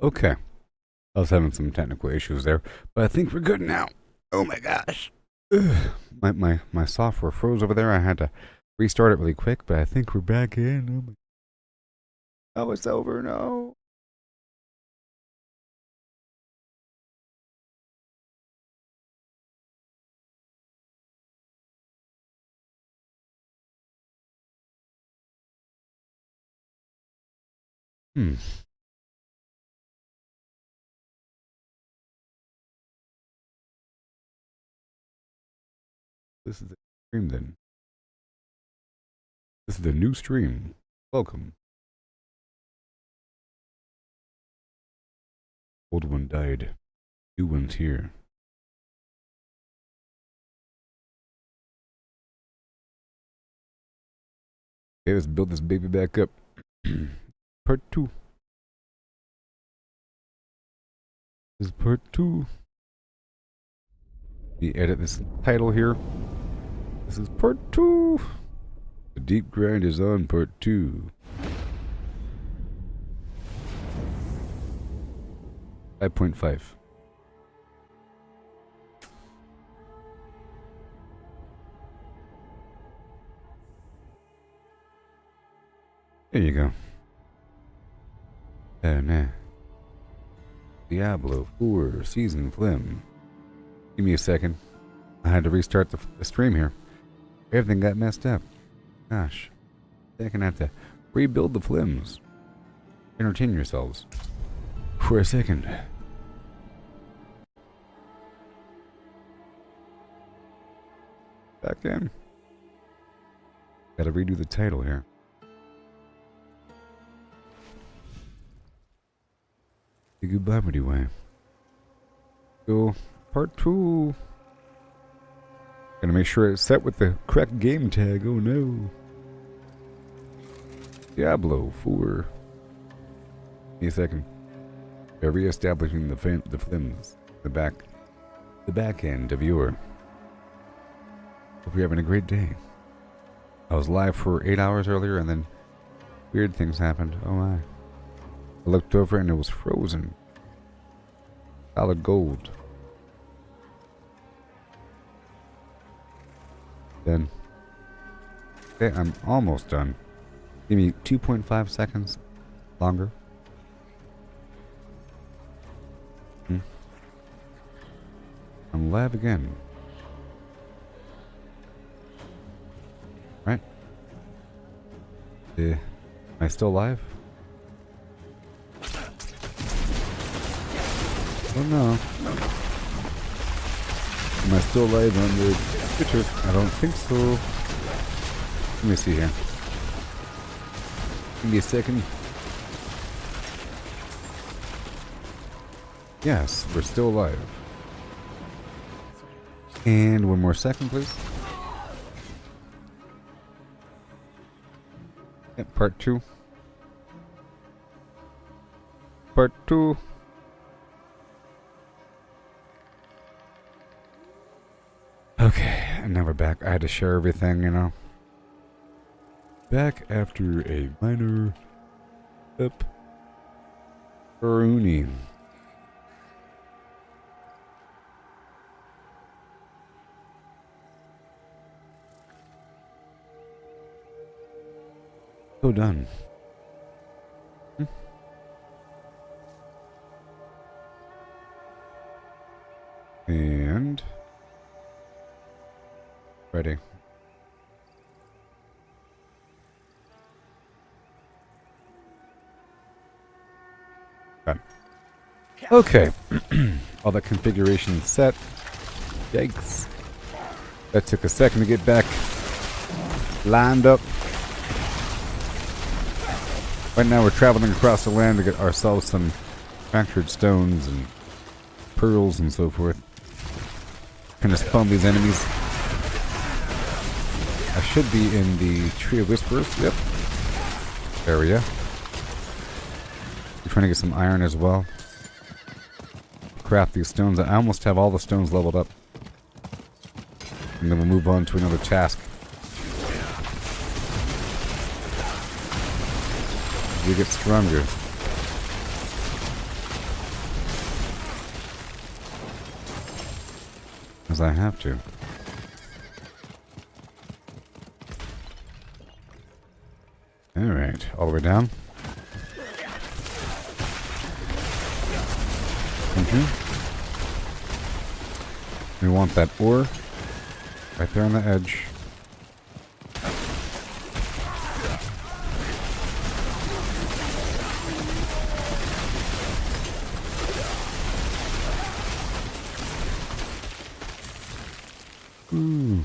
Okay. I was having some technical issues there, but I think we're good now. Oh my gosh. Ugh. My software froze over there. I had to restart it really quick, but I think we're back in. Oh, oh it's over. No. Hmm. This is the stream then. This is the new stream. Welcome. Old one died. New one's here. Okay, let's build this baby back up. Part 2. This is part 2. We edit this title here. This is part 2. The deep grind is on part 2. 5.5. There you go. Oh, nah. Diablo 4 Season Flim. Give me a second. I had to restart the stream here. Everything got messed up. Gosh. They're gonna have to rebuild the Flims. Entertain yourselves. For a second. Back in. Gotta redo the title here. The Gooboberti way. So, part 2. Gonna make sure it's set with the correct game tag. Oh no. Diablo 4. Give me a second. They're re-establishing the Flims. The back end of your. Hope you're having a great day. I was live for 8 hours earlier and then weird things happened. Oh my. I looked over and it was frozen. Solid gold. Then. Okay, I'm almost done. Give me 2.5 seconds longer. I'm live again. Right? Am I still live? Oh no. Am I still live on the Twitter? I don't think so. Let me see here. Give me a second. Yes, we're still live. And one more second, please. Yep, part 2. Part 2. Okay, and now we're back. I had to share everything, you know. Back after a minor pruning. So done. And ready. Done. Okay. All that configuration set. Yikes. That took a second to get back lined up. Right now we're traveling across the land to get ourselves some fractured stones and pearls and so forth. Gonna spawn these enemies. I should be in the Tree of Whispers. Yep. Area. We're trying to get some iron as well. Craft these stones. I almost have all the stones leveled up. And then we'll move on to another task. We get stronger. because I have to. Alright, all the way down. We want that ore right there on the edge. Ooh.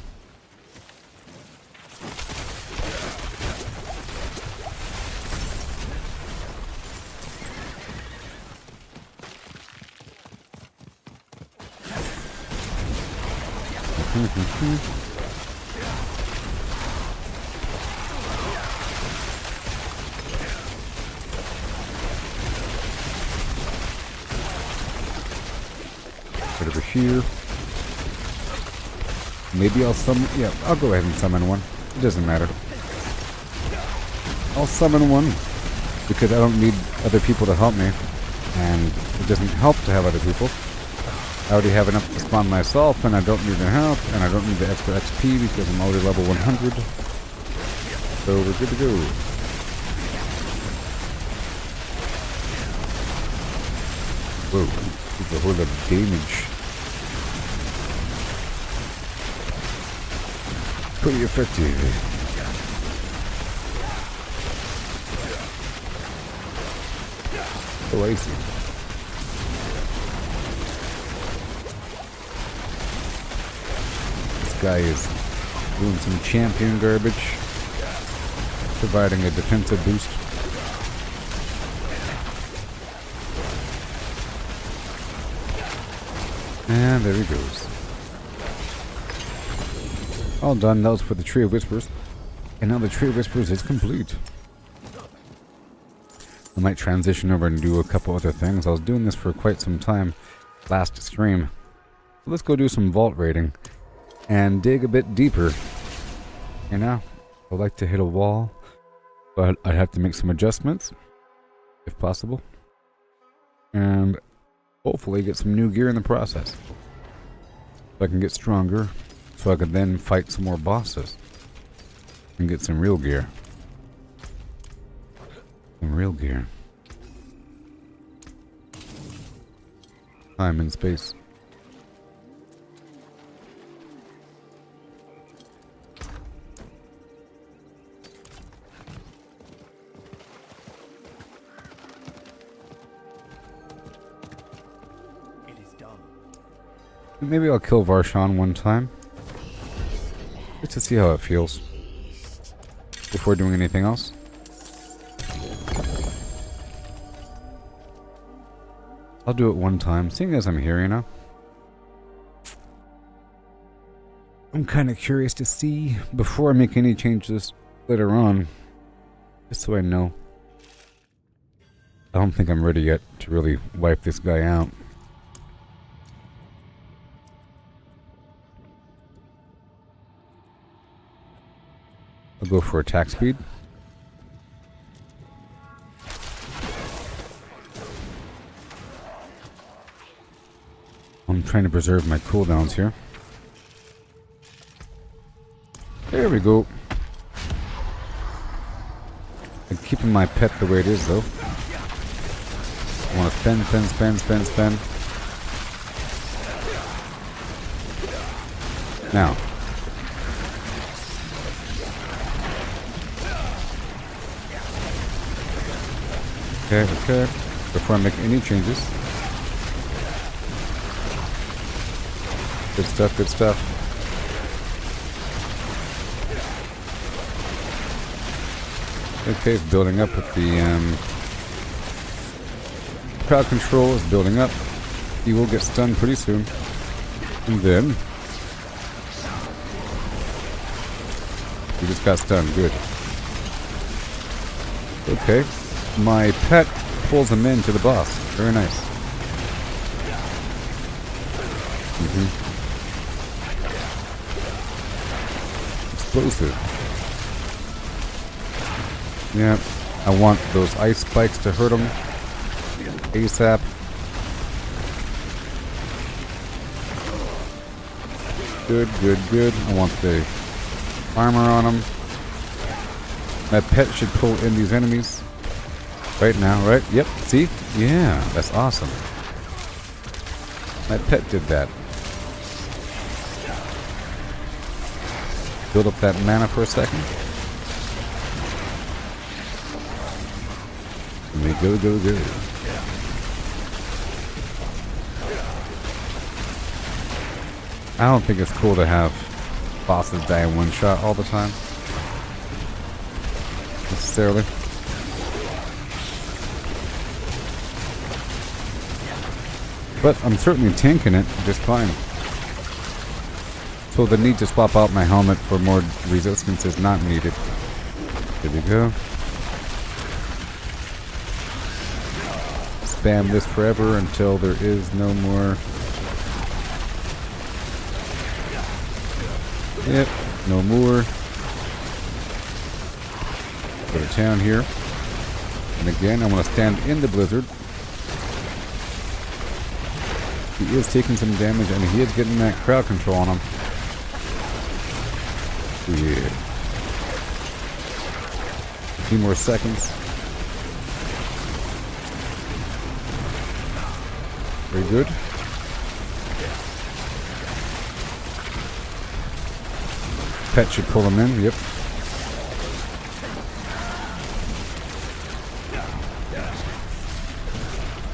Right over here. Maybe I'll summon... Yeah, I'll go ahead and summon one. It doesn't matter. I'll summon one because I don't need other people to help me. And it doesn't help to have other people. I already have enough to spawn myself, and I don't need their help, and I don't need the extra XP because I'm already level 100. So we're good to go. Whoa, that's a whole lot of damage. Pretty effective. Oh, I see. This guy is doing some champion garbage, providing a defensive boost. And there he goes. All done. That was for the Tree of Whispers. And now the Tree of Whispers is complete. I might transition over and do a couple other things. I was doing this for quite some time last stream. Let's go do some vault raiding and dig a bit deeper. You know, I'd like to hit a wall, but I'd have to make some adjustments, if possible. And hopefully get some new gear in the process. So I can get stronger, so I can then fight some more bosses. And get some real gear. Some real gear. Time and space. It is done. Maybe I'll kill Varshan one time. Just to see how it feels. Before doing anything else. I'll do it one time, seeing as I'm here, you know. I'm kind of curious to see before I make any changes later on. Just so I know. I don't think I'm ready yet to really wipe this guy out. I'll go for attack speed. I'm trying to preserve my cooldowns here. There we go. I'm keeping my pet the way it is, though. I want to spend. Now. Okay. Before I make any changes. Good stuff. Okay, it's building up with the crowd control is building up. He will get stunned pretty soon. And then he just got stunned, good. Okay. My pet pulls him into the boss. Very nice. Explosive. Yeah, I want those ice spikes to hurt him ASAP. Good, good, good. I want the armor on him. My pet should pull in these enemies. Right now, right? Yep, see? Yeah, that's awesome. My pet did that. Build up that mana for a second. Let me go, go, go. I don't think it's cool to have bosses die in one shot all the time. Necessarily. But I'm certainly tanking it just fine. So the need to swap out my helmet for more resistance is not needed. Here we go. Spam this forever until there is no more. Yep, no more. Go to town here. And again, I'm going to stand in the blizzard. He is taking some damage and he is getting that crowd control on him. Yeah. A few more seconds. Very good. Pet should pull him in, yep.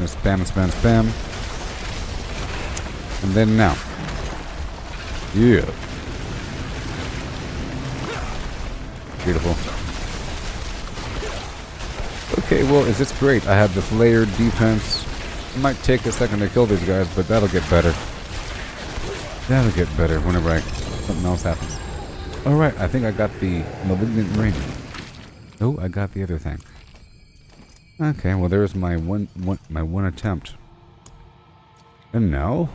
Spam, spam, spam. And then now. Yeah. Beautiful. Okay, well, is this great? I have this layered defense. It might take a second to kill these guys, but that'll get better. That'll get better whenever something else happens. Alright, I think I got the malignant ring. Oh, I got the other thing. Okay, well there's my one attempt. And now,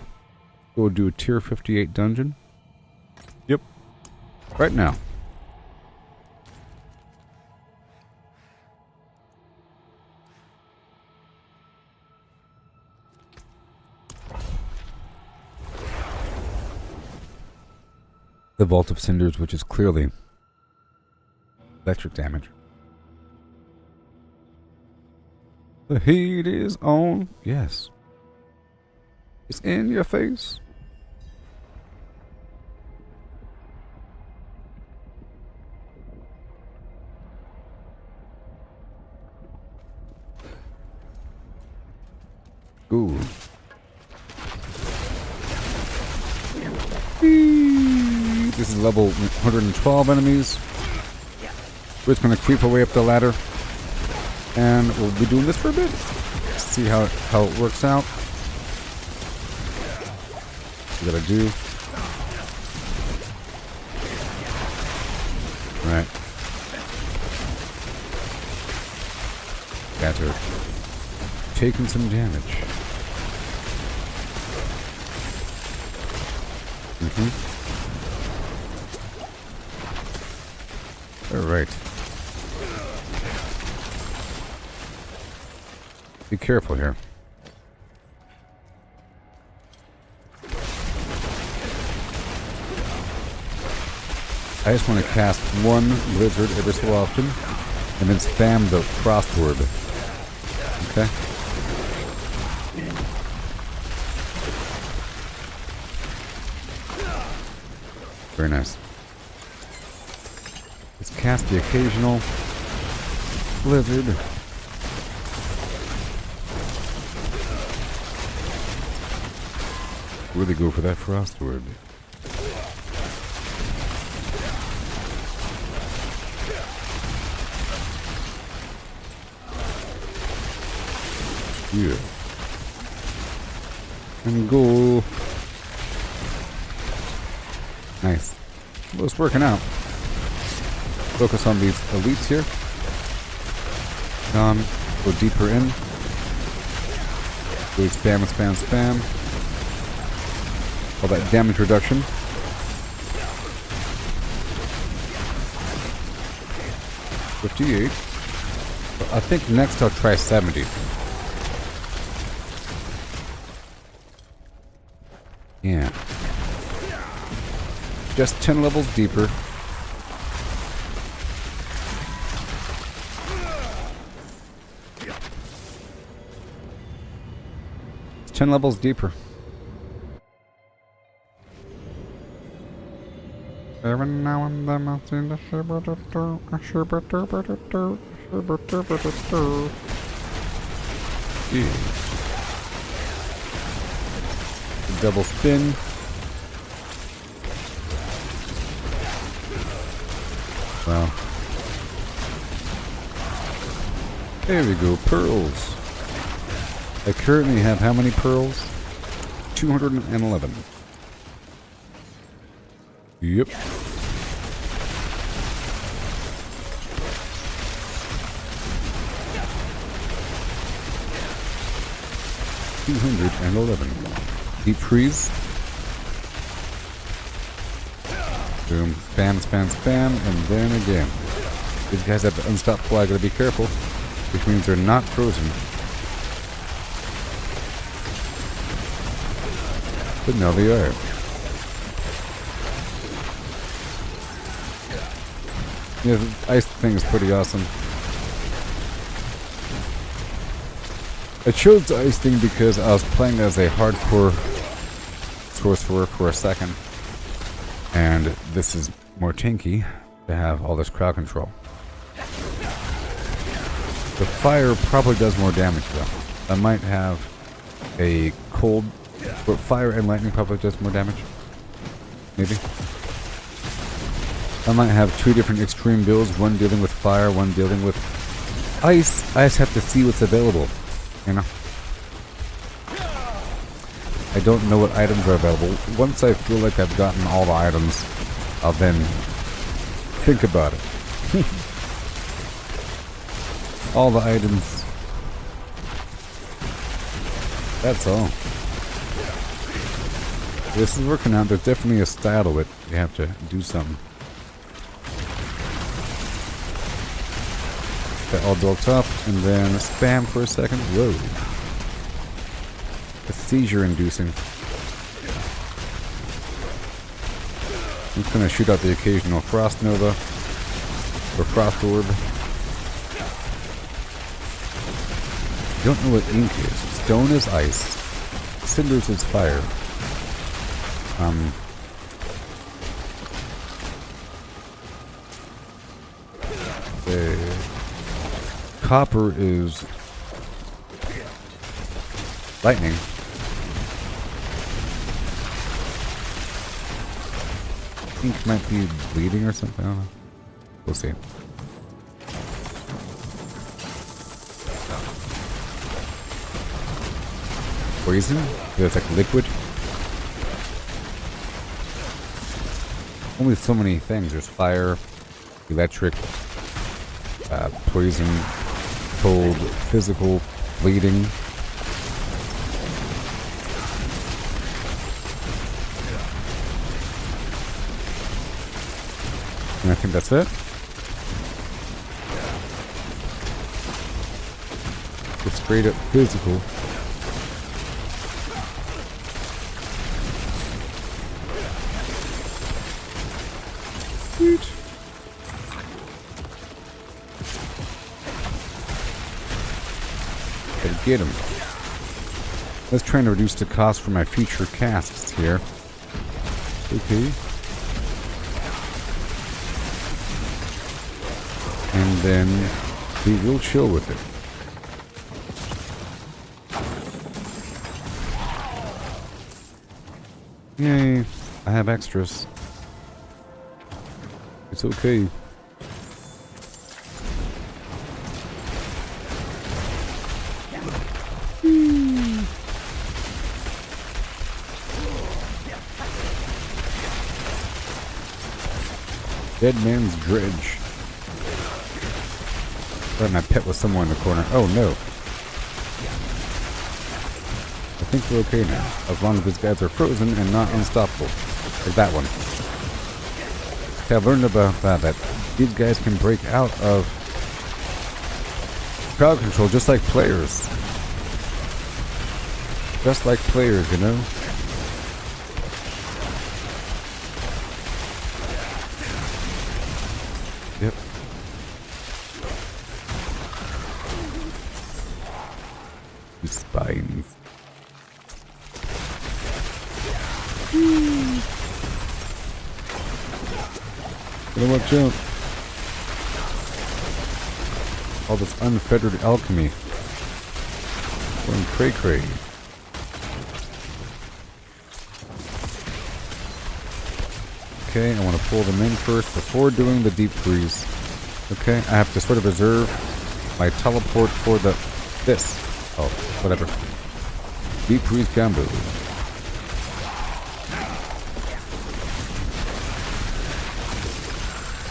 go do a tier 58 dungeon. Yep. Right now. The Vault of Cinders, which is clearly electric damage. The heat is on. Yes. It's in your face. Ooh. This is level 112 enemies. We're just going to creep our way up the ladder. And we'll be doing this for a bit. See how it works out. What we gotta do. Right. Got her. Taking some damage. Alright. Be careful here. I just want to cast one blizzard every so often and then spam the frost word. Okay? Very nice. Let's cast the occasional blizzard. Really go for that frost word. Yeah. And go. Nice. Well, it's working out. Focus on these elites here. Go deeper in. Go spam, spam, spam. All that damage reduction. $58. I think next I'll try 70. Yeah. Just 10 levels deeper. It's 10 levels deeper. Every now and then I see the double spin. Wow. There we go, pearls. I currently have how many pearls? 211. Yep. Deep freeze. Boom. Spam, spam, spam, and then again. These guys have unstoppable. I gotta be careful, which means they're not frozen. But now they are. Yeah, the ice thing is pretty awesome. I chose the ice thing because I was playing as a hardcore sorcerer for a second. And this is more tanky to have all this crowd control. The fire probably does more damage though. I might have a cold, but fire and lightning probably does more damage. Maybe. I might have two different extreme builds, one dealing with fire, one dealing with ice. I just have to see what's available, you know. I don't know what items are available. Once I feel like I've gotten all the items, I'll then think about it. All the items. That's all. This is working out. There's definitely a style to it. You have to do something. That all built up, and then spam for a second. Whoa. It's seizure inducing. I'm just gonna shoot out the occasional frost nova or frost orb. You don't know what ink is. Stone is ice. Cinders is fire. Copper is lightning. Ink might be bleeding or something. I don't know. We'll see. Poison? It's like liquid. Only so many things. There's fire, electric, poison, cold, physical, bleeding. And I think that's it. It's straight up physical. Sweet. Gotta get him. Let's try and reduce the cost for my future casts here. Okay. And then we will chill with it. Yay, I have extras. It's okay. Dead man's dredge. Thought my pet was somewhere in the corner. Oh no. I think we're okay now. As long as these guys are frozen and not unstoppable. Like that one. Okay, I've learned about that these guys can break out of crowd control just like players. Just like players, you know? Yep. The spines. Gotta watch out. All this unfettered alchemy. Going cray-cray. Okay, I want to pull them in first before doing the deep freeze. Okay, I have to sort of reserve my teleport for this. Oh, whatever. Deep freeze combo.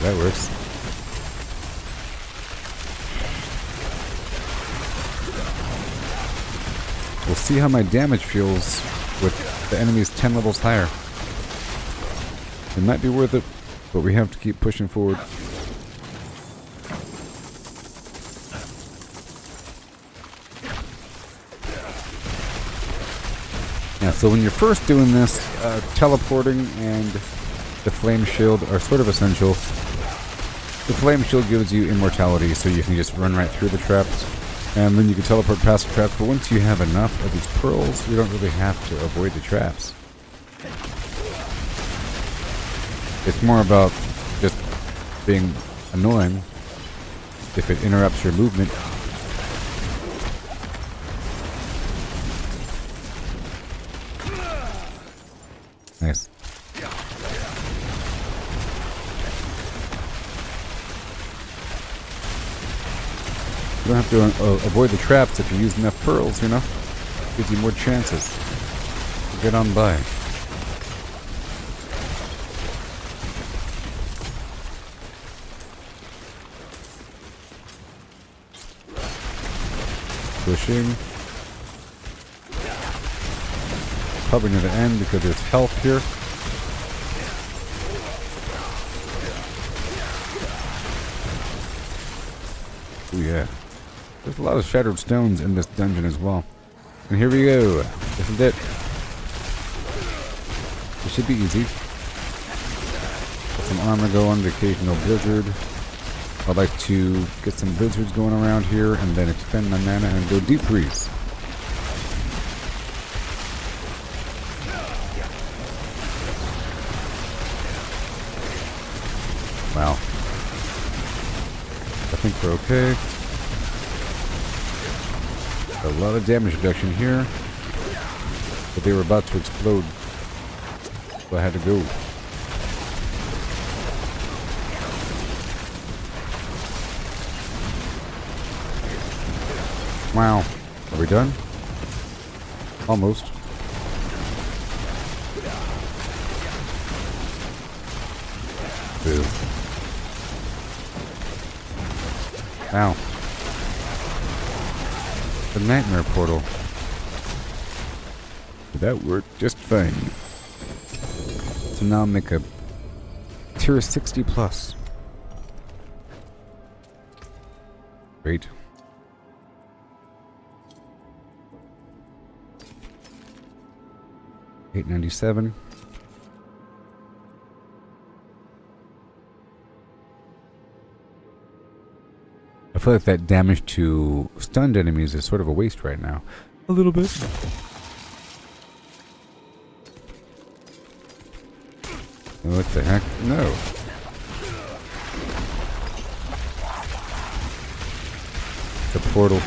That works. We'll see how my damage feels with the enemies 10 levels higher. It might be worth it, but we have to keep pushing forward. Yeah, so when you're first doing this, teleporting and the flame shield are sort of essential. The flame shield gives you immortality, so you can just run right through the traps, and then you can teleport past the traps. But once you have enough of these pearls, you don't really have to avoid the traps. It's more about just being annoying if it interrupts your movement. Nice. You don't have to avoid the traps if you use enough pearls, you know? Gives you more chances to get on by. Pushing. Probably near the end because there's health here. Oh yeah. There's a lot of shattered stones in this dungeon as well. And here we go. This is it. This should be easy. Let some armor go on the occasional blizzard. I'd like to get some blizzards going around here and then expend my mana and go deep freeze. Wow. I think we're okay. A lot of damage reduction here. But they were about to explode. So I had to go. Wow. Are we done? Almost. Boo. Wow. The nightmare portal. That worked just fine. So now make a tier 60 plus. Great. $8.97. I feel like that damage to stunned enemies is sort of a waste right now. A little bit. What the heck? No. The portal.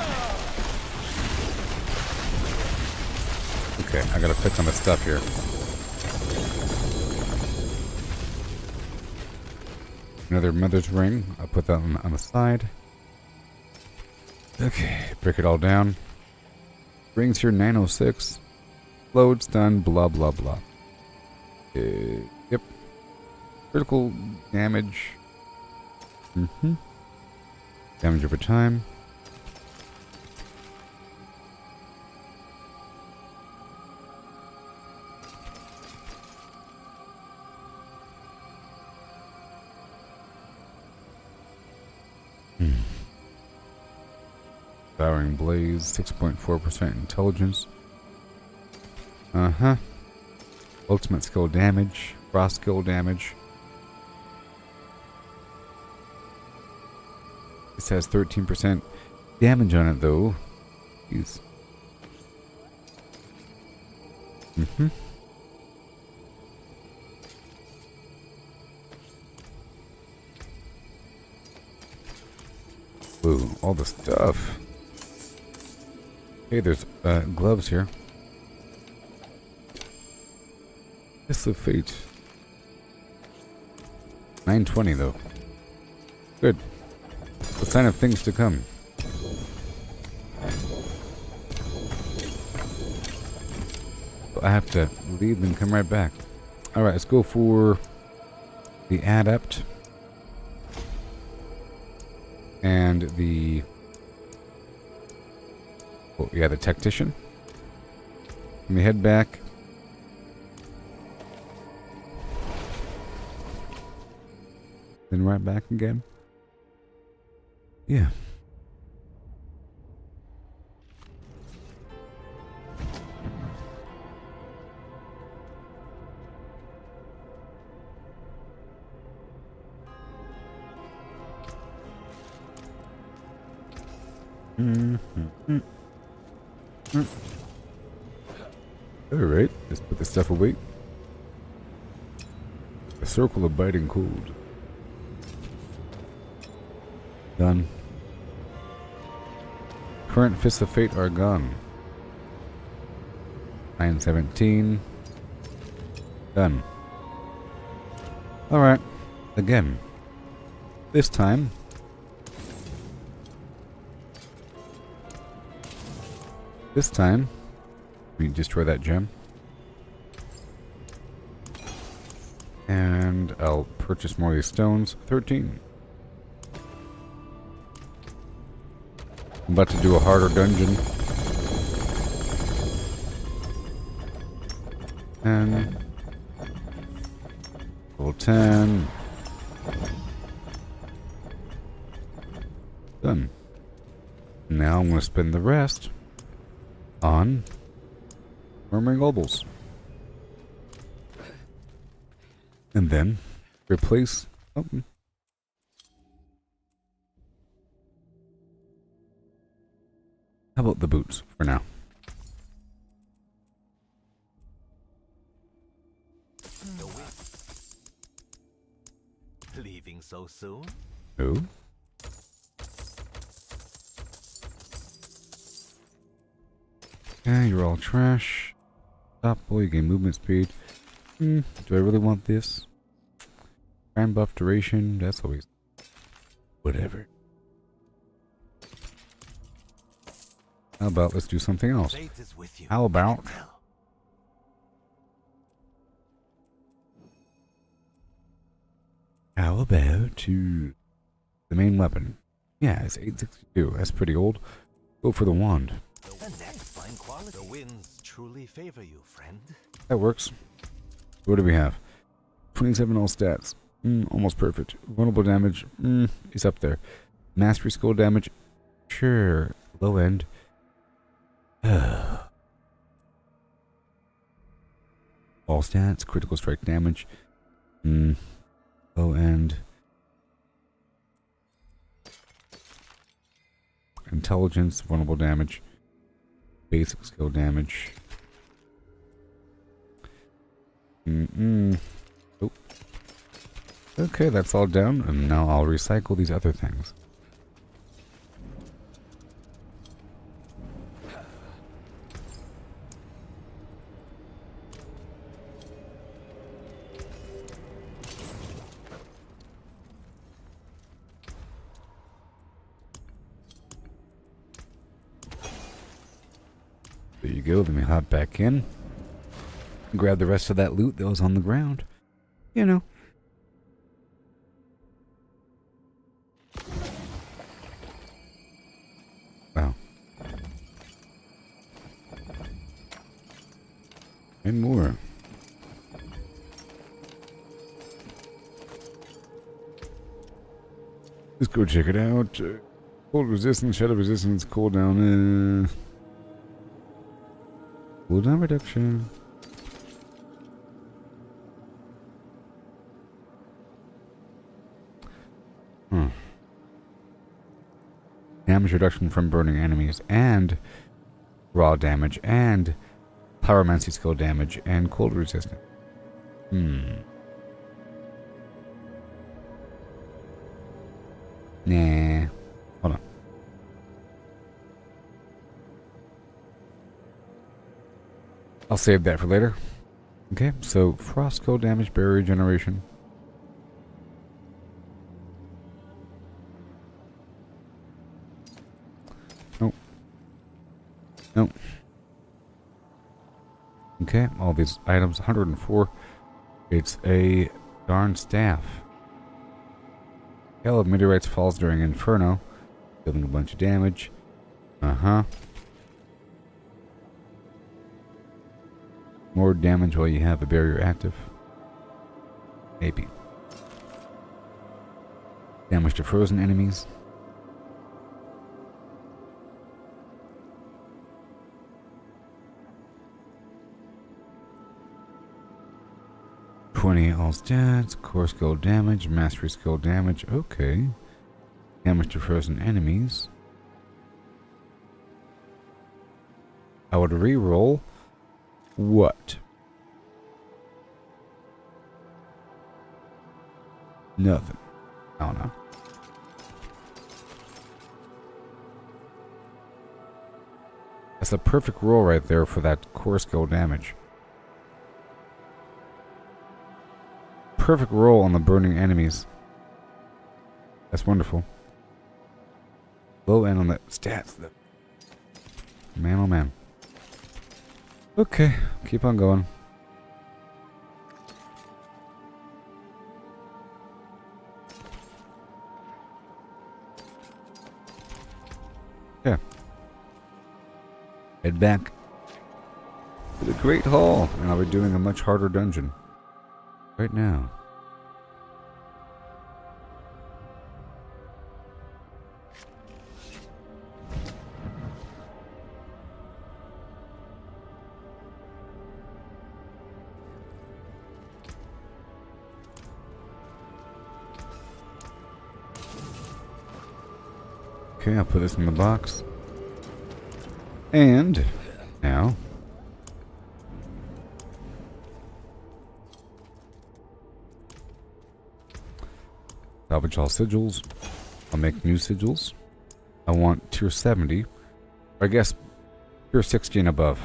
Okay, I gotta put some of the stuff here. Another mother's ring. I'll put that on the side. Okay, break it all down. Rings here 906. Load, stun, blah blah blah. Yep. Critical damage. Damage over time. Devouring Blaze, 6.4% intelligence. Ultimate skill damage, frost skill damage. This has 13% damage on it, though. Jeez. Mm-hmm. Ooh, all the stuff. Hey, there's gloves here. Kiss of Fate. 920 though. Good. A sign of things to come. I have to leave and come right back. Alright, let's go for the Adept. And the... oh, yeah, the Tactician. Let me head back. Then right back again. Yeah. Alright, let's put this stuff away. A circle of biting cold. Done. Current Fists of Fate are gone. 917. Done. Alright. Again. This time. We destroy that gem. And I'll purchase more of these stones. 13. I'm about to do a harder dungeon. And level 10. Done. Now I'm going to spend the rest on murmuring obels. And then replace. Oh, how about the boots for now? Leaving so soon? No. Yeah, you're all trash. Stop, boy, you gain movement speed. Do I really want this? Crime buff duration, that's always... whatever. How about let's do something else? How about... to the main weapon? Yeah, it's 862. That's pretty old. Go for the wand. The winds truly favor you, friend. That works. What do we have? 27 all stats. Almost perfect. Vulnerable damage. Is up there. Mastery skill damage. Sure. Low end. All stats. Critical strike damage. Low end. Intelligence. Vulnerable damage. Basic skill damage. Oh. Okay, that's all done, and now I'll recycle these other things. There you go, let me hop back in. Grab the rest of that loot that was on the ground. You know. Wow. And more. Let's go check it out. Cold resistance, shadow resistance, cooldown. Cooldown reduction. damage reduction from burning enemies, and raw damage, and pyromancy skill damage, and cold resistance. Nah. Hold on. I'll save that for later. Okay, so frost skill damage, barrier regeneration. Nope. Nope. Okay, all these items, 104. It's a darn staff. Hail of meteorites falls during Inferno, dealing a bunch of damage. More damage while you have the barrier active. Maybe. Damage to frozen enemies. All stats, core skill damage, mastery skill damage. Okay. Damage to frozen enemies. I would re-roll what? Nothing. I don't know. That's the perfect roll right there for that core skill damage. Perfect roll on the burning enemies. That's wonderful. Low end on the stats though. Man, oh man. Okay, keep on going. Yeah. Head back to the Great Hall, and I'll be doing a much harder dungeon. Right now. Okay, I'll put this in the box. And now salvage all sigils. I'll make new sigils. I want tier 70. Or I guess tier 60 and above.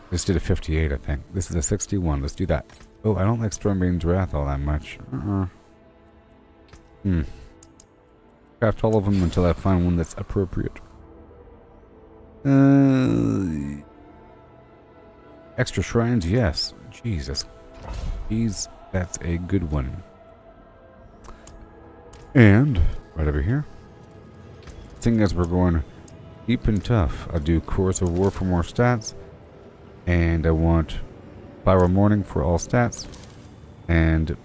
This did a 58, I think. This is a 61. Let's do that. Oh, I don't like Stormbane's Wrath all that much. Craft all of them until I find one that's appropriate. Extra shrines, yes. Jesus. Jeez, that's a good one. And, right over here. Seeing as we're going deep and tough, I'll do Chorus of War for more stats. And I want Pyro Morning for all stats. And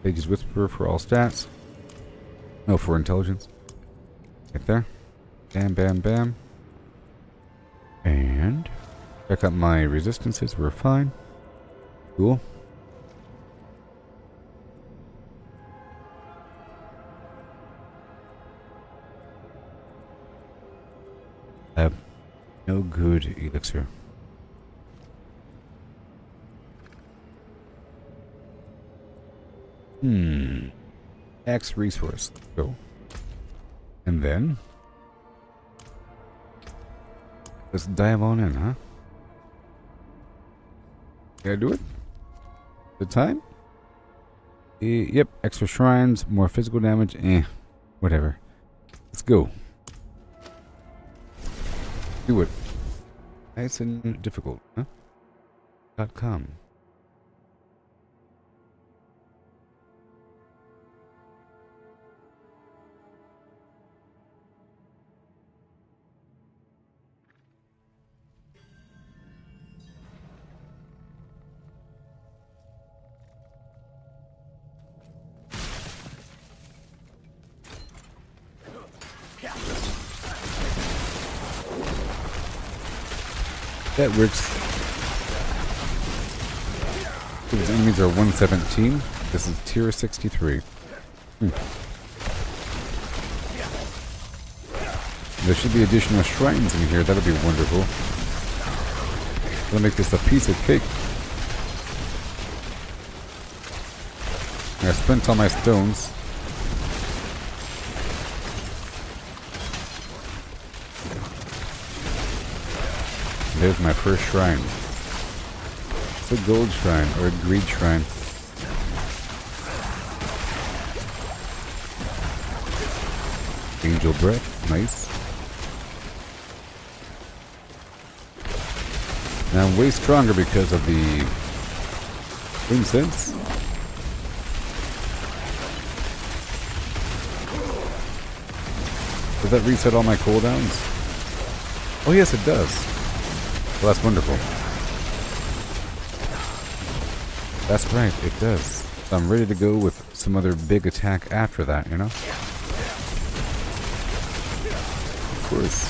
Sage's Whisper for all stats. No, for intelligence. Right there. Bam, bam, bam. And check out my resistances. We're fine. Cool. I have no good elixir. X resource. Let's go. And then let's dive on in, huh? Can I do it? The time? Yep, extra shrines, more physical damage, whatever. Let's go. Do it. Nice and difficult, huh? .com. That works. These enemies are 117. This is tier 63. There should be additional shrines in here. That'll be wonderful. I'll make this a piece of cake. I spent all my stones. There's my first shrine. It's a gold shrine, or a greed shrine. Angel breath, nice. Now I'm way stronger because of the incense. Does that reset all my cooldowns? Oh yes, it does. Well, that's wonderful. That's right, it does. So I'm ready to go with some other big attack after that, you know? Of course.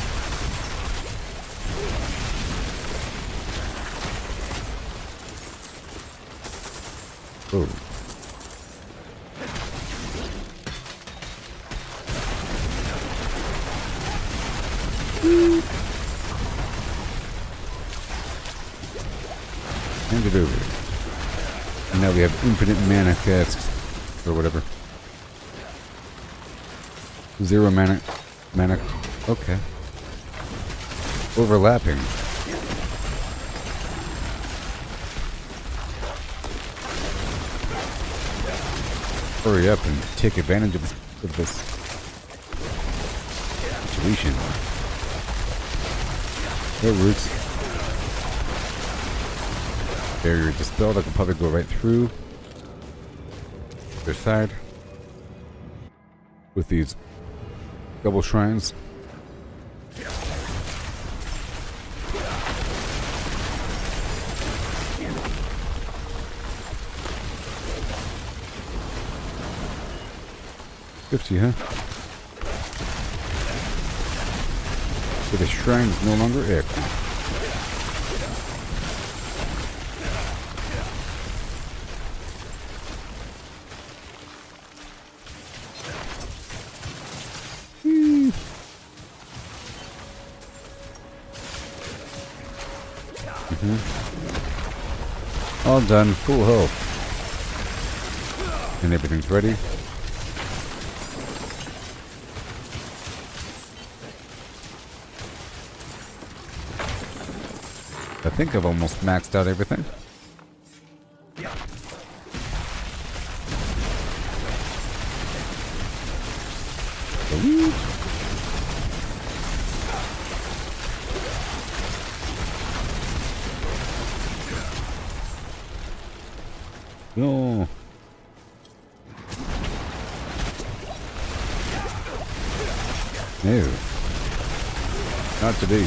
Oh. Hand it over. And now we have infinite mana casks, or whatever. 0 mana. Okay. Overlapping. Hurry up and take advantage of this situation. That works. Barrier dispelled. I can probably go right through. Other side. With these double shrines. $50, huh? So the shrine is no longer active. All done, full health. And everything's ready. I think I've almost maxed out everything. No. No. Not today.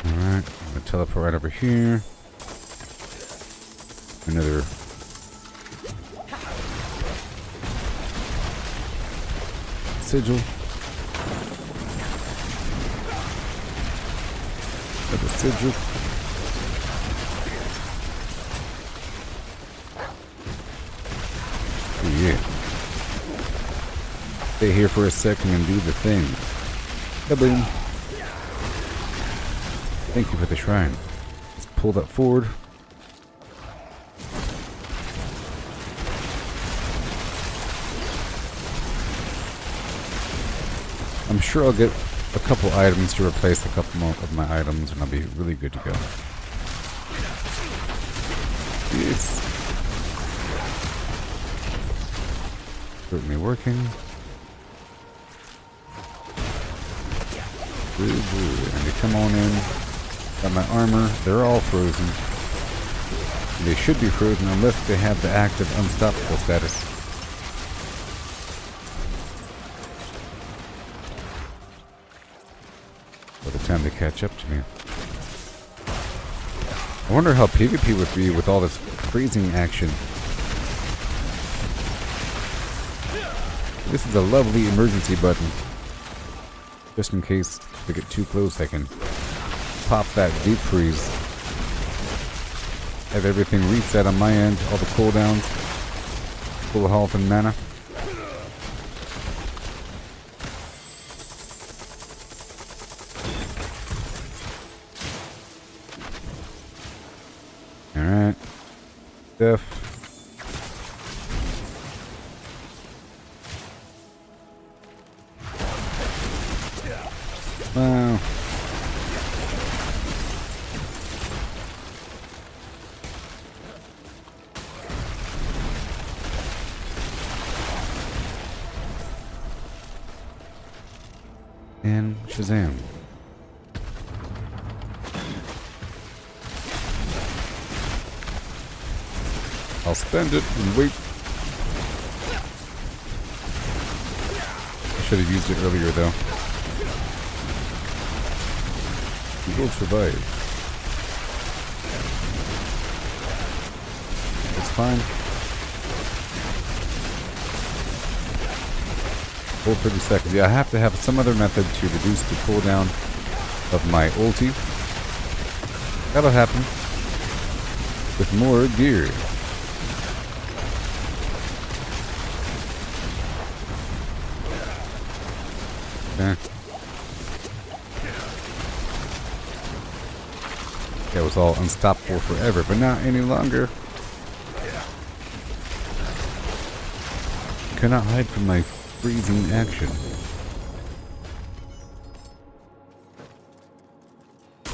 Alright, I'm gonna teleport right over here. Another sigil. Another sigil. Oh, yeah. Stay here for a second and do the thing. Kaboom. Thank you for the shrine. Let's pull that forward. I'm sure I'll get a couple items to replace a couple more of my items and I'll be really good to go. Yes. Certainly working. Good. And they come on in. Got my armor. They're all frozen. And they should be frozen unless they have the active unstoppable status. By the time they catch up to me. I wonder how PvP would be with all this freezing action. This is a lovely emergency button. Just in case they get too close, I can pop that deep freeze have everything reset on my end, all the cooldowns, full health and mana. Alright. Stuff. Wow. And Shazam. I'll spend it and wait. I should have used it earlier though. We will survive. It's fine. Hold 30 seconds. Yeah, I have to have some other method to reduce the cooldown of my ulti. That'll happen with more gear. Okay. That was all unstoppable forever, but not any longer. Cannot hide from my freezing action.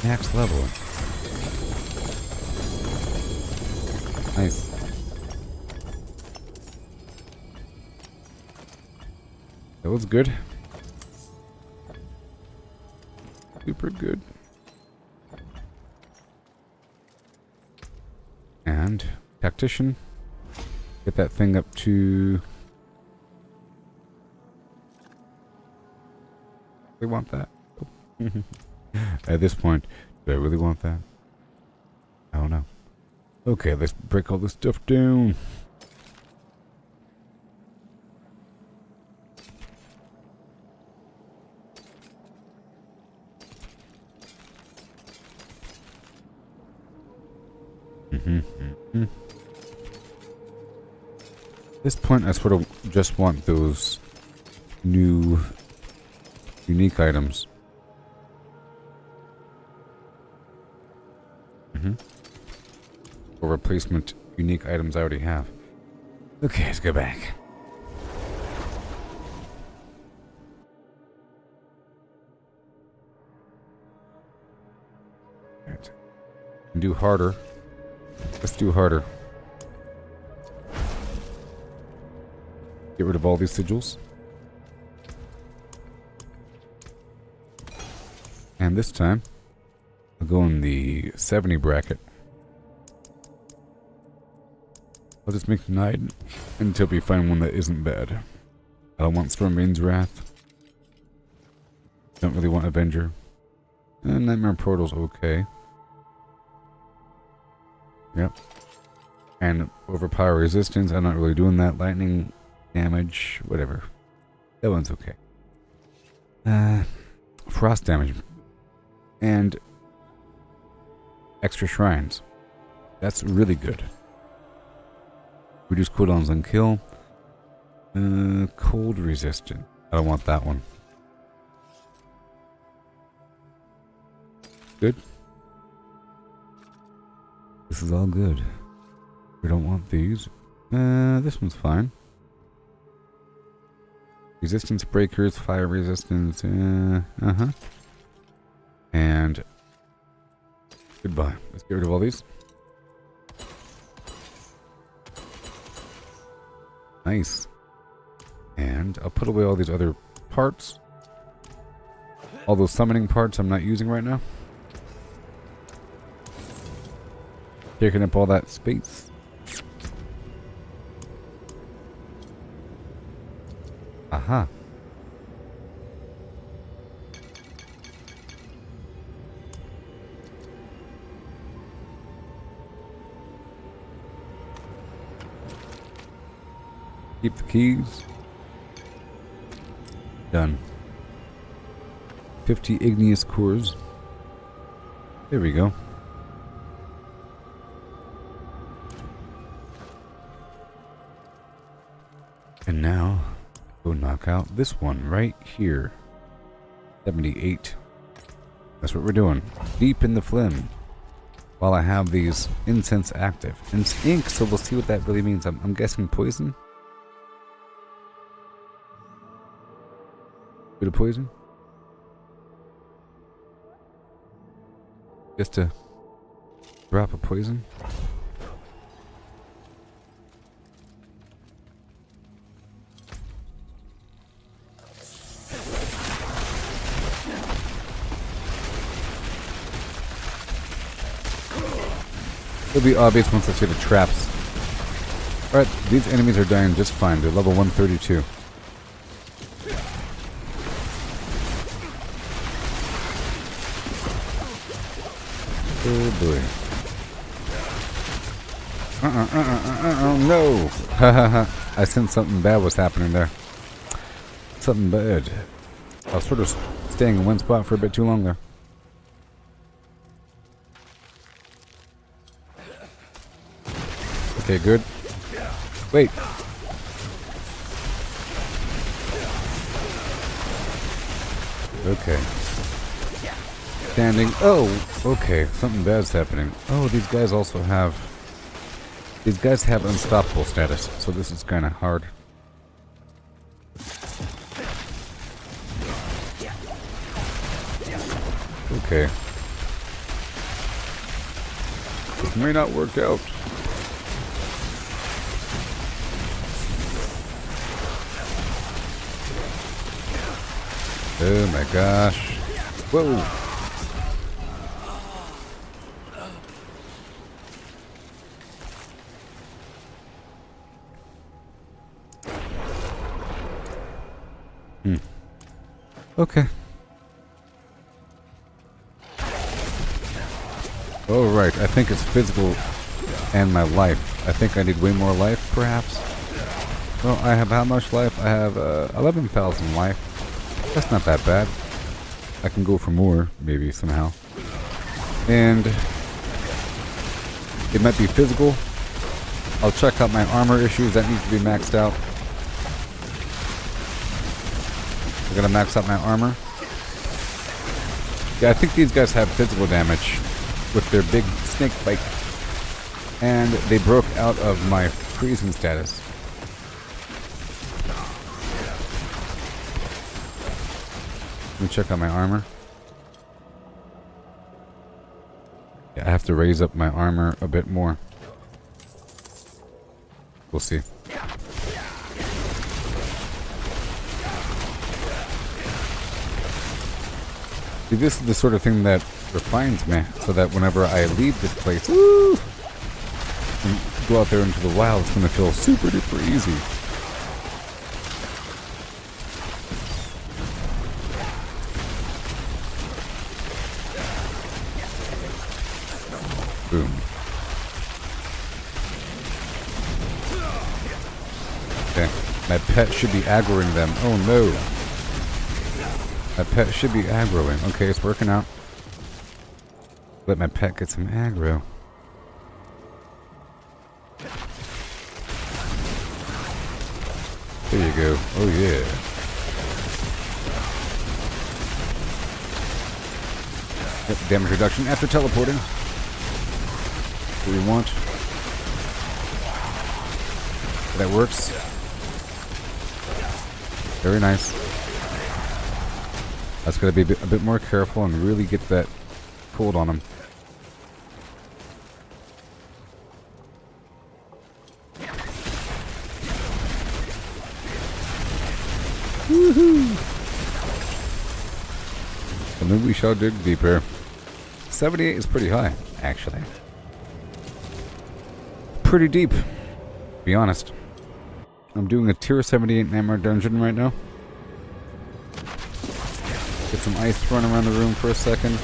Max level. Nice. That was good. Super good. And tactician. Get that thing up to... We want that. At this point, do I really want that? I don't know. Okay, let's break all this stuff down. At this point, I sort of just want those new unique items. Or replacement unique items I already have. Okay, let's go back. Right. Do harder. Let's do harder. Get rid of all these sigils. And this time, I'll go in the 70 bracket. I'll just make Knight until we find one that isn't bad. I don't want Stormbane's Wrath. Don't really want Avenger. And Nightmare Portal's okay. Yep. And Overpower Resistance, I'm not really doing that. Lightning damage, whatever. That one's okay. Frost damage. And extra shrines. That's really good. Reduce cooldowns on kill. Cold resistant. I don't want that one. Good. This is all good. We don't want these. This one's fine. Resistance breakers, fire resistance. And goodbye. Let's get rid of all these. Nice. And I'll put away all these other parts. All those summoning parts I'm not using right now. Taking up all that space. Aha. Keep the keys. Done. 50 igneous cores. There we go. And now, go knock out this one right here. 78. That's what we're doing. Deep in the phlegm. While I have these incense active. And it's ink, so we'll see what that really means. I'm guessing poison? Bit of poison? Just a drop of poison? It'll be obvious once I see the traps. Alright, these enemies are dying just fine. They're level 132. Oh boy. No! Hahaha. I sensed something bad was happening there. Something bad. I was sort of staying in one spot for a bit too long there. Okay, good. Wait. Okay. Standing. Oh, okay. Something bad's happening. Oh, these guys also have... These guys have unstoppable status, so this is kind of hard. Okay. This may not work out. Oh my gosh. Whoa. Okay. Oh right, I think it's physical and my life. I think I need way more life, perhaps. Well, I have how much life? I have 11,000 life. That's not that bad. I can go for more, maybe, somehow. And it might be physical. I'll check out my armor issues. That needs to be maxed out. I'm gonna max out my armor. Yeah, I think these guys have physical damage with their big snake bite. And they broke out of my freezing status. Let me check out my armor. Yeah, I have to raise up my armor a bit more. We'll see. See, this is the sort of thing that refines me, so that whenever I leave this place, woo, and go out there into the wild, it's going to feel super duper easy. Boom. Okay, my pet should be aggroing them. Oh no. My pet should be aggroing. Okay, it's working out. Let my pet get some aggro. There you go. Oh yeah. Yep, damage reduction after teleporting. What we want. That works. Very nice. I just gotta be a bit more careful and really get that cold on him. Woohoo! And then we shall dig deeper. 78 is pretty high, actually. Pretty deep, to be honest. I'm doing a tier 78 Nightmare dungeon right now. Get some ice thrown around the room for a second.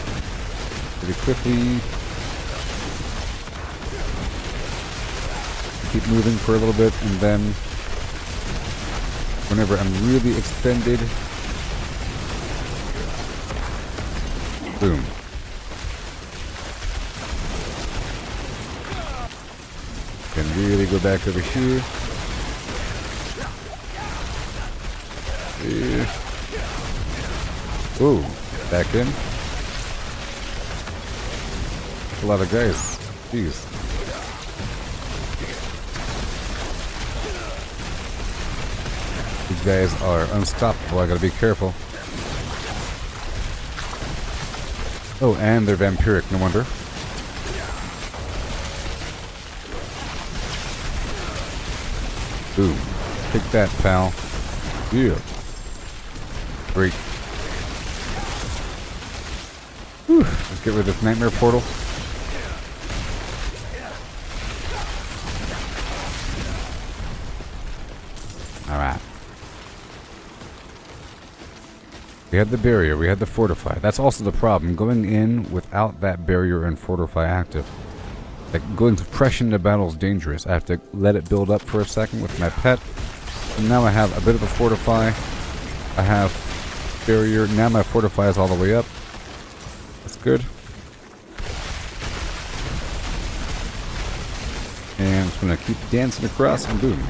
Pretty quickly. Keep moving for a little bit, and then whenever I'm really extended, boom. Can really go back over here. Ooh, back in. A lot of guys. Jeez. These guys are unstoppable. I gotta be careful. Oh, and they're vampiric, no wonder. Boom. Take that, pal. Yeah. Great. Whew. Let's get rid of this nightmare portal. Alright. We had the barrier, we had the fortify. That's also the problem, going in without that barrier and fortify active. Like, going fresh into battle is dangerous. I have to let it build up for a second with my pet. And now I have a bit of a fortify. I have barrier. Now my fortify is all the way up. That's good. And I'm just going to keep dancing across and boom.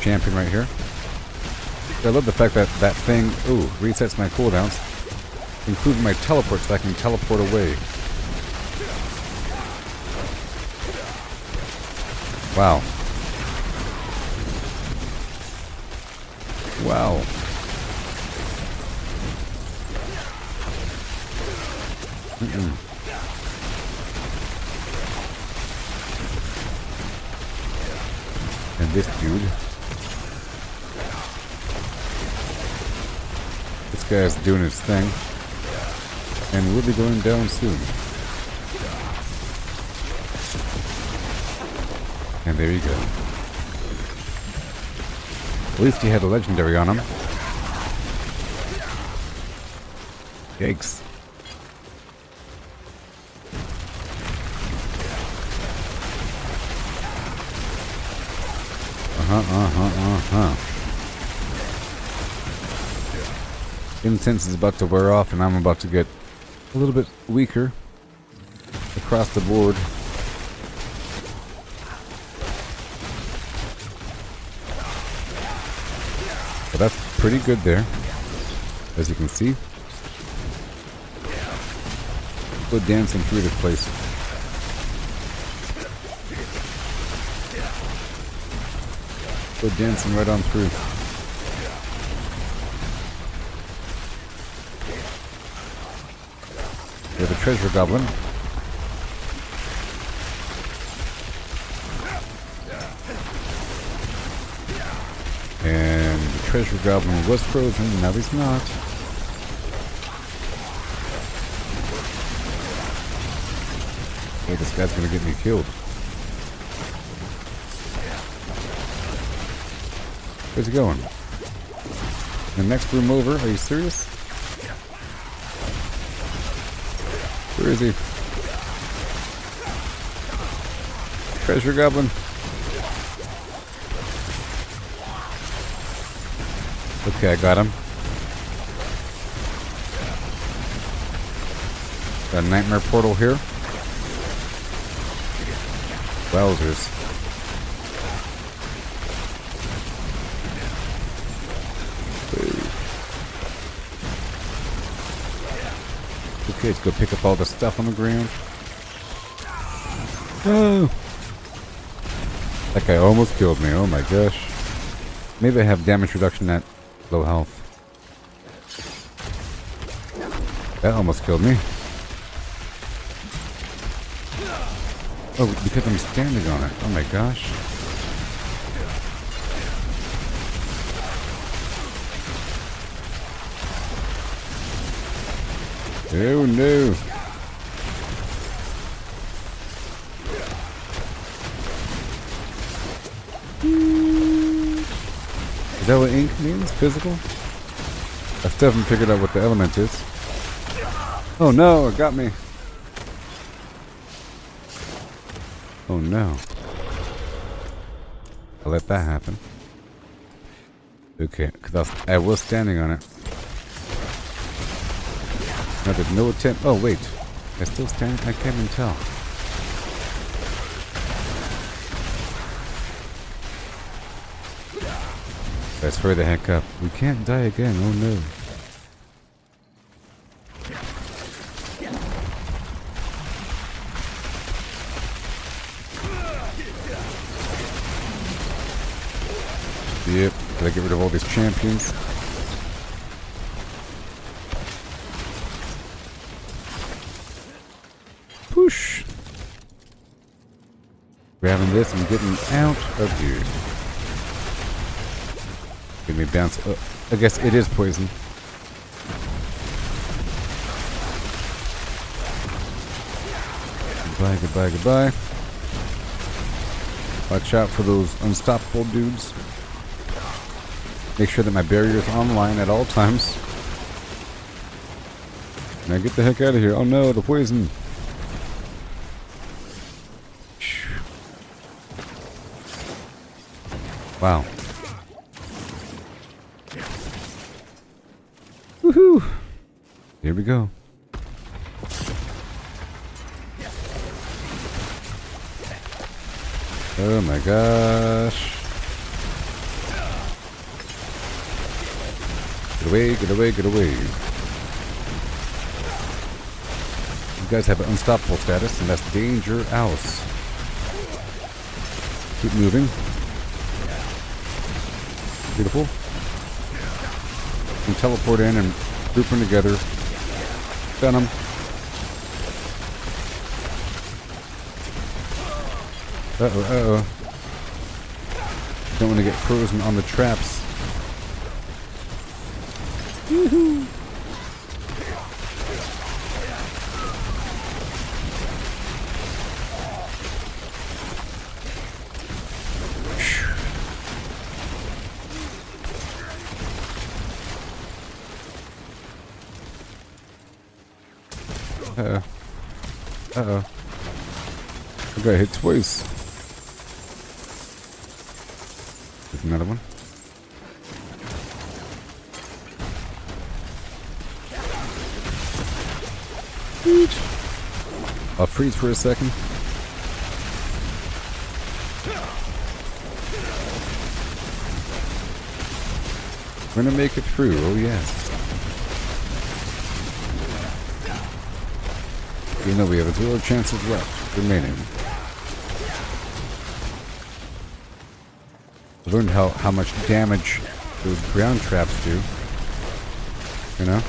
Champion right here. I love the fact that that thing, ooh, resets my cooldowns, including my teleport, so I can teleport away. Wow. Wow. And this dude. This guy's doing his thing. And we'll be going down soon. And there you go. At least he had a legendary on him. Yikes. Incense is about to wear off and I'm about to get a little bit weaker across the board. But that's pretty good there, as you can see. Go dancing through this place. Go dancing right on through. We have a treasure goblin. And the treasure goblin was frozen, now he's not. Oh, this guy's gonna get me killed. Where's he going? The next room over? Are you serious? Where is he? Treasure goblin. Okay, I got him. Got a nightmare portal here. Wowzers. Okay, let's go pick up all the stuff on the ground. Oh! That guy almost killed me, oh my gosh. Maybe I have damage reduction at low health. That almost killed me. Oh, because I'm standing on it. Oh my gosh. Oh no. Is that what ink means? Physical? I still haven't figured out what the element is. Oh no, it got me. Oh no. I'll let that happen. Okay, because I was standing on it. Now there's no attempt. Oh wait. I still stand? I can't even tell. Guys, hurry the heck up. We can't die again. Oh no. Yep. Gotta get rid of all these champions. Push. Grabbing this and getting out of here. Give me bounce. I guess it is poison. Goodbye, goodbye, goodbye. Watch out for those unstoppable dudes. Make sure that my barrier is online at all times. Now get the heck out of here. Oh no, the poison. Wow. Woohoo! Here we go. Oh my gosh. Get away, get away, get away. You guys have an unstoppable status, and that's Danger House. Keep moving. Beautiful. And teleport in and group them together. Stun them. Uh-oh, uh-oh. Don't want to get frozen on the traps. Woohoo! Uh-oh. Uh-oh. I got hit twice. There's another one. I'll freeze for a second. We're gonna make it through, oh yes. You know we have 0 chances left remaining. I learned how much damage those ground traps do. You know?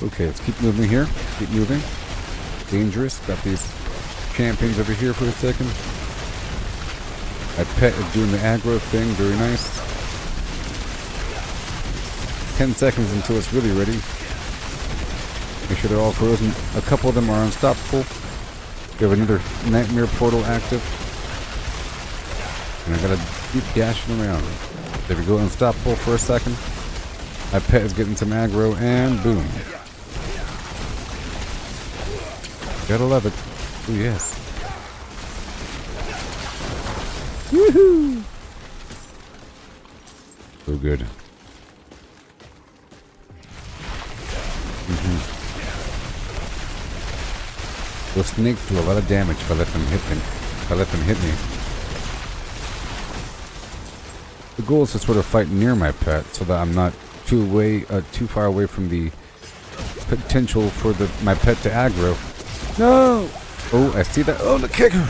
Okay, let's keep moving here. Keep moving. Dangerous. Got these champions over here for a second. My pet is doing the aggro thing. Very nice. 10 seconds until it's really ready. Make sure they're all frozen. A couple of them are unstoppable. We have another nightmare portal active. And I gotta keep dashing around. There we go, unstoppable for a second. My pet is getting some aggro, and boom. Gotta love it. Oh yes. Woohoo! So good. Those snakes do a lot of damage if I let them hit me. The goal is to sort of fight near my pet so that I'm not too far away from the potential for my pet to aggro. No! Oh, I see that. Oh, the kicker!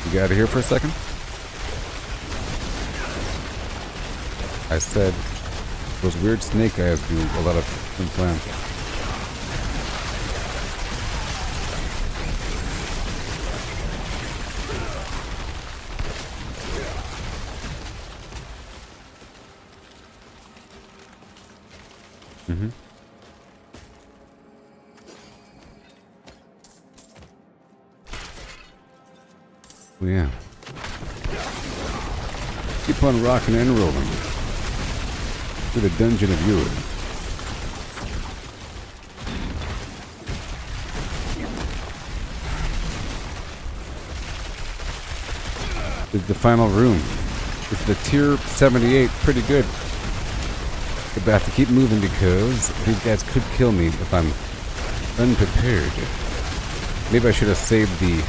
You get out of here for a second. I said those weird snake eyes do a lot of implant. Mm-hmm. Well, yeah. Keep on rocking and rolling to the dungeon of Yuri. This is the final room. This is the tier 78. Pretty good. But I have to keep moving because these guys could kill me if I'm unprepared. Maybe I should have saved the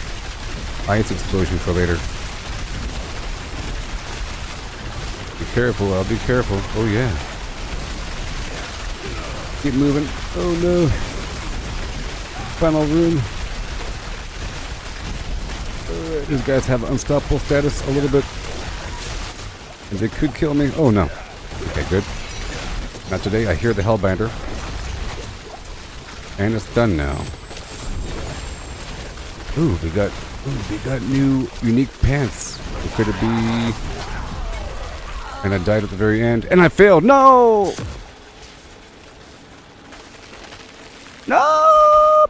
ice explosion for later. Be careful, I'll be careful. Oh yeah. Keep moving. Oh no. Final room. These guys have unstoppable status a little bit. And they could kill me. Oh no. Okay, good. Not today. I hear the Hellbinder. And it's done now. Ooh, we got new unique pants. What could it be? And I died at the very end. And I failed. No! No!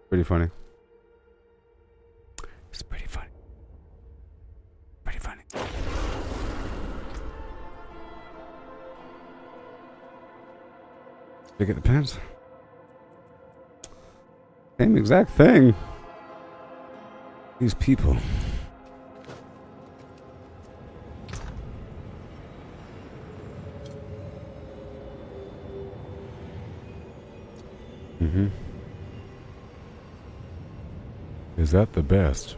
Pretty funny. It's pretty funny. Pretty funny. Did I get the pants? Same exact thing. These people. Mm-hmm. Is that the best?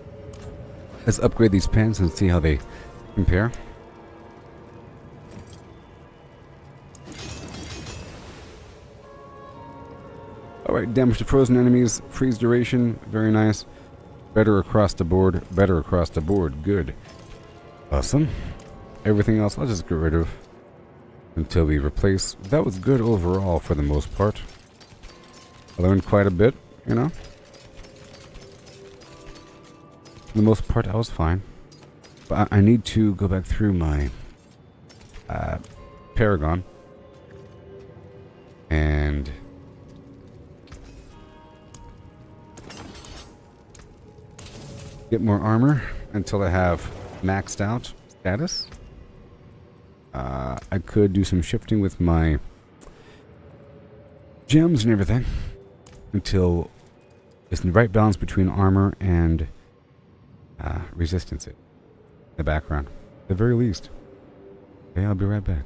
Let's upgrade these pants and see how they compare. Alright, damage to frozen enemies, freeze duration, very nice. Better across the board, good. Awesome. Everything else I'll just get rid of until we replace. That was good overall for the most part. I learned quite a bit, you know. For the most part, I was fine. But I need to go back through my Paragon and get more armor until I have maxed out status. I could do some shifting with my gems and everything until it's in the right balance between armor and resistance in the background. At the very least. Okay, I'll be right back.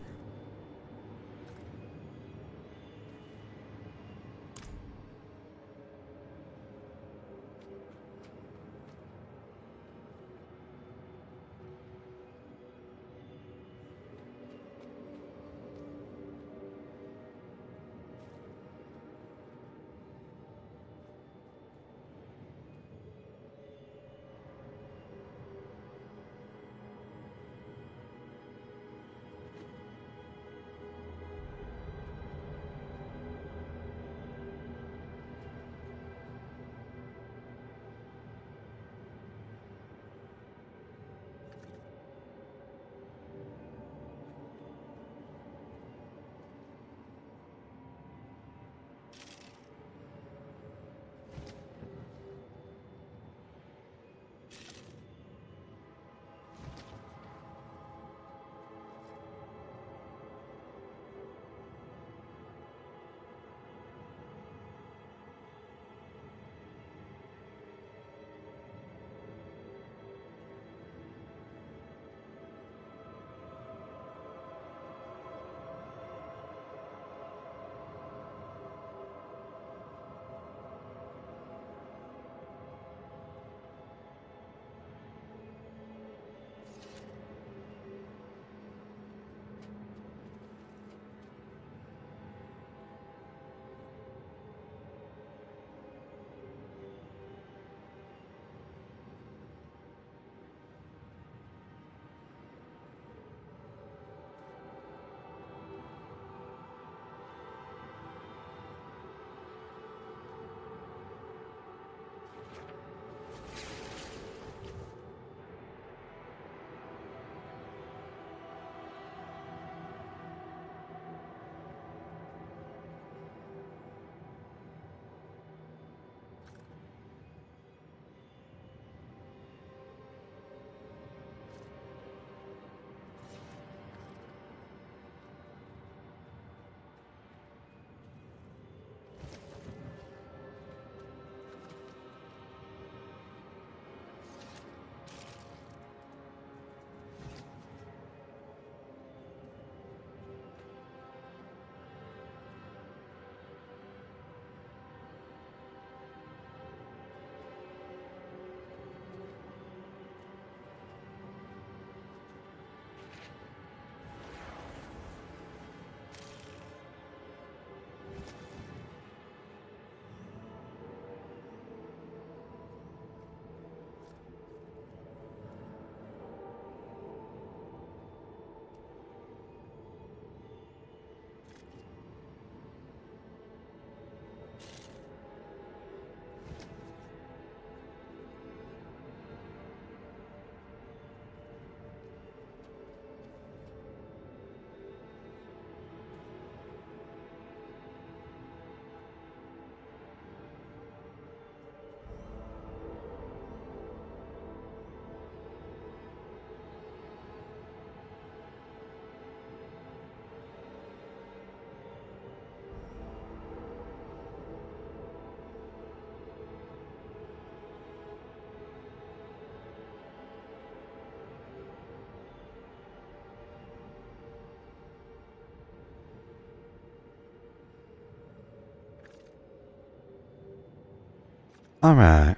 Alright.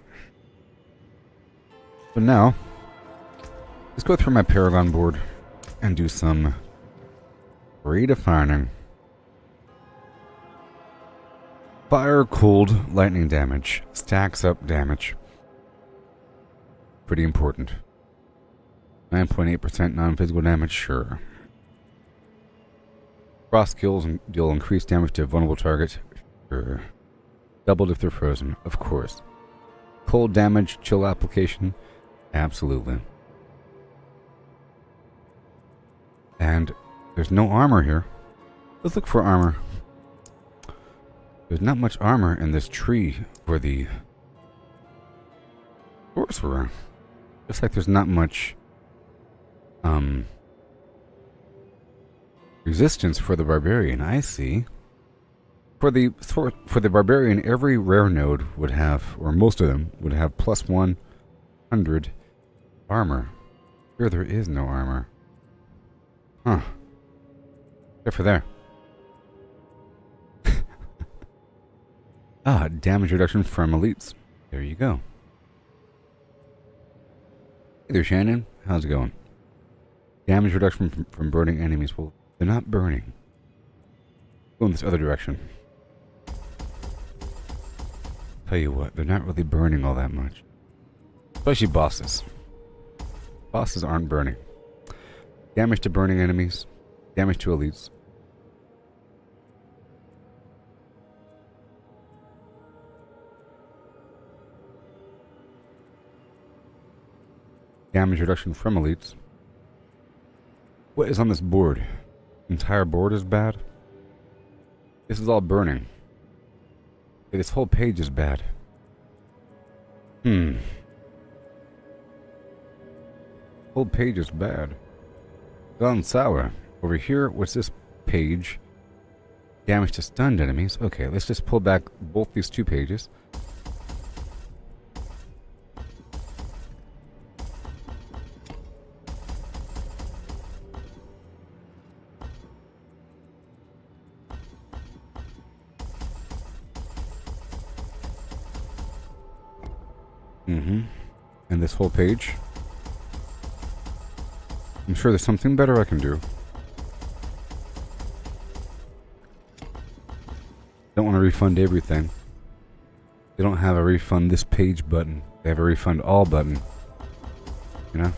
So now, let's go through my Paragon board and do some redefining. Fire, cold, lightning damage. Stacks up damage. Pretty important. 9.8% non-physical damage, sure. Frost kills and deal increased damage to vulnerable targets, sure. Doubled if they're frozen, of course. Cold damage, chill application, absolutely. And there's no armor here. Let's look for armor. There's not much armor in this tree for the Sorcerer. Just like there's not much resistance for the Barbarian. I see. For the Barbarian, every rare node would have, or most of them, would have plus 100 armor. Here there is no armor. Huh. Except for there. Ah, damage reduction from elites. There you go. Hey there, Shannon. How's it going? Damage reduction from burning enemies. Well, they're not burning. Go in this other direction. Tell you what, they're not really burning all that much. Especially bosses. Bosses aren't burning. Damage to burning enemies. Damage to elites. Damage reduction from elites. What is on this board? Entire board is bad? This is all burning. Okay, this whole page is bad. Whole page is bad. Gone sour. Over here, what's this page? Damage to stunned enemies. Okay, let's just pull back both these two pages. And this whole page. I'm sure there's something better I can do. Don't want to refund everything. They don't have a refund this page button. They have a refund all button. You know?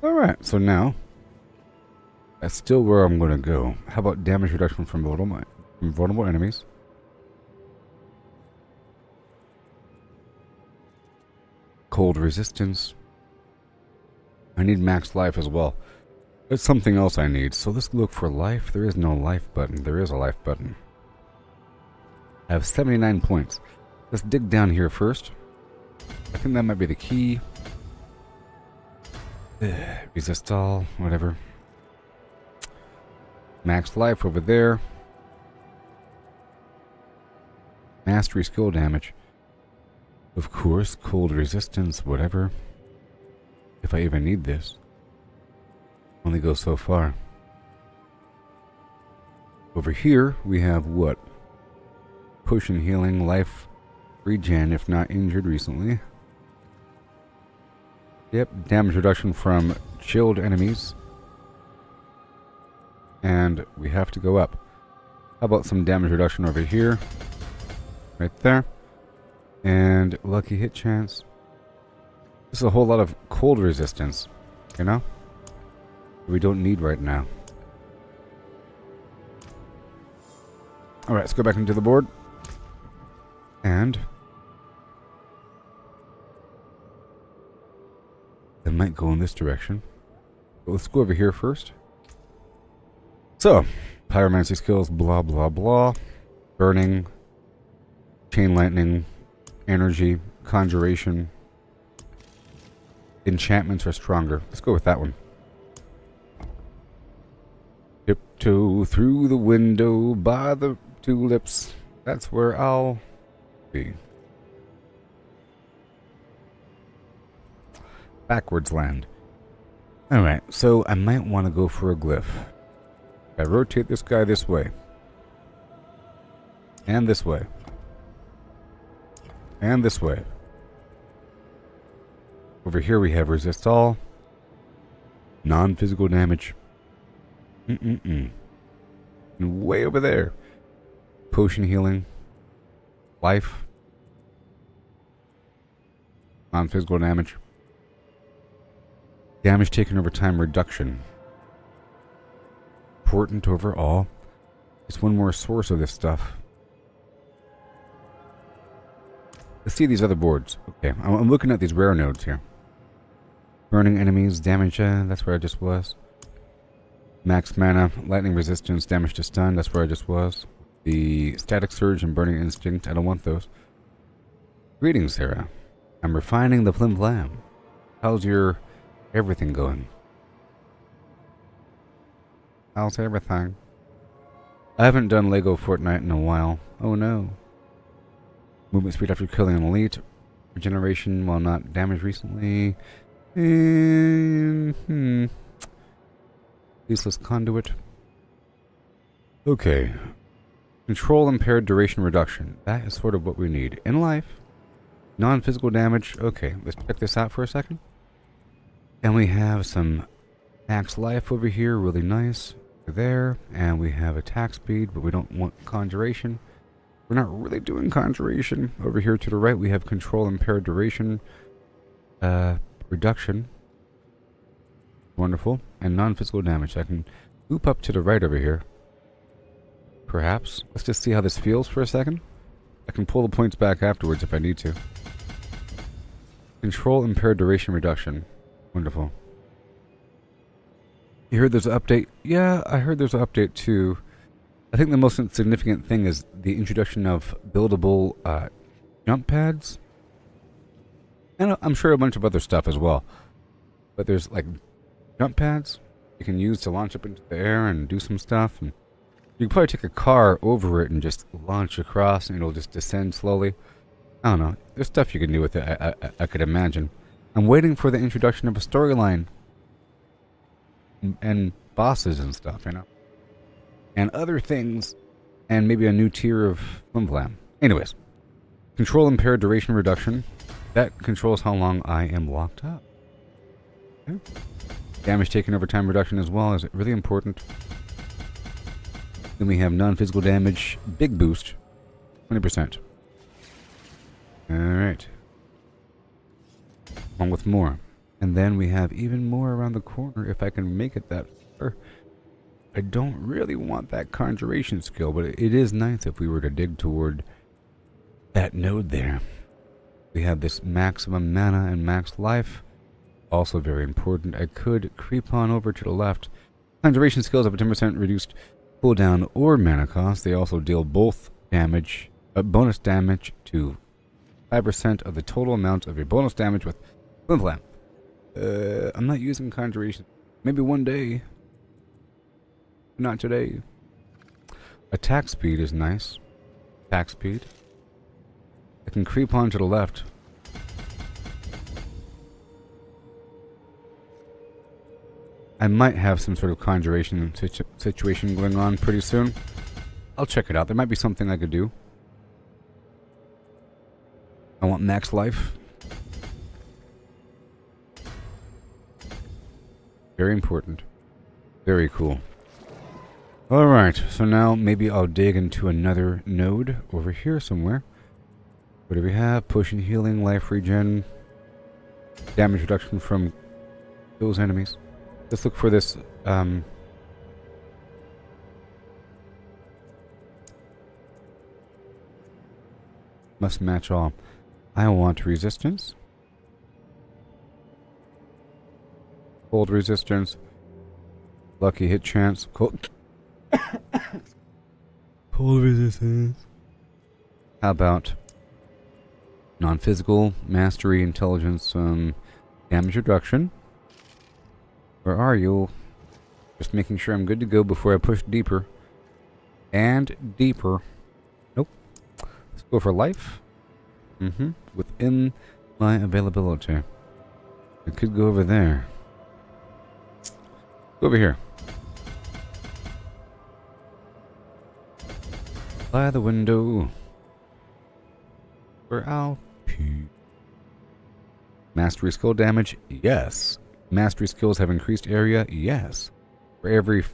Alright, so now that's still where I'm going to go. How about damage reduction from vulnerable enemies? Cold resistance. I need max life as well. There's something else I need. So let's look for life. There is no life button. There is a life button. I have 79 points. Let's dig down here first. I think that might be the key. Resist all. Whatever. Max life over there. Mastery skill damage. Of course, cold resistance, whatever. If I even need this. Only goes so far. Over here, we have what? Potion healing, life regen if not injured recently. Yep, damage reduction from chilled enemies. And we have to go up. How about some damage reduction over here? Right there. And lucky hit chance. This is a whole lot of cold resistance, you know? We don't need right now. Alright, let's go back into the board. And I might go in this direction. But let's go over here first. So, pyromancy skills, blah blah blah. Burning, chain lightning, energy, conjuration. Enchantments are stronger. Let's go with that one. Tiptoe through the window by the tulips. That's where I'll be. Backwards land. Alright, so I might want to go for a glyph. I rotate this guy this way. And this way. And this way. Over here we have resist all. Non-physical damage. And way over there. Potion healing. Life. Non-physical damage. Damage taken over time reduction. Important overall. It's one more source of this stuff. Let's see these other boards. Okay, I'm looking at these rare nodes here. Burning enemies, damage, that's where I just was. Max mana, lightning resistance, damage to stun, that's where I just was. The static surge and burning instinct, I don't want those. Greetings, Sarah. I'm refining the flim flam. How's your everything going? How's everything? I haven't done Lego Fortnite in a while. Oh no. Movement speed after killing an elite. Regeneration while not damaged recently. Useless conduit. Okay. Control impaired duration reduction. That is sort of what we need. In life. Non-physical damage. Okay, let's check this out for a second. And we have some max life over here. Really nice. There. And we have attack speed, but we don't want conjuration. We're not really doing conjuration. Over here to the right, we have control impaired duration reduction. Wonderful. And non-physical damage. I can loop up to the right over here. Perhaps. Let's just see how this feels for a second. I can pull the points back afterwards if I need to. Control impaired duration reduction. Wonderful. You heard there's an update? Yeah, I heard there's an update too. I think the most significant thing is the introduction of buildable jump pads. And I'm sure a bunch of other stuff as well. But there's like jump pads you can use to launch up into the air and do some stuff. And you can probably take a car over it and just launch across and it'll just descend slowly. I don't know. There's stuff you can do with it, I could imagine. I'm waiting for the introduction of a storyline. And bosses and stuff, you know. And other things, and maybe a new tier of flim flam. Anyways, control impaired duration reduction. That controls how long I am locked up. Okay. Damage taken over time reduction as well is really important. Then we have non-physical damage, big boost, 20%. Alright. Along with more. And then we have even more around the corner if I can make it that far. I don't really want that conjuration skill, but it is nice if we were to dig toward that node there. We have this maximum mana and max life. Also very important. I could creep on over to the left. Conjuration skills have a 10% reduced cooldown or mana cost. They also deal both damage, bonus damage to 5% of the total amount of your bonus damage with flim flam. I'm not using conjuration. Maybe one day. Not today. Attack speed is nice. Attack speed. I can creep on to the left. I might have some sort of conjuration situation going on pretty soon. I'll check it out. There might be something I could do. I want max life. Very important. Very cool. Alright, so now maybe I'll dig into another node over here somewhere. What do we have? Potion healing, life regen, damage reduction from those enemies. Let's look for this, must match all. I want resistance. Cold resistance. Lucky hit chance. Cold. Cold resistance. How about non-physical, mastery, intelligence, damage reduction? Where are you? Just making sure I'm good to go before I push deeper. And deeper. Nope. Let's go for life. Within my availability. I could go over there. Go over here. By the window. Where I'll pee. Mastery skill damage? Yes. Mastery skills have increased area? Yes. For every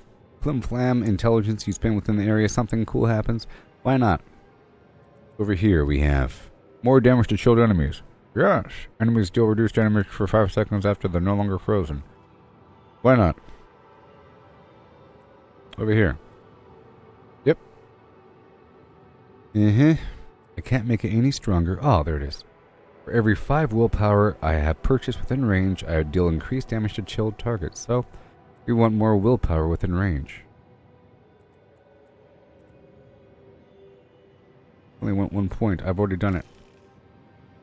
flim-flam intelligence you spend within the area, something cool happens. Why not? Over here we have more damage to chilled enemies. Yes. Enemies deal reduced damage for 5 seconds after they're no longer frozen. Why not? Over here. Yep. I can't make it any stronger. Oh, there it is. For every 5 willpower I have purchased within range, I deal increased damage to chilled targets. So, we want more willpower within range. Only want 1 point. I've already done it.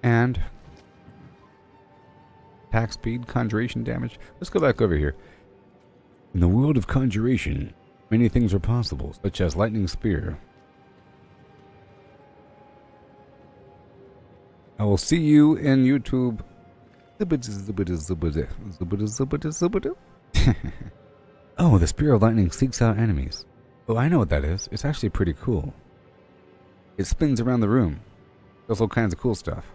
And attack speed, conjuration damage. Let's go back over here. In the world of conjuration, many things are possible, such as lightning spear. I will see you in YouTube. Oh, the spear of lightning seeks out enemies. Oh, I know what that is. It's actually pretty cool. It spins around the room. Does all kinds of cool stuff.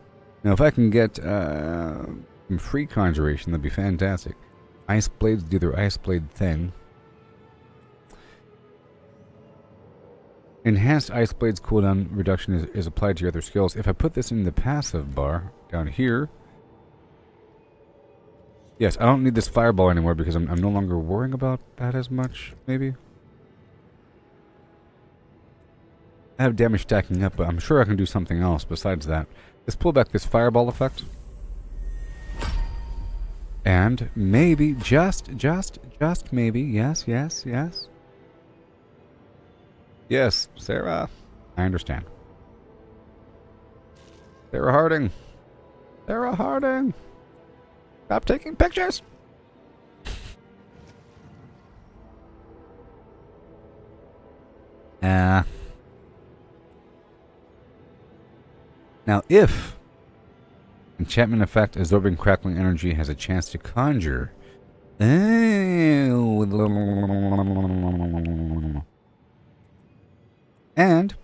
Now, if I can get some free conjuration, that'd be fantastic. Ice blades do their ice blade thing. Enhanced ice blades cooldown reduction is applied to your other skills. If I put this in the passive bar down here. Yes, I don't need this fireball anymore because I'm no longer worrying about that as much, maybe. I have damage stacking up, but I'm sure I can do something else besides that. Let's pull back this fireball effect. And maybe, just maybe, yes. Yes, Sarah. I understand. Sarah Harding. Stop taking pictures. Now, if enchantment effect absorbing crackling energy has a chance to conjure. And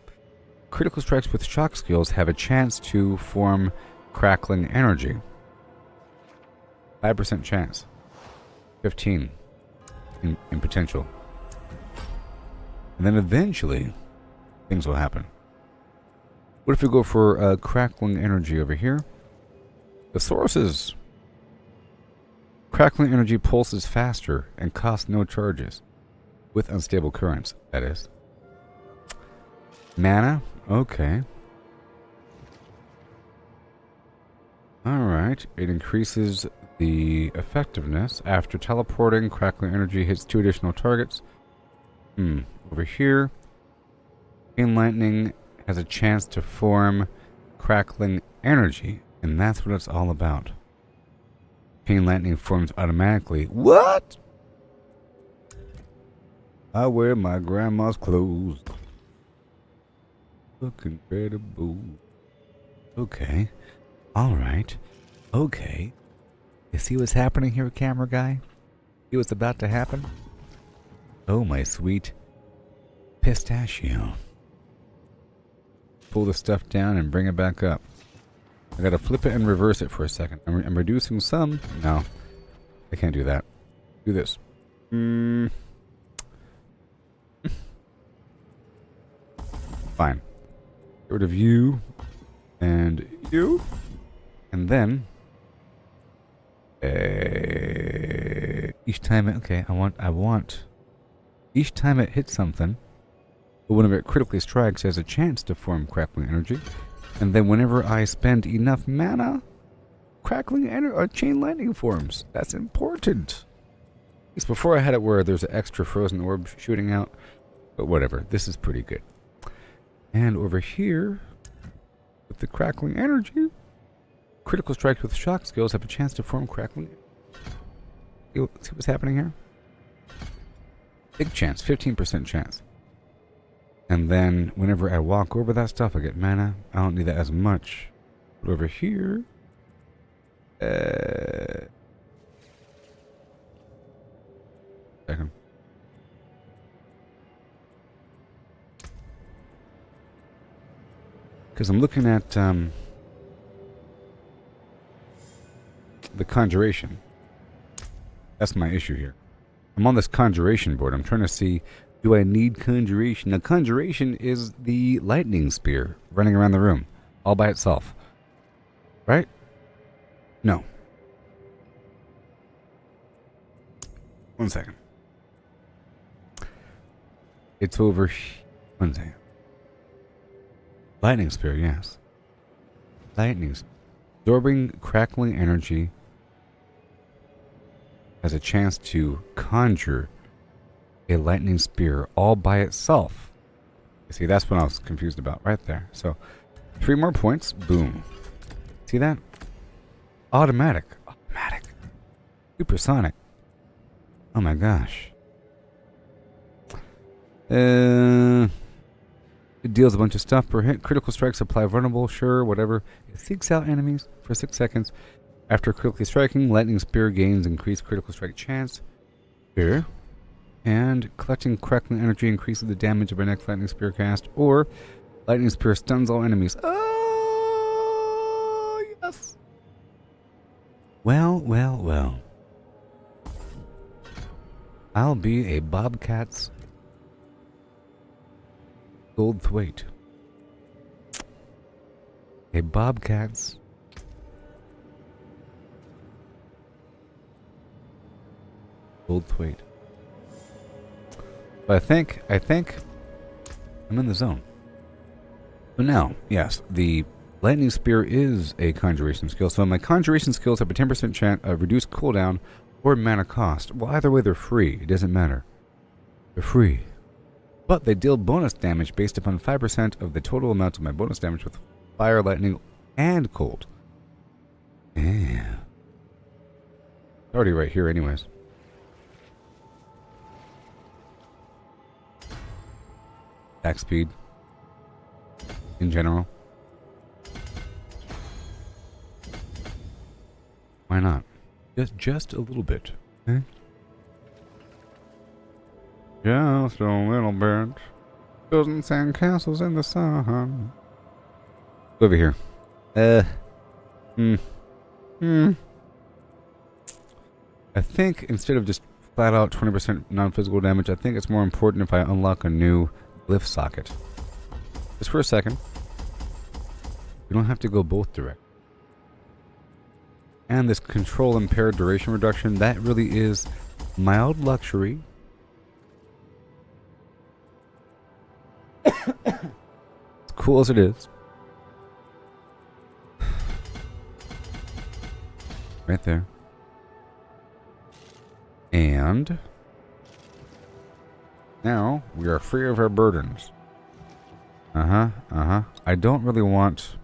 critical strikes with shock skills have a chance to form crackling energy. 5% chance. 15 in potential. And then eventually, things will happen. What if we go for crackling energy over here? The sources. Crackling energy pulses faster and costs no charges. With unstable currents, that is. Mana? Okay. Alright. It increases the effectiveness. After teleporting, crackling energy hits 2 additional targets. Over here. Chain lightning has a chance to form crackling energy. And that's what it's all about. Chain lightning forms automatically. What? I wear my grandma's clothes. Look incredible. Okay. Alright. Okay. You see what's happening here, camera guy? See what's about to happen? Oh, my sweet pistachio. Pull the stuff down and bring it back up. I gotta flip it and reverse it for a second. I'm reducing some. No. I can't do that. Do this. Fine. Get rid of you. And you. And then each time it, okay, I want each time it hits something, whenever it critically strikes, it has a chance to form crackling energy. And then whenever I spend enough mana, crackling energy or chain lightning forms. That's important. At least before I had it where there's an extra frozen orb shooting out. But whatever, this is pretty good. And over here, with the crackling energy, critical strikes with shock skills have a chance to form crackling. See what's happening here? Big chance, 15% chance. And then whenever I walk over that stuff, I get mana. I don't need that as much. But over here, second. Because I'm looking at the conjuration. That's my issue here. I'm on this conjuration board. I'm trying to see, do I need conjuration? Now, conjuration is the lightning spear running around the room all by itself. Right? No. One second. It's over. One second. Lightning spear, yes. Lightning spear. Absorbing crackling energy has a chance to conjure a lightning spear all by itself. You see, that's what I was confused about right there. So, 3 more points. Boom. See that? Automatic. Automatic. Supersonic. Oh my gosh. It deals a bunch of stuff per hit. Critical strikes apply vulnerable, sure, whatever. It seeks out enemies for 6 seconds. After critically striking, lightning spear gains increased critical strike chance. Here. And collecting crackling energy increases the damage of our next lightning spear cast. Or lightning spear stuns all enemies. Oh, yes. Well, well, well. I'll be a bobcat's gold thwaite. A bobcat's gold thwaite. But I think I'm in the zone. But now, yes, the lightning spear is a conjuration skill. So my conjuration skills have a 10% chance of reduced cooldown or mana cost. Well, either way, they're free. It doesn't matter. They're free. But they deal bonus damage based upon 5% of the total amount of my bonus damage with fire, lightning, and cold. Yeah. It's already right here anyways. Attack speed. In general. Why not? Just a little bit. Okay? Just a little bit. Building sand castles in the sun. Over here. I think instead of just flat out 20% non-physical damage, I think it's more important if I unlock a new glyph socket. Just for a second. You don't have to go both direct. And this control impaired duration reduction, that really is mild luxury. As cool as it is. Right there. And now we are free of our burdens. I don't really want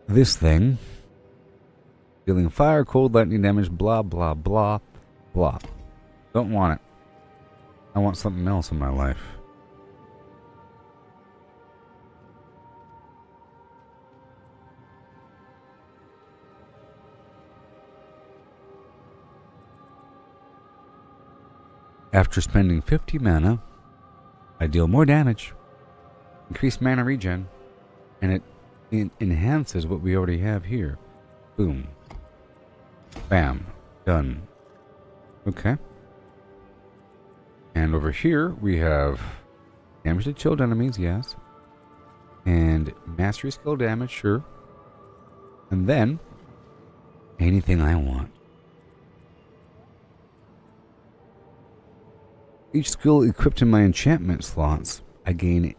this thing. Dealing fire, cold, lightning damage, blah, blah, blah, blah. Don't want it. I want something else in my life. After spending 50 mana, I deal more damage, increase mana regen, and it enhances what we already have here. Boom. Bam. Done. Okay. And over here, we have damage to chilled enemies, yes. And mastery skill damage, sure. And then, anything I want. Each skill equipped in my enchantment slots, I gain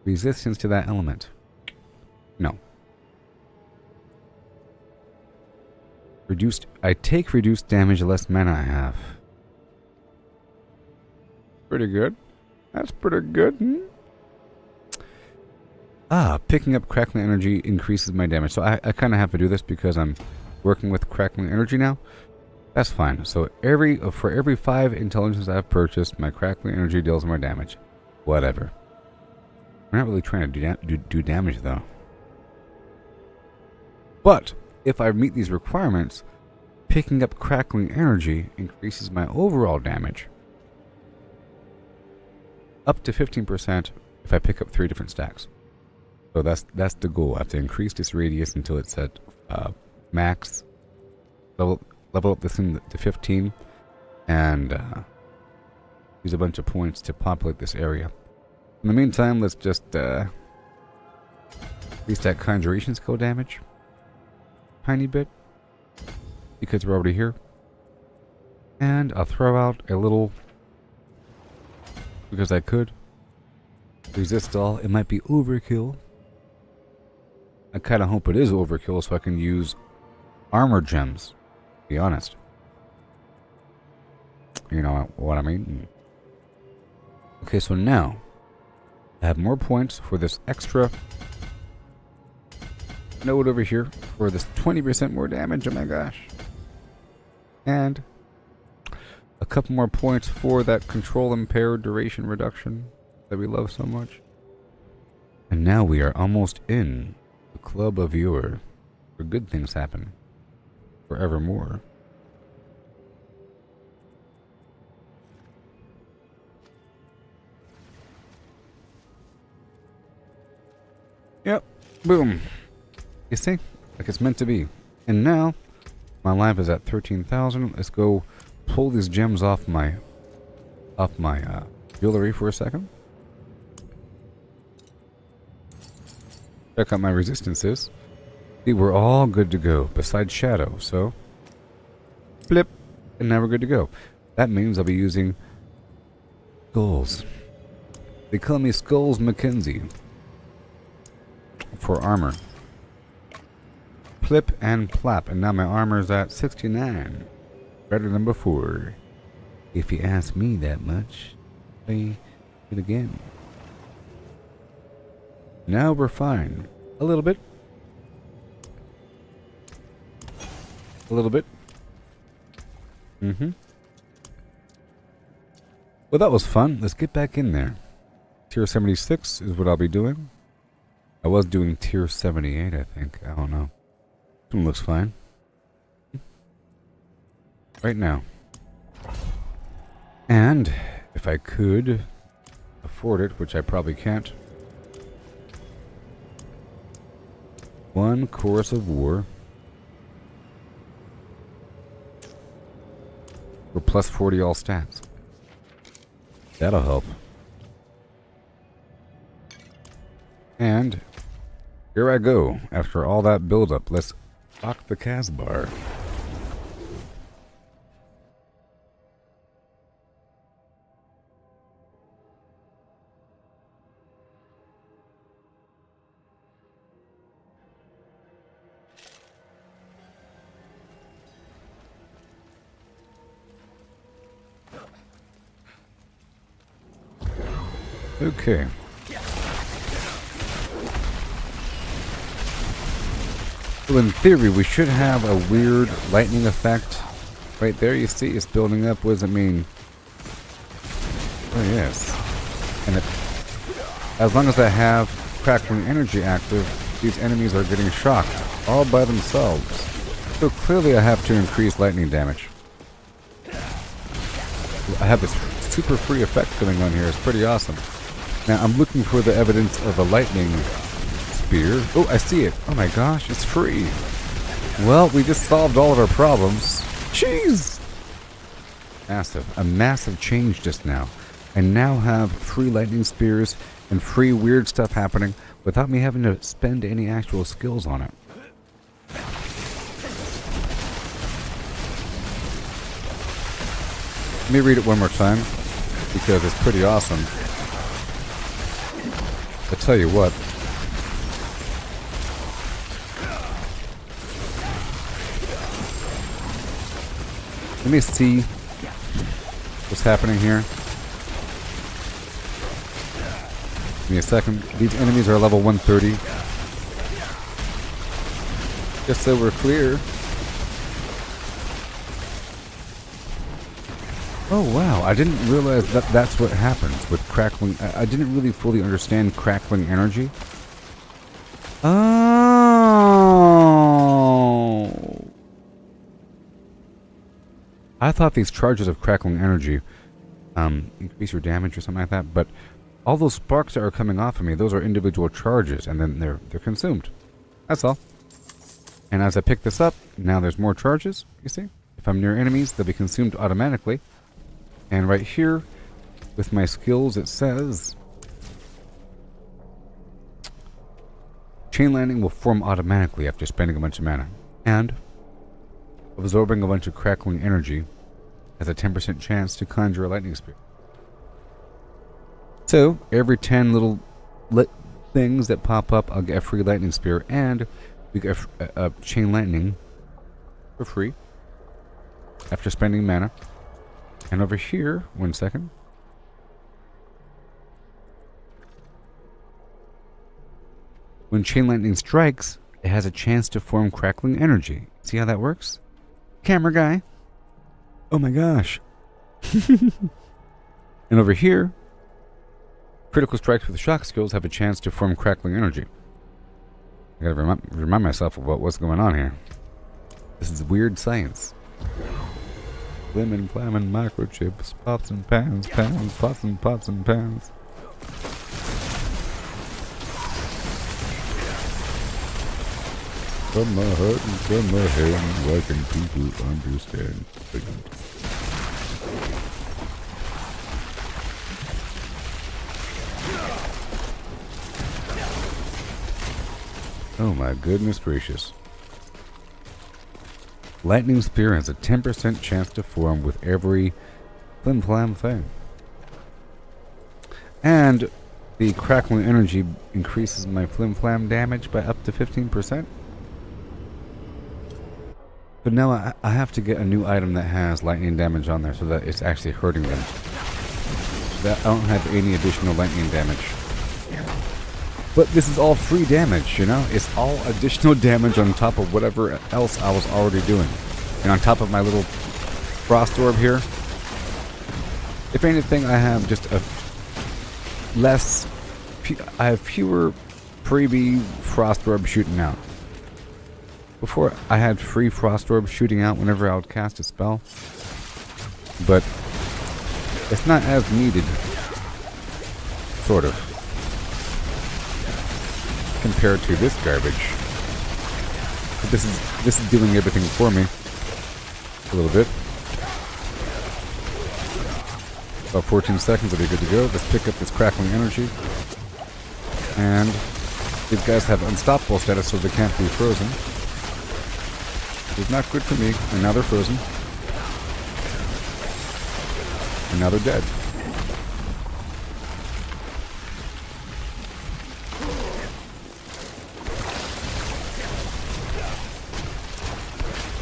resistance to that element. No. I take reduced damage the less mana I have. Pretty good. That's pretty good. Picking up crackling energy increases my damage. So I kind of have to do this because I'm working with crackling energy now. That's fine. So for every 5 intelligence I've purchased, my crackling energy deals more damage. Whatever. We're not really trying to do damage though. But if I meet these requirements, picking up crackling energy increases my overall damage up to 15% if I pick up 3 different stacks. So that's the goal. I have to increase this radius until it's at max. Level up this thing to 15 and use a bunch of points to populate this area. In the meantime, let's just increase that conjuration skill damage tiny bit because we're already here. And I'll throw out a little, because I could, resist all. It might be overkill. I kind of hope it is overkill so I can use armor gems, to be honest. You know what I mean? Okay, so now I have more points for this extra node over here for this 20% more damage. Oh my gosh. And a couple more points for that control impaired duration reduction that we love so much. And now we are almost in the club of Yore, where good things happen forevermore. Yep, boom. You see? Like it's meant to be. And now, my life is at 13,000. Let's go pull these gems off my jewelry for a second. Check out my resistances. See, we're all good to go, besides Shadow, so flip, and now we're good to go. That means I'll be using Skulls. They call me Skulls Mackenzie for armor. Flip and plap, and now my armor's at 69. Better than before. If you ask me that much, play it again. Now we're fine. A little bit. A little bit. Well, that was fun. Let's get back in there. Tier 76 is what I'll be doing. I was doing tier 78, I think. I don't know. This one looks fine. Right now. And if I could afford it, which I probably can't. 1 Chorus of War. For plus 40 all stats. That'll help. And here I go. After all that build-up, let's lock the Casbar. Okay. Well, in theory, we should have a weird lightning effect. Right there, you see, it's building up. What does it mean? Oh, yes. And as long as I have crackling energy active, these enemies are getting shocked all by themselves. So clearly I have to increase lightning damage. I have this super free effect going on here. It's pretty awesome. Now, I'm looking for the evidence of a lightning spear. Oh, I see it. Oh my gosh, it's free. Well, we just solved all of our problems. Jeez! Massive. A massive change just now. I now have free lightning spears and free weird stuff happening without me having to spend any actual skills on it. Let me read it one more time, because it's pretty awesome. I tell you what. Let me see what's happening here. Give me a second. These enemies are level 130. Just so we're clear. Oh wow, I didn't realize that that's what happens with crackling. I didn't really fully understand crackling energy. Oh. I thought these charges of crackling energy increase your damage or something like that, but all those sparks that are coming off of me, those are individual charges, and then they're consumed. That's all. And as I pick this up, now there's more charges, you see? If I'm near enemies, they'll be consumed automatically. And right here, with my skills, it says chain lightning will form automatically after spending a bunch of mana. And absorbing a bunch of crackling energy has a 10% chance to conjure a lightning spear. So, every 10 little things that pop up, I'll get a free lightning spear, and we get a chain lightning for free after spending mana. And over here, 1 second. When chain lightning strikes, it has a chance to form crackling energy. See how that works? Camera guy. Oh my gosh. And over here, critical strikes with shock skills have a chance to form crackling energy. I gotta remind myself of what's going on here. This is weird science. Lemon, flamin', microchips, pots and pans, pots and pots and pans. From my heart and from my hand, why can people understand? Oh my goodness gracious. Lightning Spear has a 10% chance to form with every flim flam thing. And the crackling energy increases my flim flam damage by up to 15%. But now I have to get a new item that has lightning damage on there so that it's actually hurting them. So that I don't have any additional lightning damage. But this is all free damage, you know? It's all additional damage on top of whatever else I was already doing. And on top of my little frost orb here. If anything, I have just a I have fewer freebie frost orbs shooting out. Before, I had free frost orbs shooting out whenever I would cast a spell. But it's not as needed. Sort of. Compared to this garbage. But this is doing everything for me. A little bit. About 14 seconds, I'll be good to go. Let's pick up this crackling energy. And these guys have unstoppable status, so they can't be frozen. It's not good for me. And now they're frozen. And now they're dead.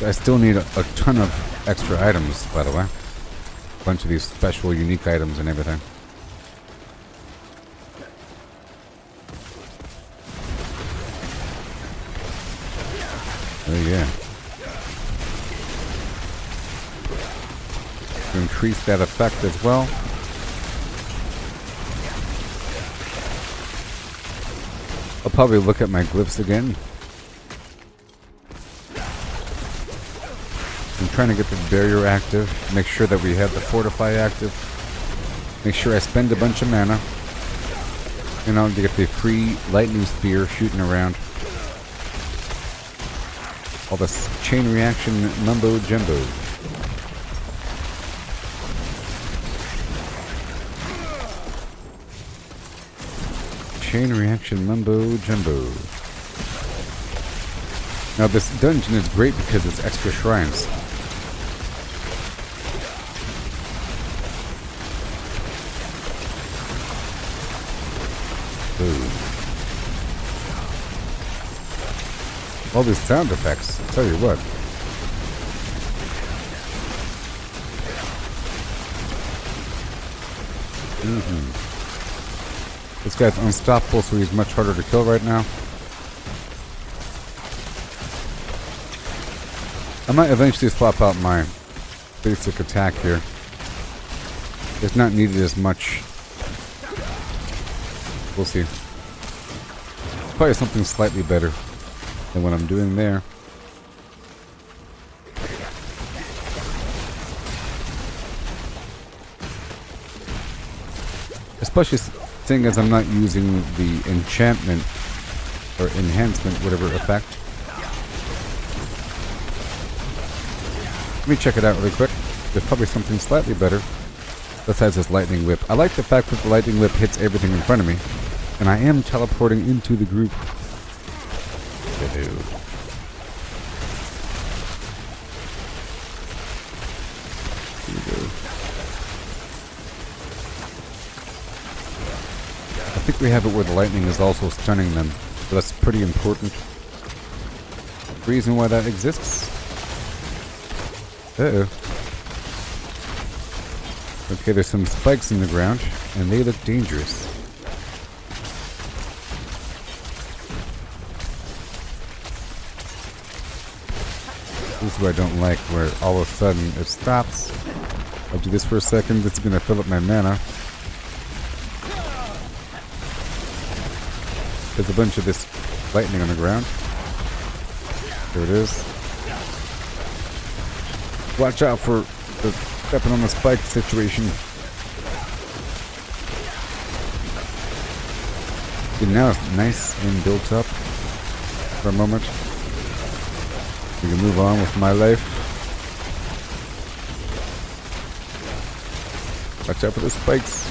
I still need a ton of extra items, by the way. A bunch of these special, unique items and everything. Oh yeah. To increase that effect as well. I'll probably look at my glyphs again. I'm trying to get the barrier active, make sure that we have the fortify active, make sure I spend a bunch of mana, you know, to get the free lightning spear shooting around. All this chain reaction mumbo jumbo. Chain reaction mumbo jumbo. Now this dungeon is great because it's extra shrines. Ooh. All these sound effects, I'll tell you what. This guy's unstoppable, so he's much harder to kill right now. I might eventually swap out my basic attack here. It's not needed as much. We'll see. Probably something slightly better than what I'm doing there. Especially seeing as I'm not using the enchantment or enhancement, whatever effect. Let me check it out really quick. There's probably something slightly better besides this lightning whip. I like the fact that the lightning whip hits everything in front of me, and I am teleporting into the group. I think we have it where the lightning is also stunning them, so that's pretty important. Reason why that exists. Uh-oh. Okay, there's some spikes in the ground, and they look dangerous. This is what I don't like, where all of a sudden it stops. I'll do this for a second, this is going to fill up my mana. There's a bunch of this lightning on the ground. There it is. Watch out for the stepping on the spike situation. Okay, now it's nice and built up for a moment. We can move on with my life. Watch out for the spikes.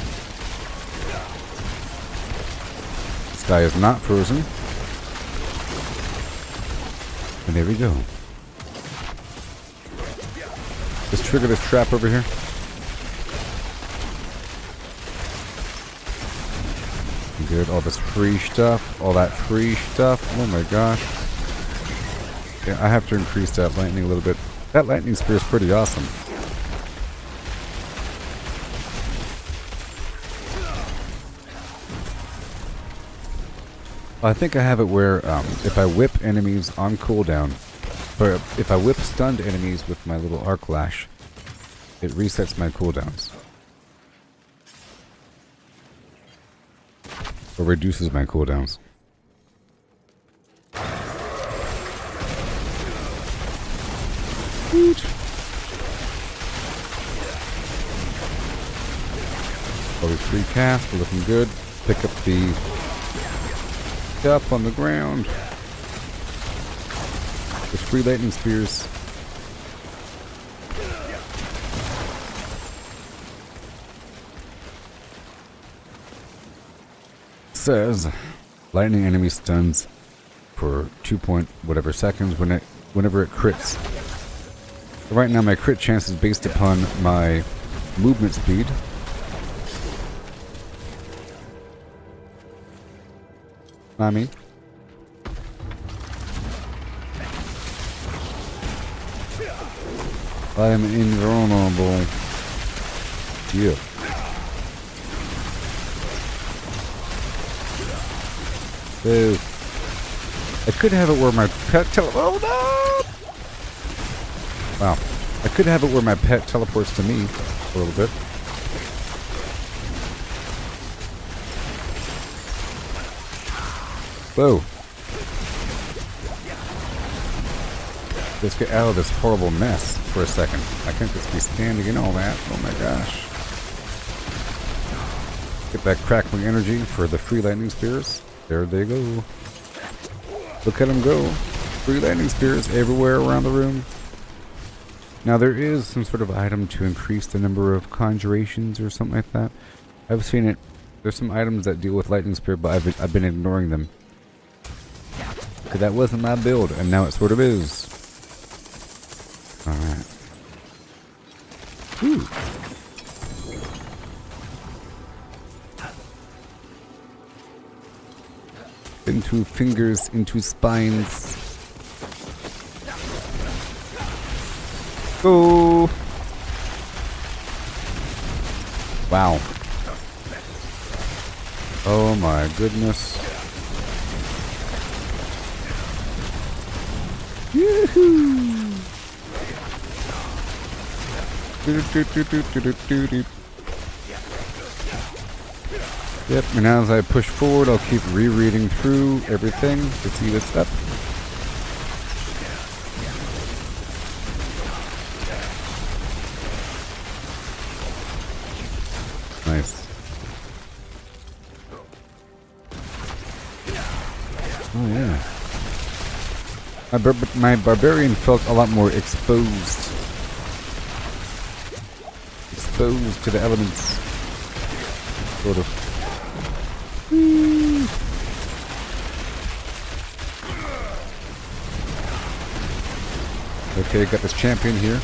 This guy is not frozen. And there we go. Let's trigger this trap over here. Good, all this free stuff, all that free stuff. Oh my gosh. Yeah, I have to increase that lightning a little bit. That lightning spear is pretty awesome. I think I have it where if I whip enemies on cooldown, or if I whip stunned enemies with my little arc lash, it resets my cooldowns. Or reduces my cooldowns. Always free cast, we're looking good. Pick up the stuff on the ground. There's free lightning spears. Says lightning enemy stuns for 2 point whatever seconds whenever it crits. Right now my crit chance is based upon my movement speed. I mean, I am invulnerable. Yeah. So, I could have it where my pet oh no! Wow. I could have it where my pet teleports to me a little bit. Whoa. Let's get out of this horrible mess for a second. I can't just be standing in all that. Oh my gosh. Get that crackling energy for the free lightning spears. There they go. Look at them go. Free lightning spears everywhere around the room. Now there is some sort of item to increase the number of conjurations or something like that. I've seen it. There's some items that deal with lightning spear, but I've been ignoring them. Because that wasn't my build, and now it sort of is. Alright. Whew. Into fingers, into spines. Go! Wow. Oh my goodness. Yoo-hoo! Yep, and as I push forward, I'll keep rereading through everything to see what's up. Nice. Oh yeah. My barbarian felt a lot more exposed. Exposed to the elements. Sort of. Whee! Okay, got this champion here.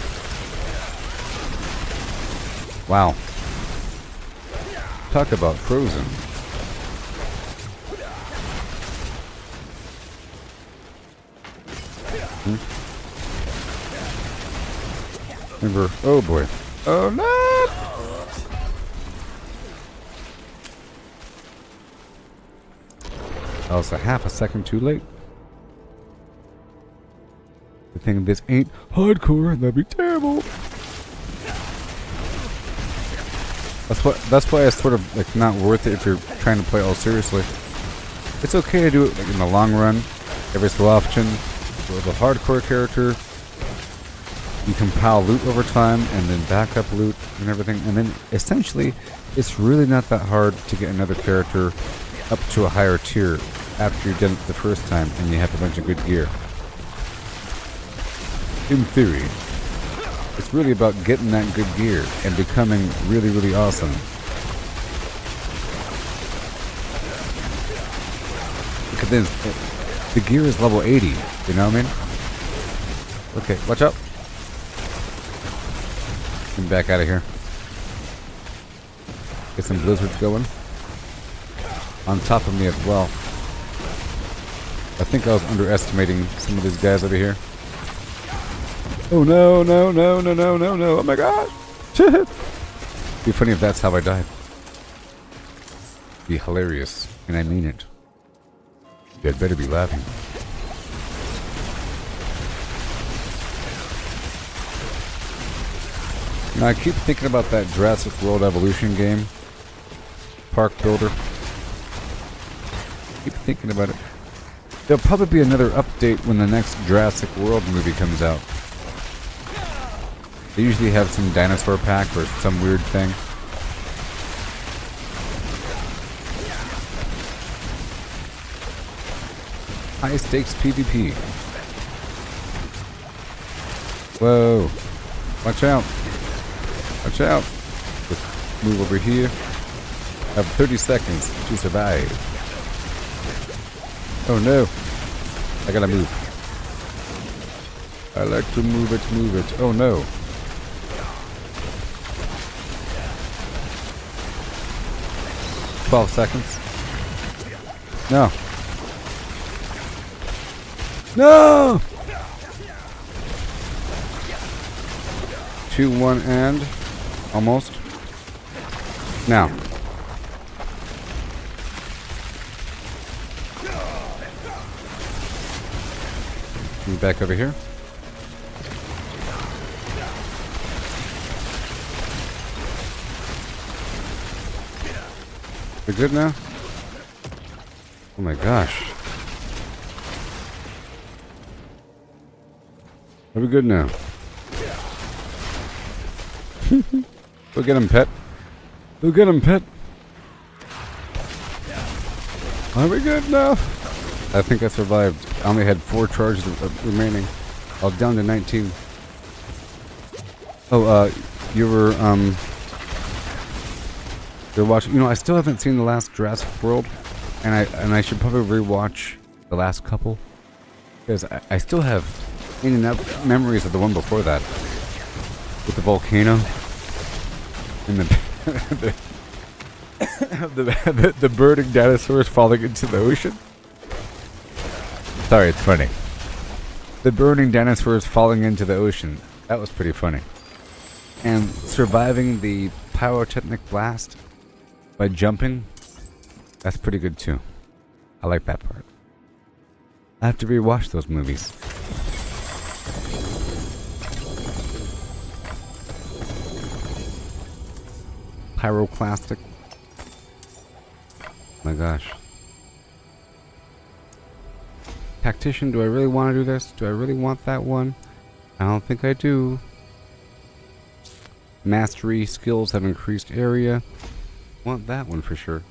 Wow. Talk about frozen. Remember, oh boy. Oh no! I was a half a second too late. The thing, this ain't hardcore, that'd be terrible. That's why it's sort of like not worth it if you're trying to play all seriously. It's okay to do it like in the long run, every so often. With a hardcore character, you compile loot over time and then backup loot and everything, and then essentially it's really not that hard to get another character up to a higher tier after you've done it the first time and you have a bunch of good gear. In theory, it's really about getting that good gear and becoming really, really awesome. Because then the gear is level 80, you know what I mean? Okay, watch out. Get back out of here. Get some blizzards going. On top of me as well. I think I was underestimating some of these guys over here. Oh no, no, no, no, no, no, no. Oh my gosh. It'd be funny if that's how I died. Be hilarious. And I mean it. You'd better be laughing. Now I keep thinking about that Jurassic World Evolution game. Park Builder. Keep thinking about it. There'll probably be another update when the next Jurassic World movie comes out. They usually have some dinosaur pack or some weird thing. High stakes PvP. Whoa. Watch out. Watch out. Just move over here. Have 30 seconds to survive. Oh no. I gotta move. I like to move it, move it. Oh no. $12 seconds. No. No! 2, 1, and almost. Now. Move back over here. We're good now? Oh my gosh. Are we good now? Go get him, pet. Go get him, pet. Are we good now? I think I survived. I only had 4 charges remaining. I was down to 19. Oh, you're watching. You know, I still haven't seen the last Jurassic World, and I should probably rewatch the last couple because I still have in and out memories of the one before that with the volcano and the burning dinosaurs falling into the ocean. Sorry, it's funny. The burning dinosaurs falling into the ocean. That was pretty funny. And surviving the pyrotechnic blast by jumping. That's pretty good too. I like that part. I have to rewatch those movies. Pyroclastic. My gosh. Tactician, do I really want to do this? Do I really want that one? I don't think I do. Mastery skills have increased area. Want that one for sure.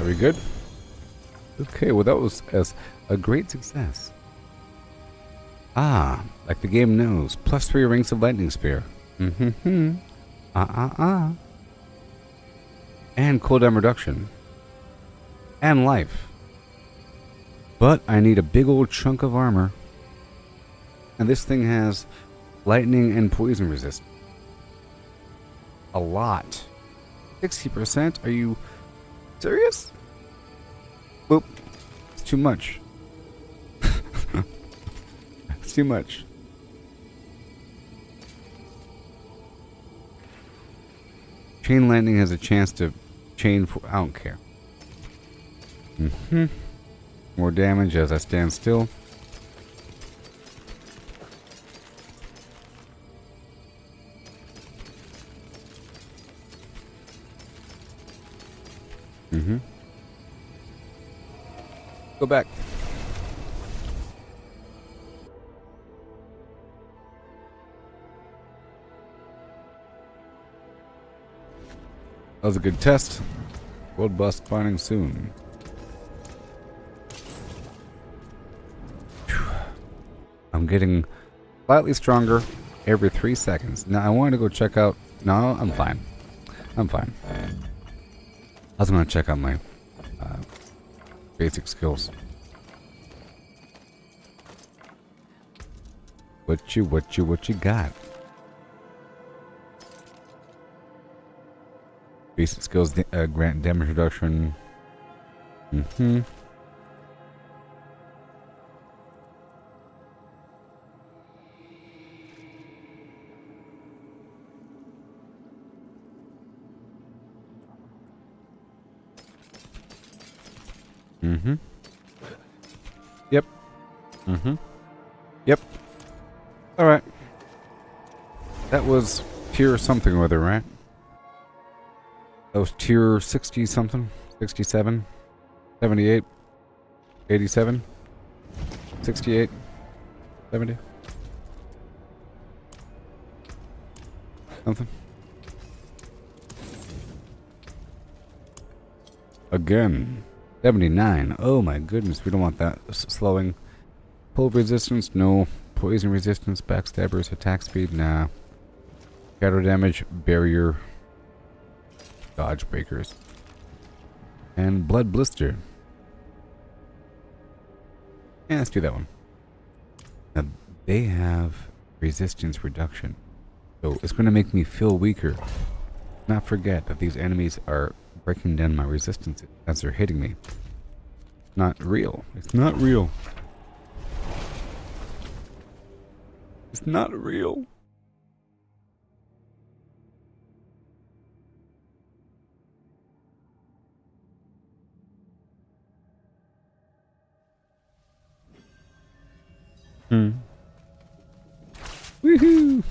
we good? Okay, well that was a great success. Ah, like the game knows. +3 rings of lightning spear. And cooldown reduction. And life. But I need a big old chunk of armor. And this thing has lightning and poison resistance. A lot. 60%? Are you serious? Boop. It's too much. It's too much. Chain lightning has a chance to chain for... I don't care. More damage as I stand still. Go back. That was a good test. World boss spawning soon. I'm getting slightly stronger every 3 seconds. Now I wanted to go check out... No, I'm fine. I'm fine. I was going to check out my basic skills. What you got? Basic skills grant damage reduction. Yep. Yep. Alright. That was tier something or other, right? That was tier 60 something? 67? 78? 87? 68? 70? Something? Again. 79. Oh my goodness, we don't want that. Slowing. Pull resistance, no. Poison resistance, backstabbers, attack speed, nah. Shadow damage, barrier, dodge breakers. And blood blister. Yeah, let's do that one. Now, they have resistance reduction. So it's going to make me feel weaker. Not forget that these enemies are breaking down my resistance as they're hitting me. Not real. It's not real. It's not real. Woohoo!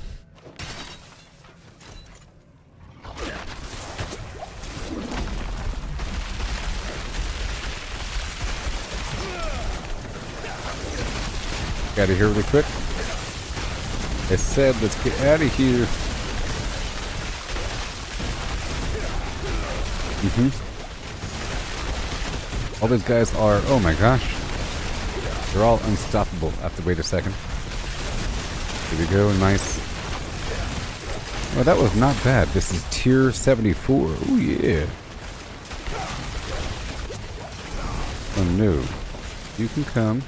Got out of here really quick. I said, let's get out of here. All these guys are, oh my gosh. They're all unstoppable. I have to wait a second. Here we go, nice. Oh, that was not bad. This is tier 74. Oh yeah. Oh no. You can come.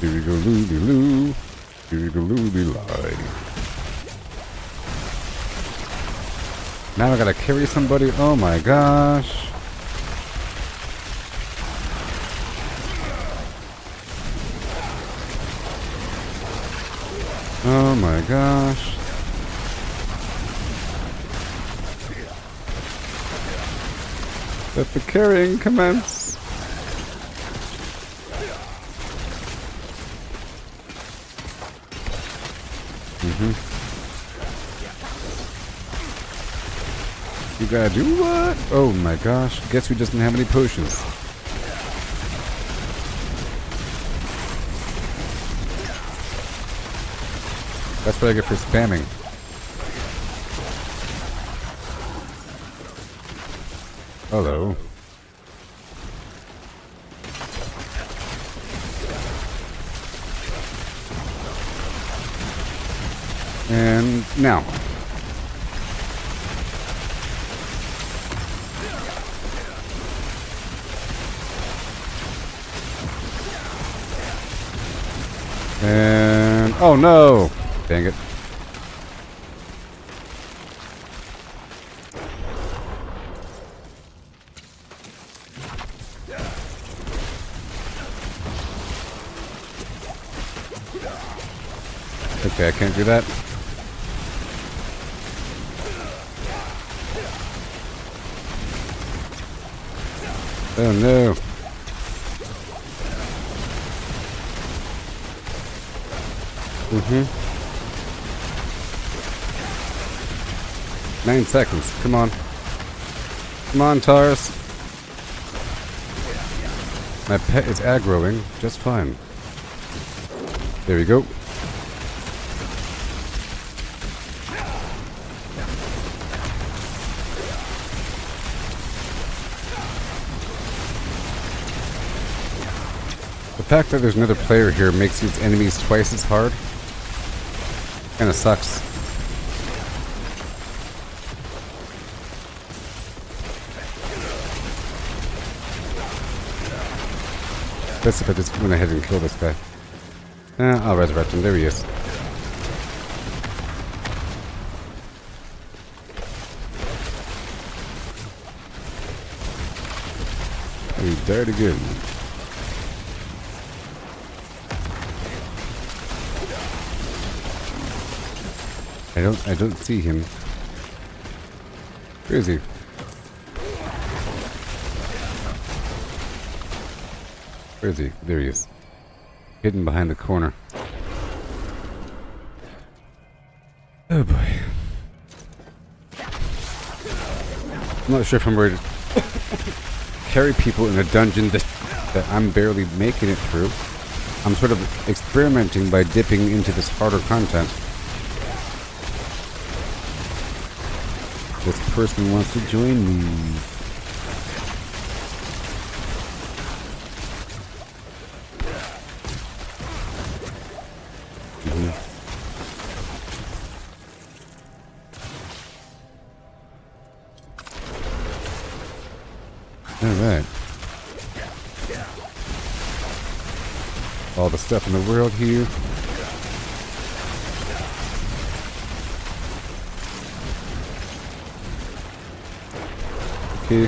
Here we go, loo-dee-loo. Here we go, loo-dee-lie. Now I gotta carry somebody. Oh my gosh. Oh my gosh. Let the carrying commence. You gotta do what? Oh my gosh. Guess who doesn't have any potions? That's what I get for spamming. Hello. And now. And oh no! Dang it. Okay, I can't do that. Oh no. Mm-hmm. 9 seconds. Come on. Come on, Taurus. My pet is aggroing just fine. There we go. The fact that there's another player here makes these enemies twice as hard. Kinda sucks. Best if I just went ahead and killed this guy. I'll resurrect him. There he is. He died again. I don't see him. Where is he? Where is he? There he is. Hidden behind the corner. Oh boy. I'm not sure if I'm ready to carry people in a dungeon that I'm barely making it through. I'm sort of experimenting by dipping into this harder content. This person wants to join me. Alright. All the stuff in the world here. Okay.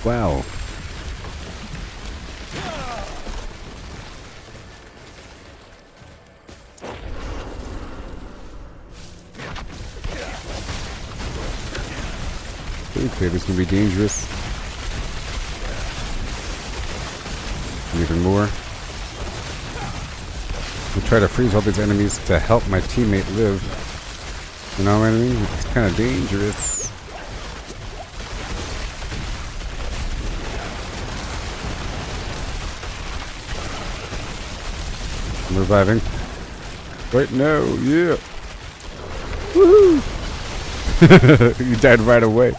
Wow. Okay, this is gonna be dangerous. Even more. I'll try to freeze all these enemies to help my teammate live. You know what I mean? It's kind of dangerous. I'm reviving. Wait, no, yeah. Woohoo! You died right away.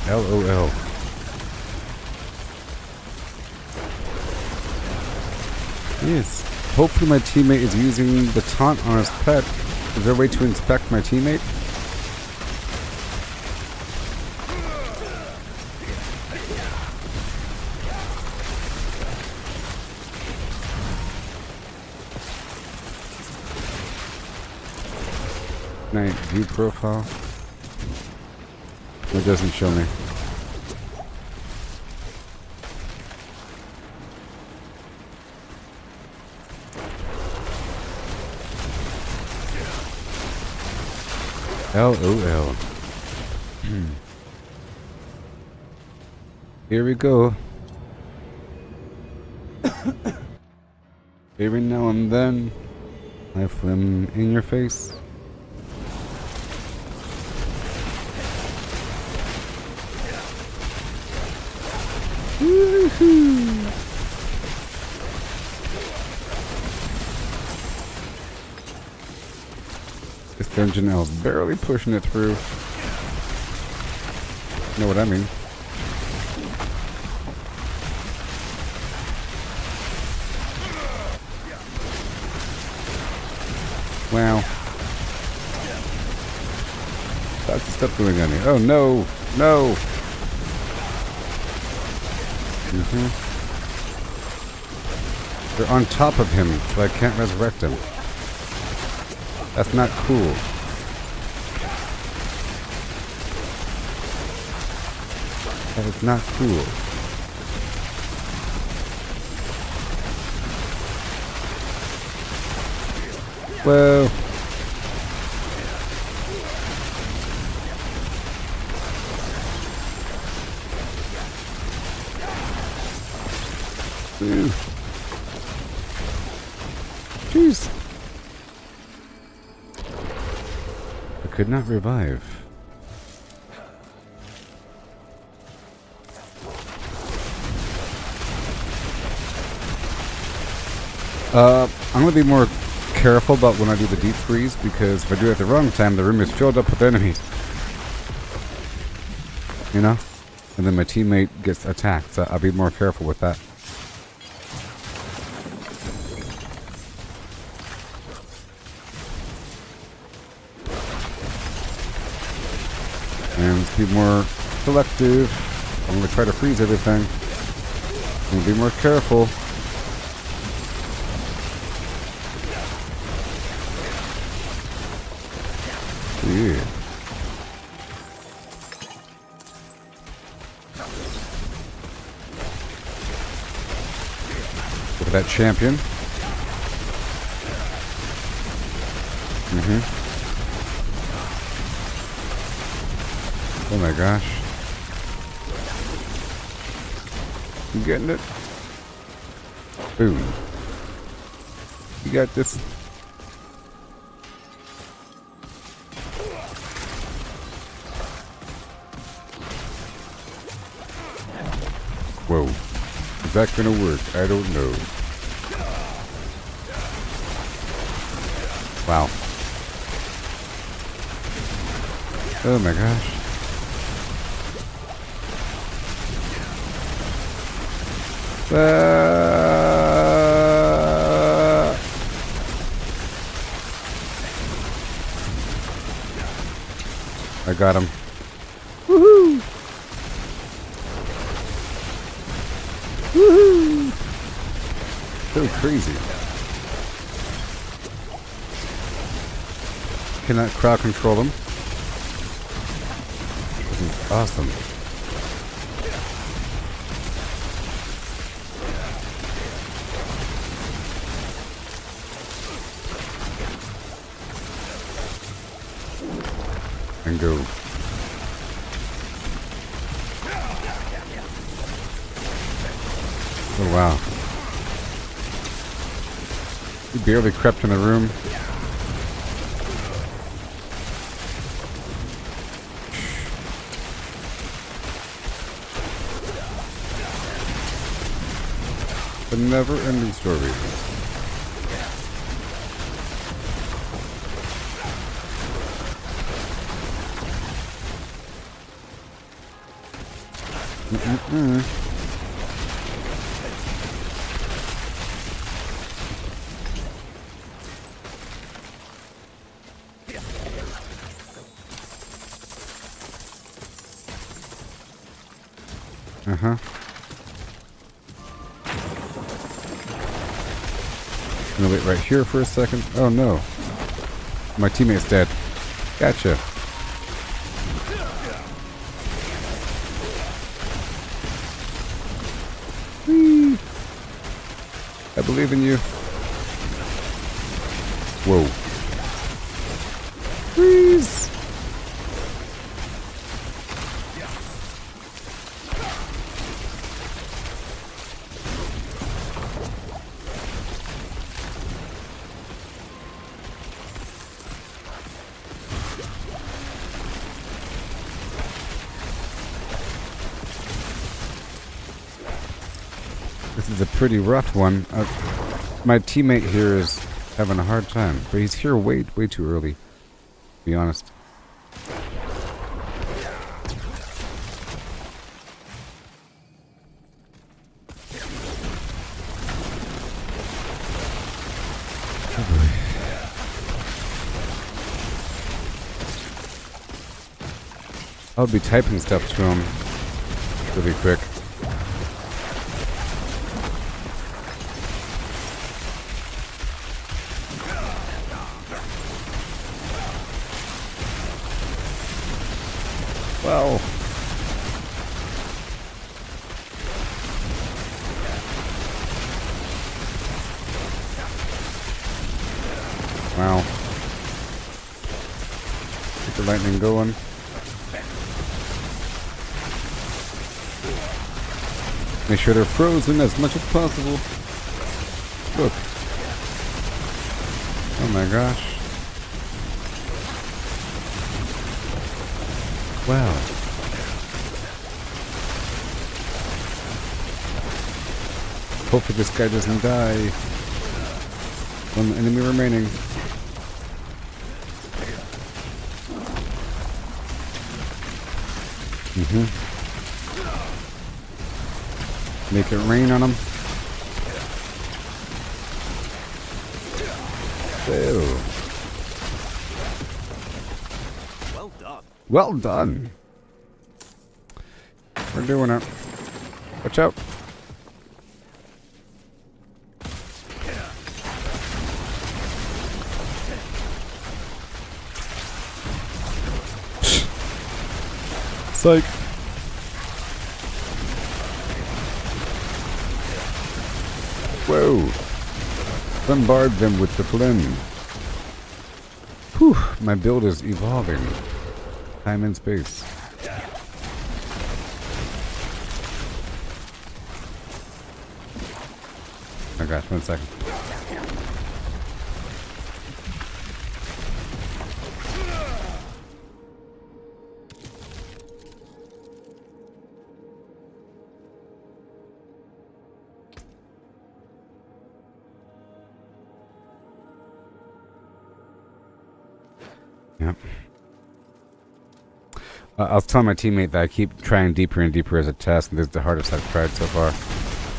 LOL. Yes. Hopefully my teammate is using the taunt on his pet. Is there a way to inspect my teammate? Night view profile. It doesn't show me. LOL. Here we go. Every now and then, I flim in your face. Woohoo! dungeon. I was barely pushing it through. You know what I mean? Wow. Lots of stuff going on here. Oh no! No! They're on top of him, so I can't resurrect him. That's not cool. That is not cool. Whoa. Ooh. Jeez. I could not revive. I'm gonna be more careful about when I do the deep freeze, because if I do it at the wrong time, the room is filled up with enemies. You know? And then my teammate gets attacked, so I'll be more careful with that. And let's be more selective. I'm gonna try to freeze everything. I'm gonna be more careful. Yeah. Look at that champion. Oh my gosh. You getting it? Boom. You got this. Whoa. Is that gonna work? I don't know. Wow. Oh my gosh. I got him. Woohoo! Woohoo! So crazy. Cannot crowd control them. This is awesome. And go. Oh wow. He barely crept in the room. A never-ending story. Uh-huh. I'm gonna wait right here for a second. Oh no. My teammate's dead. Gotcha. Whee! I believe in you. Whoa. Freeze! This is a pretty rough one. My teammate here is having a hard time, but he's here way too early. be honest. I'll be typing stuff to him really quick. Wow. Wow. Get the lightning going. Make sure they're frozen as much as possible. Look. Oh my gosh. Wow. Hopefully this guy doesn't die. One enemy remaining. Make it rain on him. Ew. Well done. Well done. We're doing it. Watch out. Psych. Whoa. Bombard them with the flame. Whew. My build is evolving. Time and space. Oh gosh, 1 second. Yep. I was telling my teammate that I keep trying deeper and deeper as a test, and this is the hardest I've tried so far.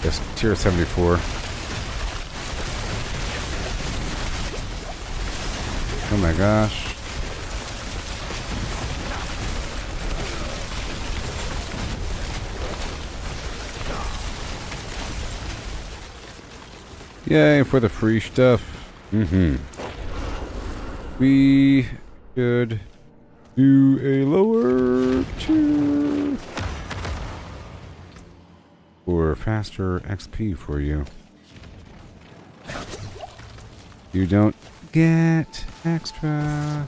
It's tier 74. Oh my gosh. Yay for the free stuff. We should do a lower tier for faster XP for you. You don't get extra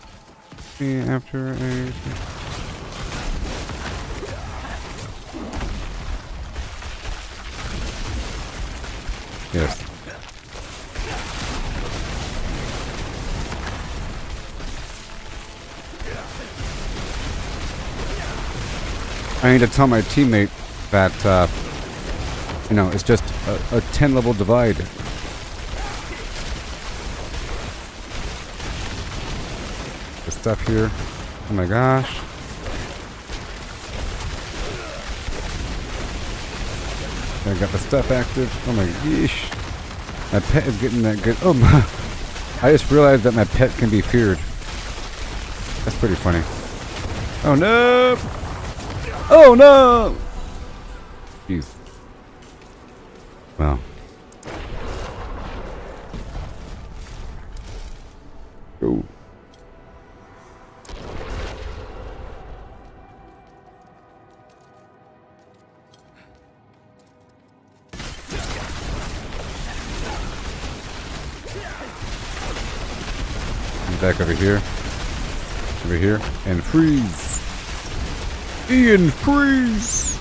after a... Yes. I need to tell my teammate that, you know, it's just a 10 level divide. The stuff here. Oh my gosh. I got the stuff active. Oh my gosh. My pet is getting that good. Oh my. I just realized that my pet can be feared. That's pretty funny. Oh no! Oh no! Jeez. Well. Go. I'm back over here. Over here. And freeze! Ian, freeze!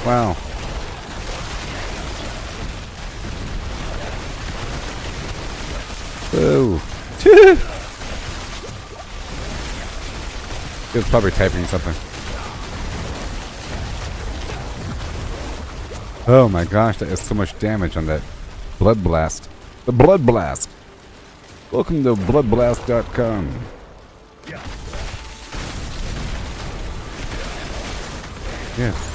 Wow. Oh. He was probably typing something. Oh my gosh, that is so much damage on that blood blast. The blood blast! Welcome to bloodblast.com. Yes.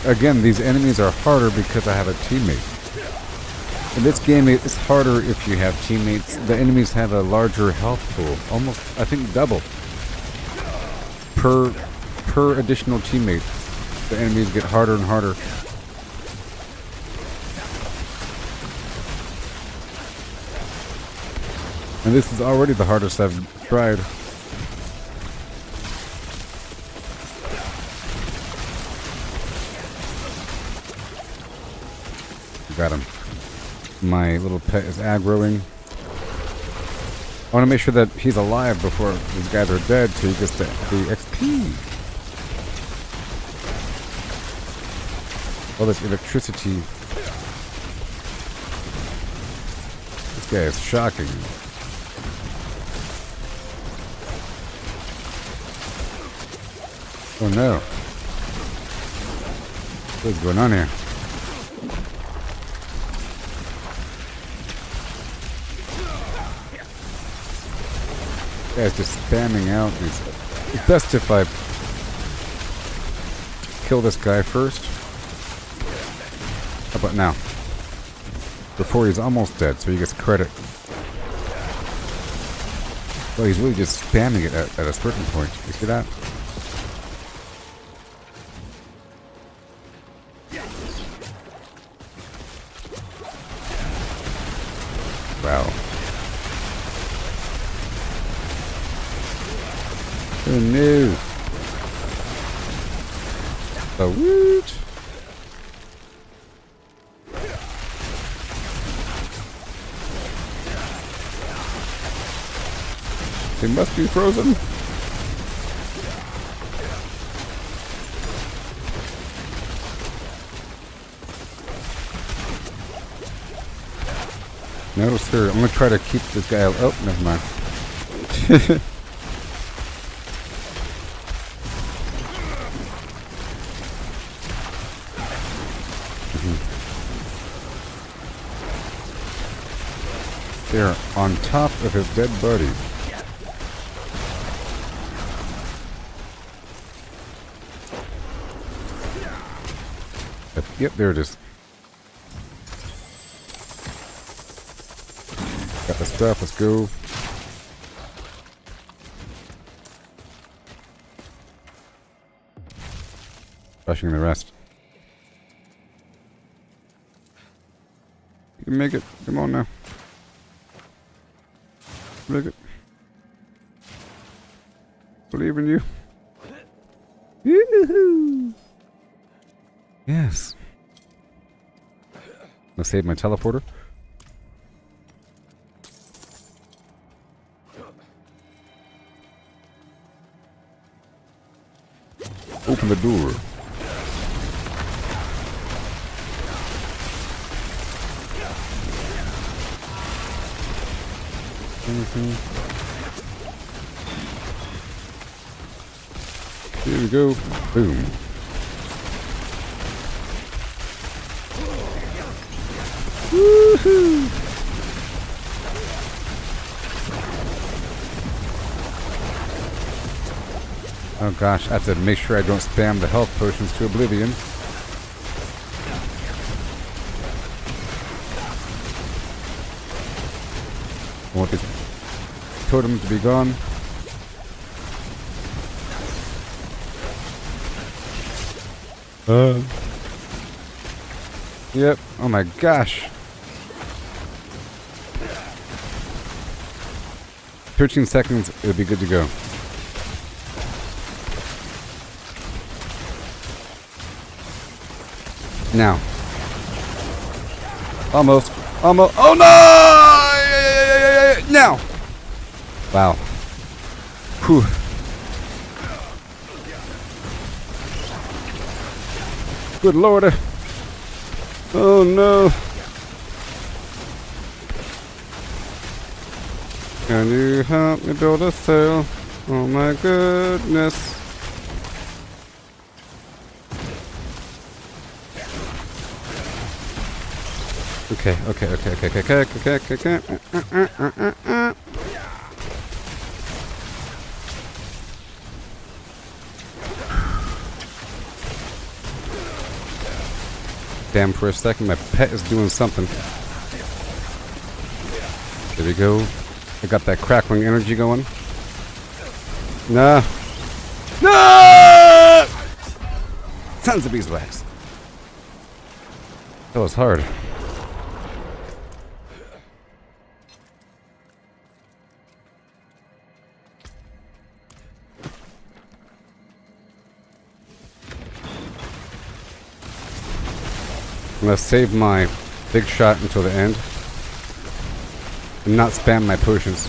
Again, these enemies are harder because I have a teammate. In this game, it's harder if you have teammates. The enemies have a larger health pool, almost, I think, double per additional teammate. The enemies get harder and harder. And this is already the hardest I've tried. Got him. My little pet is aggroing. I want to make sure that he's alive before these guys are dead so he gets the XP. All this electricity. This guy is shocking. Oh no. What's going on here? Guy's just spamming out these. It's best if I kill this guy first. How about now? Before he's almost dead, so he gets credit. Well, he's really just spamming it at a certain point. You see that? Wow. Oh no. Oh, woot. They must be frozen. No, sir. I'm gonna try to keep this guy. Oh, never mind. They're on top of his dead body. Yep, there it is. Got the stuff, let's go. Rushing the rest. You can make it. Come on now. Make it. Believe in you. Yoo-hoo! Yes. Let's save my teleporter. Open the door. Here we go. Boom. Woohoo! Oh gosh, I have to make sure I don't spam the health potions to oblivion. I want this totem to be gone. Yep. Oh my gosh. 13 seconds, it'll be good to go. Now. Almost. Almost. Oh no! Now! Wow. Whew. Good lord. Oh no. Can you help me build a sail? Oh my goodness. Okay. Damn, for a second, my pet is doing something. There we go. I got that crackling energy going. Nah. No! Tons of beeswax. That was hard. I'm gonna save my big shot until the end and not spam my potions.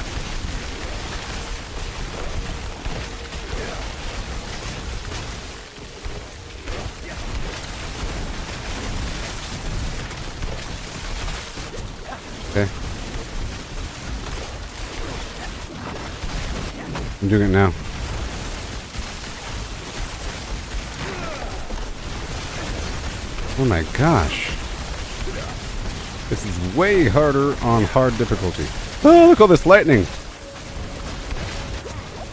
Okay. I'm doing it now. Oh my gosh. This is way harder on hard difficulty. Oh, look at all this lightning.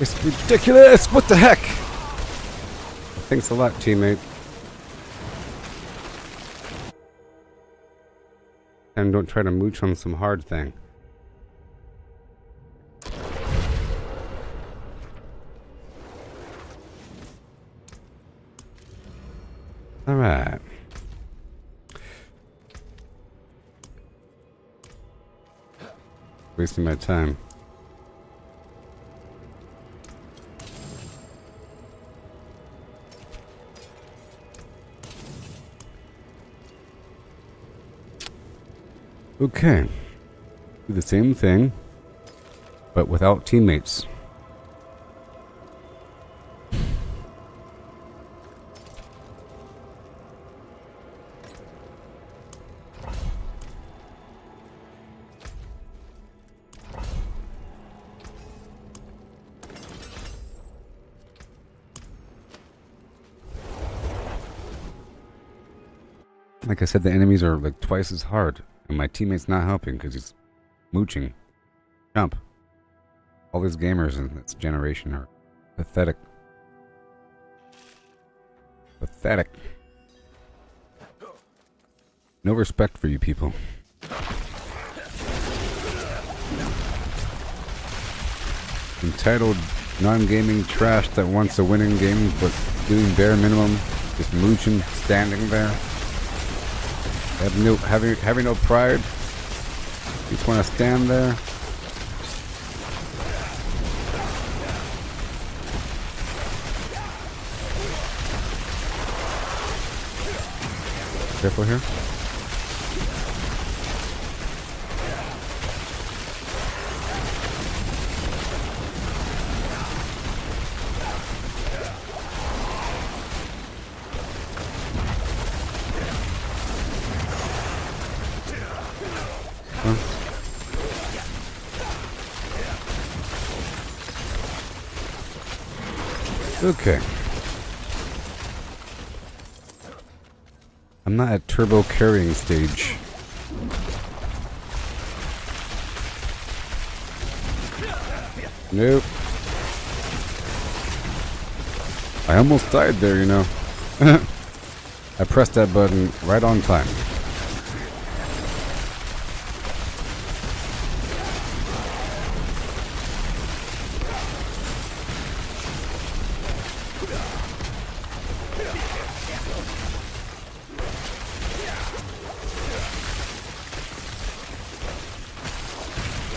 It's ridiculous. What the heck? Thanks a lot, teammate. And don't try to mooch on some hard thing. All right. Wasting my time. Okay. Do the same thing, but without teammates. Like I said, the enemies are like twice as hard, and my teammate's not helping because he's mooching. Jump. All these gamers in this generation are pathetic. Pathetic. No respect for you people. Entitled non-gaming trash that wants a winning game but doing bare minimum, just mooching, standing there. Having no pride. You just want to stand there. Careful here. Okay. I'm not at turbo carrying stage. Nope. I almost died there, you know. I pressed that button right on time.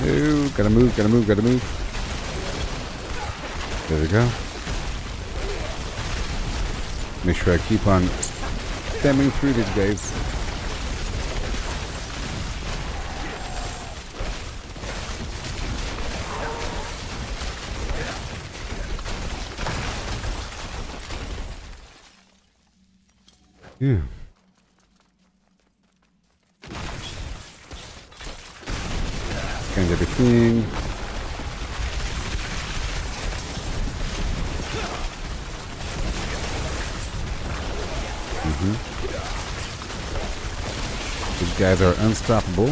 Ooh, gotta move. There we go. Make sure I keep on stemming through these guys. Yeah. Kind of everything. guys are unstoppable.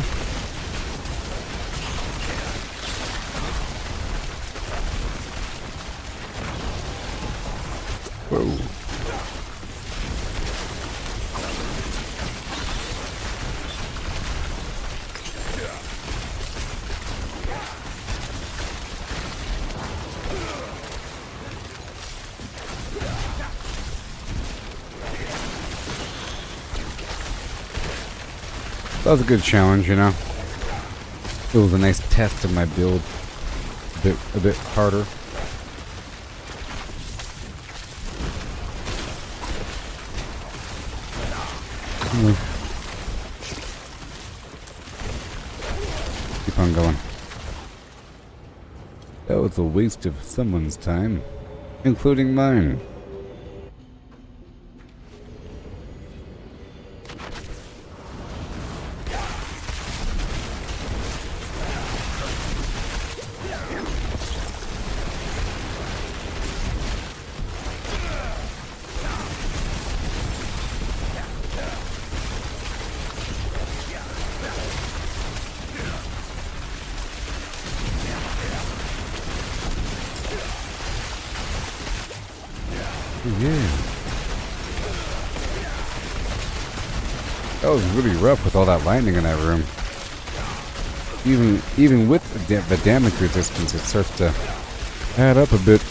Whoa. That was a good challenge, you know. It was a nice test of my build. A bit harder. Keep on going. That was a waste of someone's time, including mine. Yeah. That was really rough with all that lightning in that room. Even with the damage resistance, it starts to add up a bit.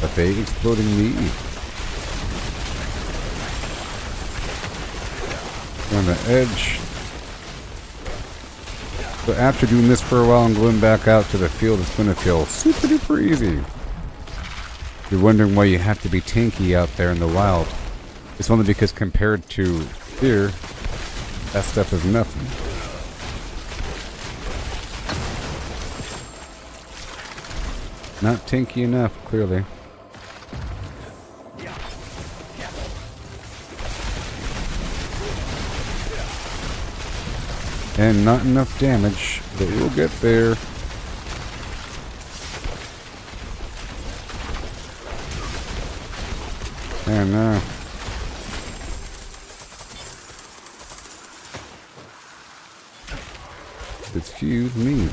A fake exploding me. On the edge. So after doing this for a while and going back out to the field, it's going to feel super duper easy. You're wondering why you have to be tanky out there in the wild. It's only because compared to here, that stuff is nothing. Not tanky enough, clearly. And not enough damage, but we'll get there. And excuse me.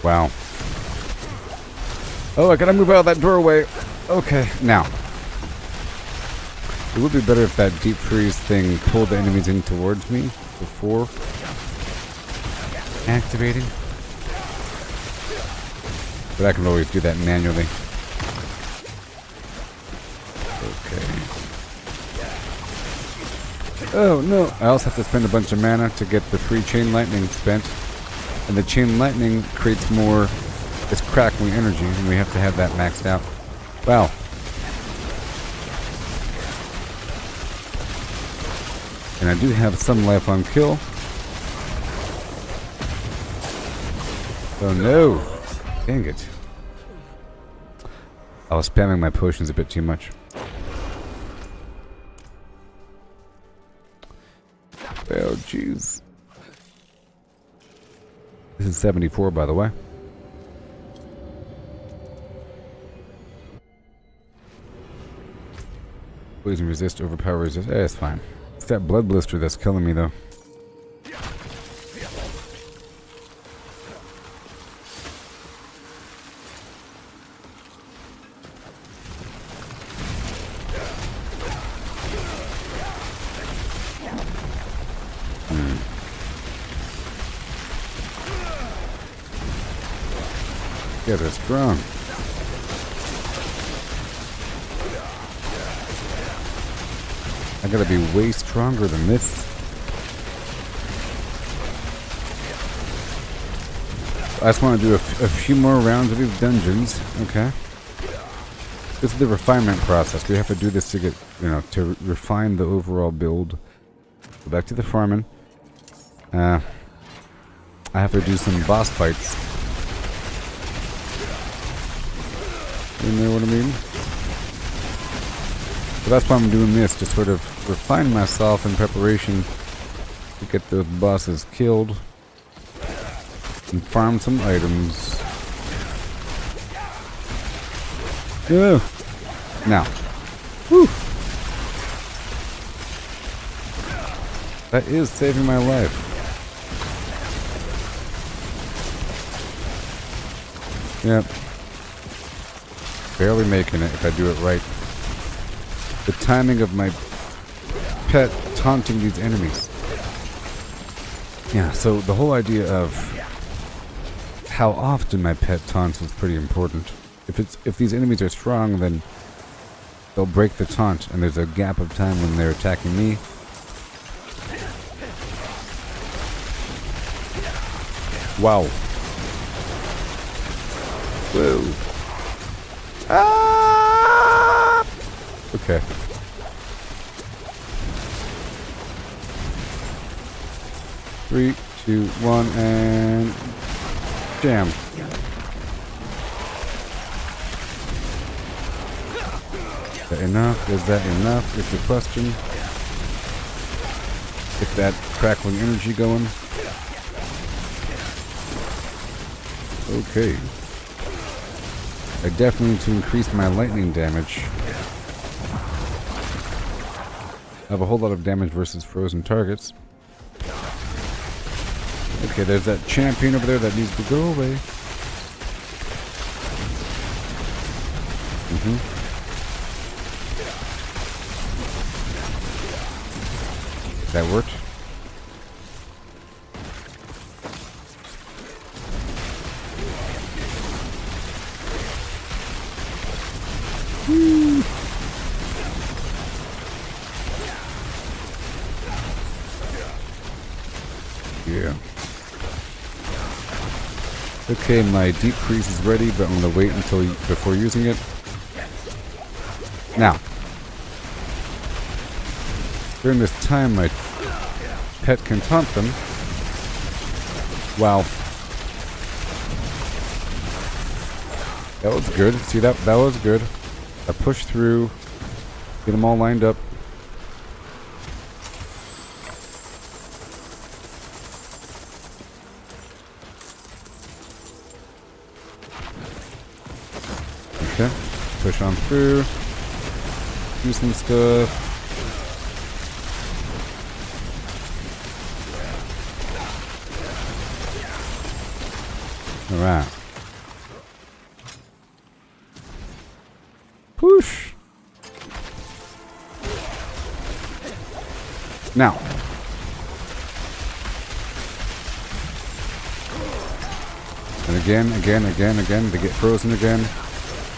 Wow. Oh, I gotta move out of that doorway. Okay, now. It would be better if that deep freeze thing pulled the enemies in towards me before activating. But I can always do that manually. Okay. Oh no, I also have to spend a bunch of mana to get the free chain lightning spent. And the chain lightning creates more, it's crackling energy, and we have to have that maxed out. Wow. And I do have some life on kill. Oh no! Dang it. I was spamming my potions a bit too much. Oh jeez. This is 74 by the way. Poison resist, overpower resist. Eh, it's fine. It's that blood blister that's killing me though. Yeah, they're strong. I gotta be way stronger than this. I just want to do a few more rounds of these dungeons. Okay. This is the refinement process. We have to do this to get, to refine the overall build. Go back to the farming. I have to do some boss fights. You know what I mean? So that's why I'm doing this, to sort of refine myself in preparation to get those bosses killed and farm some items. Ugh. Now. Whew. That is saving my life. Yep. Barely making it if I do it right. The timing of my pet taunting these enemies. Yeah, so the whole idea of how often my pet taunts is pretty important. If these enemies are strong, then they'll break the taunt, and there's a gap of time when they're attacking me. Wow. Whoa. Ah! Okay. Three, two, one, and jam. Is that enough? Is that enough? Is the question. Get that crackling energy going. Okay. I definitely need to increase my lightning damage. I have a whole lot of damage versus frozen targets. Okay, there's that champion over there that needs to go away. That worked. Woo. Yeah. Okay, my deep freeze is ready, but I'm gonna wait until before using it. Now, during this time, my pet can taunt them. Wow. That was good. See, that was good. I pushed through, get them all lined up. Okay, push on through, do some stuff. Alright. Push. Now. And again, they get frozen again.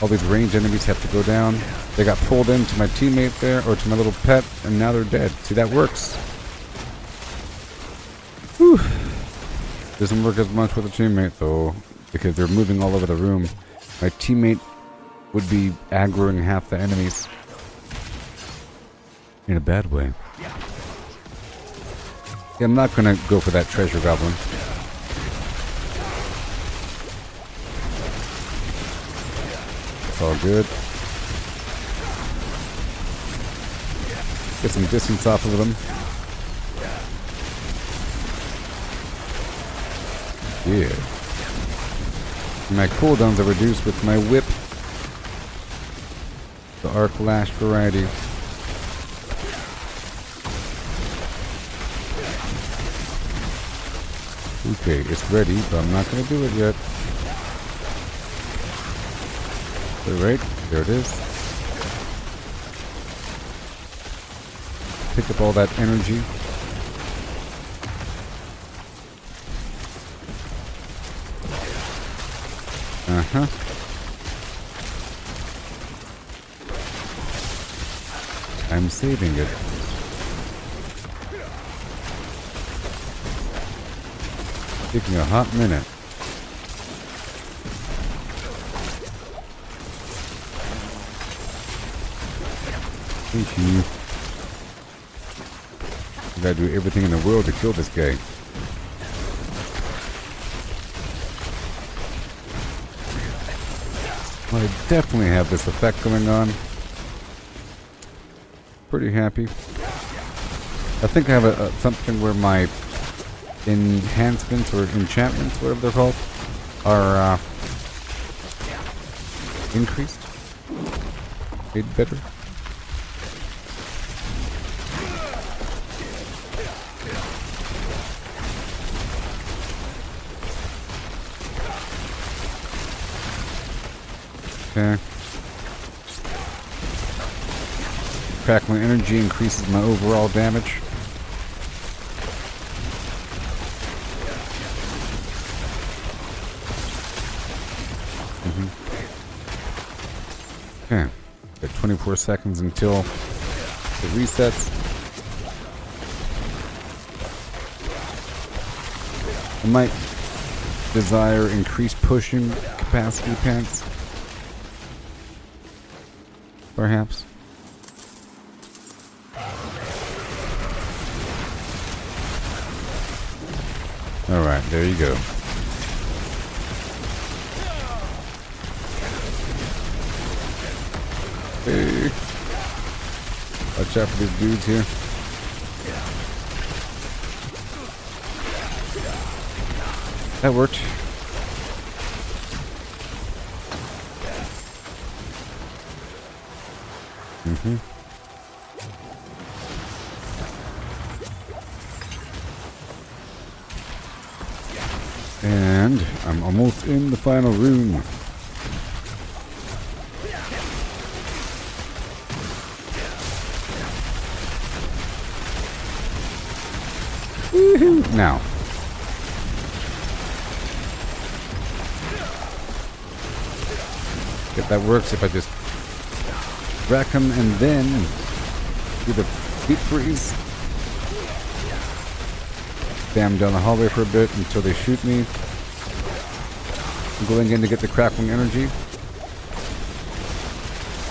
All these ranged enemies have to go down. They got pulled into my teammate there, or to my little pet, and now they're dead. See, that works. Whew. Doesn't work as much with a teammate, though, because they're moving all over the room. My teammate would be aggroing half the enemies. In a bad way. Yeah, I'm not gonna go for that treasure goblin. It's all good. Get some distance off of them. Yeah. My cooldowns are reduced with my whip. The arc lash variety. Okay, it's ready, but I'm not gonna do it yet. Alright, there it is. Pick up all that energy. Uh-huh. I'm saving it. Taking a hot minute. Thank you. I gotta do everything in the world to kill this guy. Well, I definitely have this effect going on. Pretty happy. I think I have something where my enhancements or enchantments, whatever they're called, are increased, made better. Okay. Crackling energy increases my overall damage. Okay. Got 24 seconds until it resets. I might desire increased pushing capacity pants. Perhaps. Alright, there you go. Hey. Watch out for these dudes here. That worked. And I'm almost in the final room. Woohoo! Now. If that works, if I just rack them and then do the deep freeze. Spam down the hallway for a bit until they shoot me. I'm going in to get the crackling energy.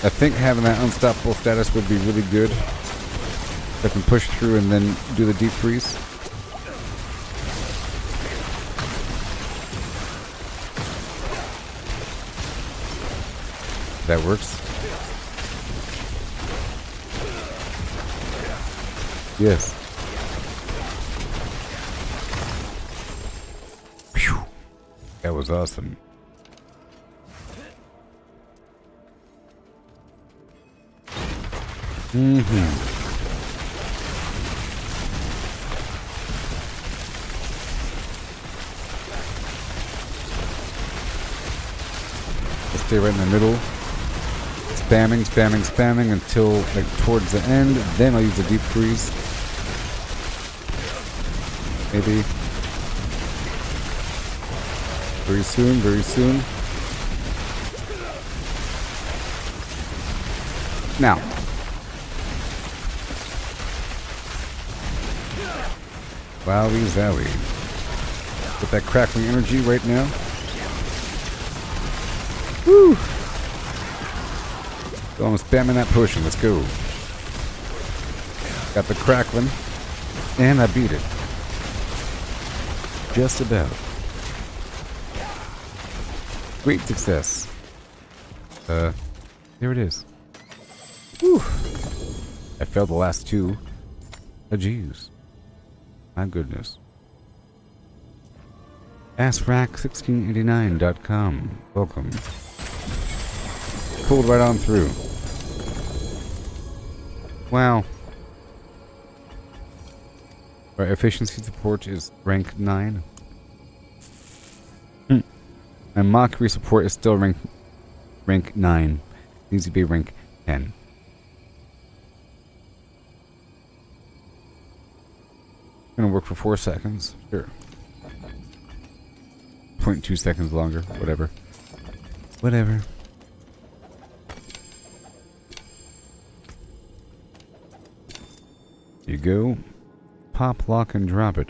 I think having that unstoppable status would be really good. If I can push through and then do the deep freeze. That works. Yes. Phew. That was awesome. Let's stay right in the middle. Spamming, spamming, spamming until like towards the end. Then I'll use the deep freeze. Maybe. Very soon, very soon. Now. Wowie zowie. Get that crackling energy right now. Woo! So I'm spamming that potion. Let's go. Got the crackling. And I beat it. Just about. Great success. Here it is. Whew. I failed the last two. Jeez. My goodness. AskRack1689.com. Welcome. Pulled right on through. Wow. Our efficiency support is rank 9. And mockery support is still rank 9. Needs to be rank 10. Gonna work for 4 seconds. Sure. 0.2 seconds longer. Whatever. Whatever. You go. Pop, lock, and drop it.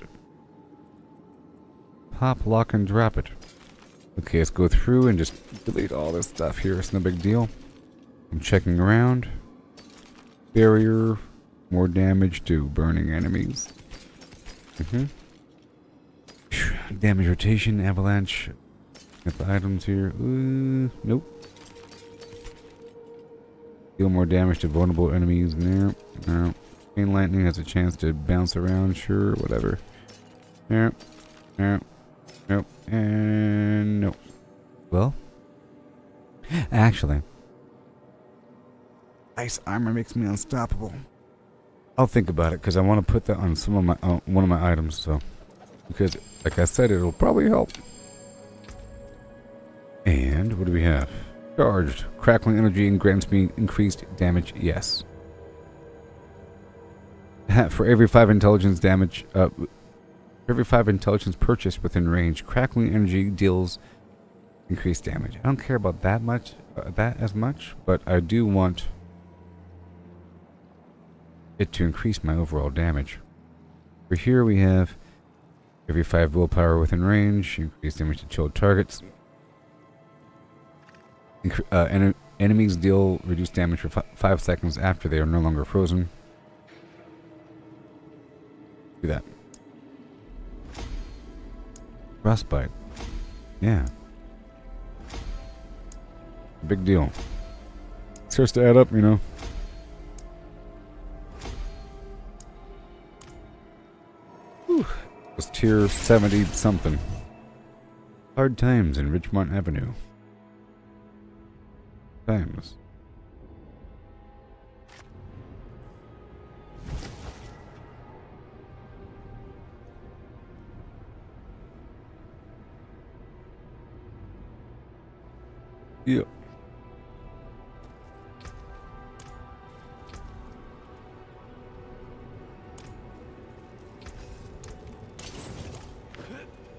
Pop, lock, and drop it. Okay, let's go through and just delete all this stuff here. It's no big deal. I'm checking around. Barrier. More damage to burning enemies. Damage rotation, avalanche. Got the items here. Nope. Deal more damage to vulnerable enemies. No. Chain lightning has a chance to bounce around. Sure, whatever. Nope. Nope. Nope. And nope. Well, actually, ice armor makes me unstoppable. I'll think about it because I want to put that on some of my one of my items. So, because like I said, it'll probably help. And what do we have? Charged. Crackling energy and grants me increased damage. Yes. For every 5 intelligence damage, for every 5 intelligence purchased within range, crackling energy deals increased damage. I don't care about that much, as much, but I do want it to increase my overall damage. For here we have every 5 willpower within range, increased damage to chilled targets. Enemies deal reduced damage for 5 seconds after they are no longer frozen. Do that. Frostbite. Yeah. Big deal. Starts to add up, you know. Whew. It was tier 70 something. Hard times in Richmond Avenue. Times. Yep.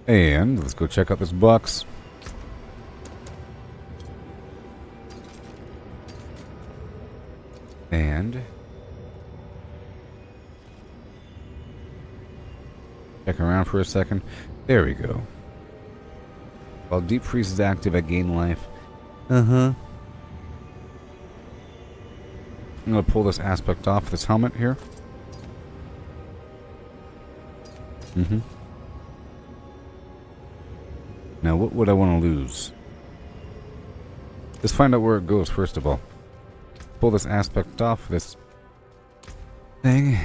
And let's go check out this box. And check around for a second. There we go. While deep freeze is active, I gain life. I'm gonna pull this aspect off this helmet here. Now, what would I want to lose? Let's find out where it goes, first of all. Pull this aspect off this thing.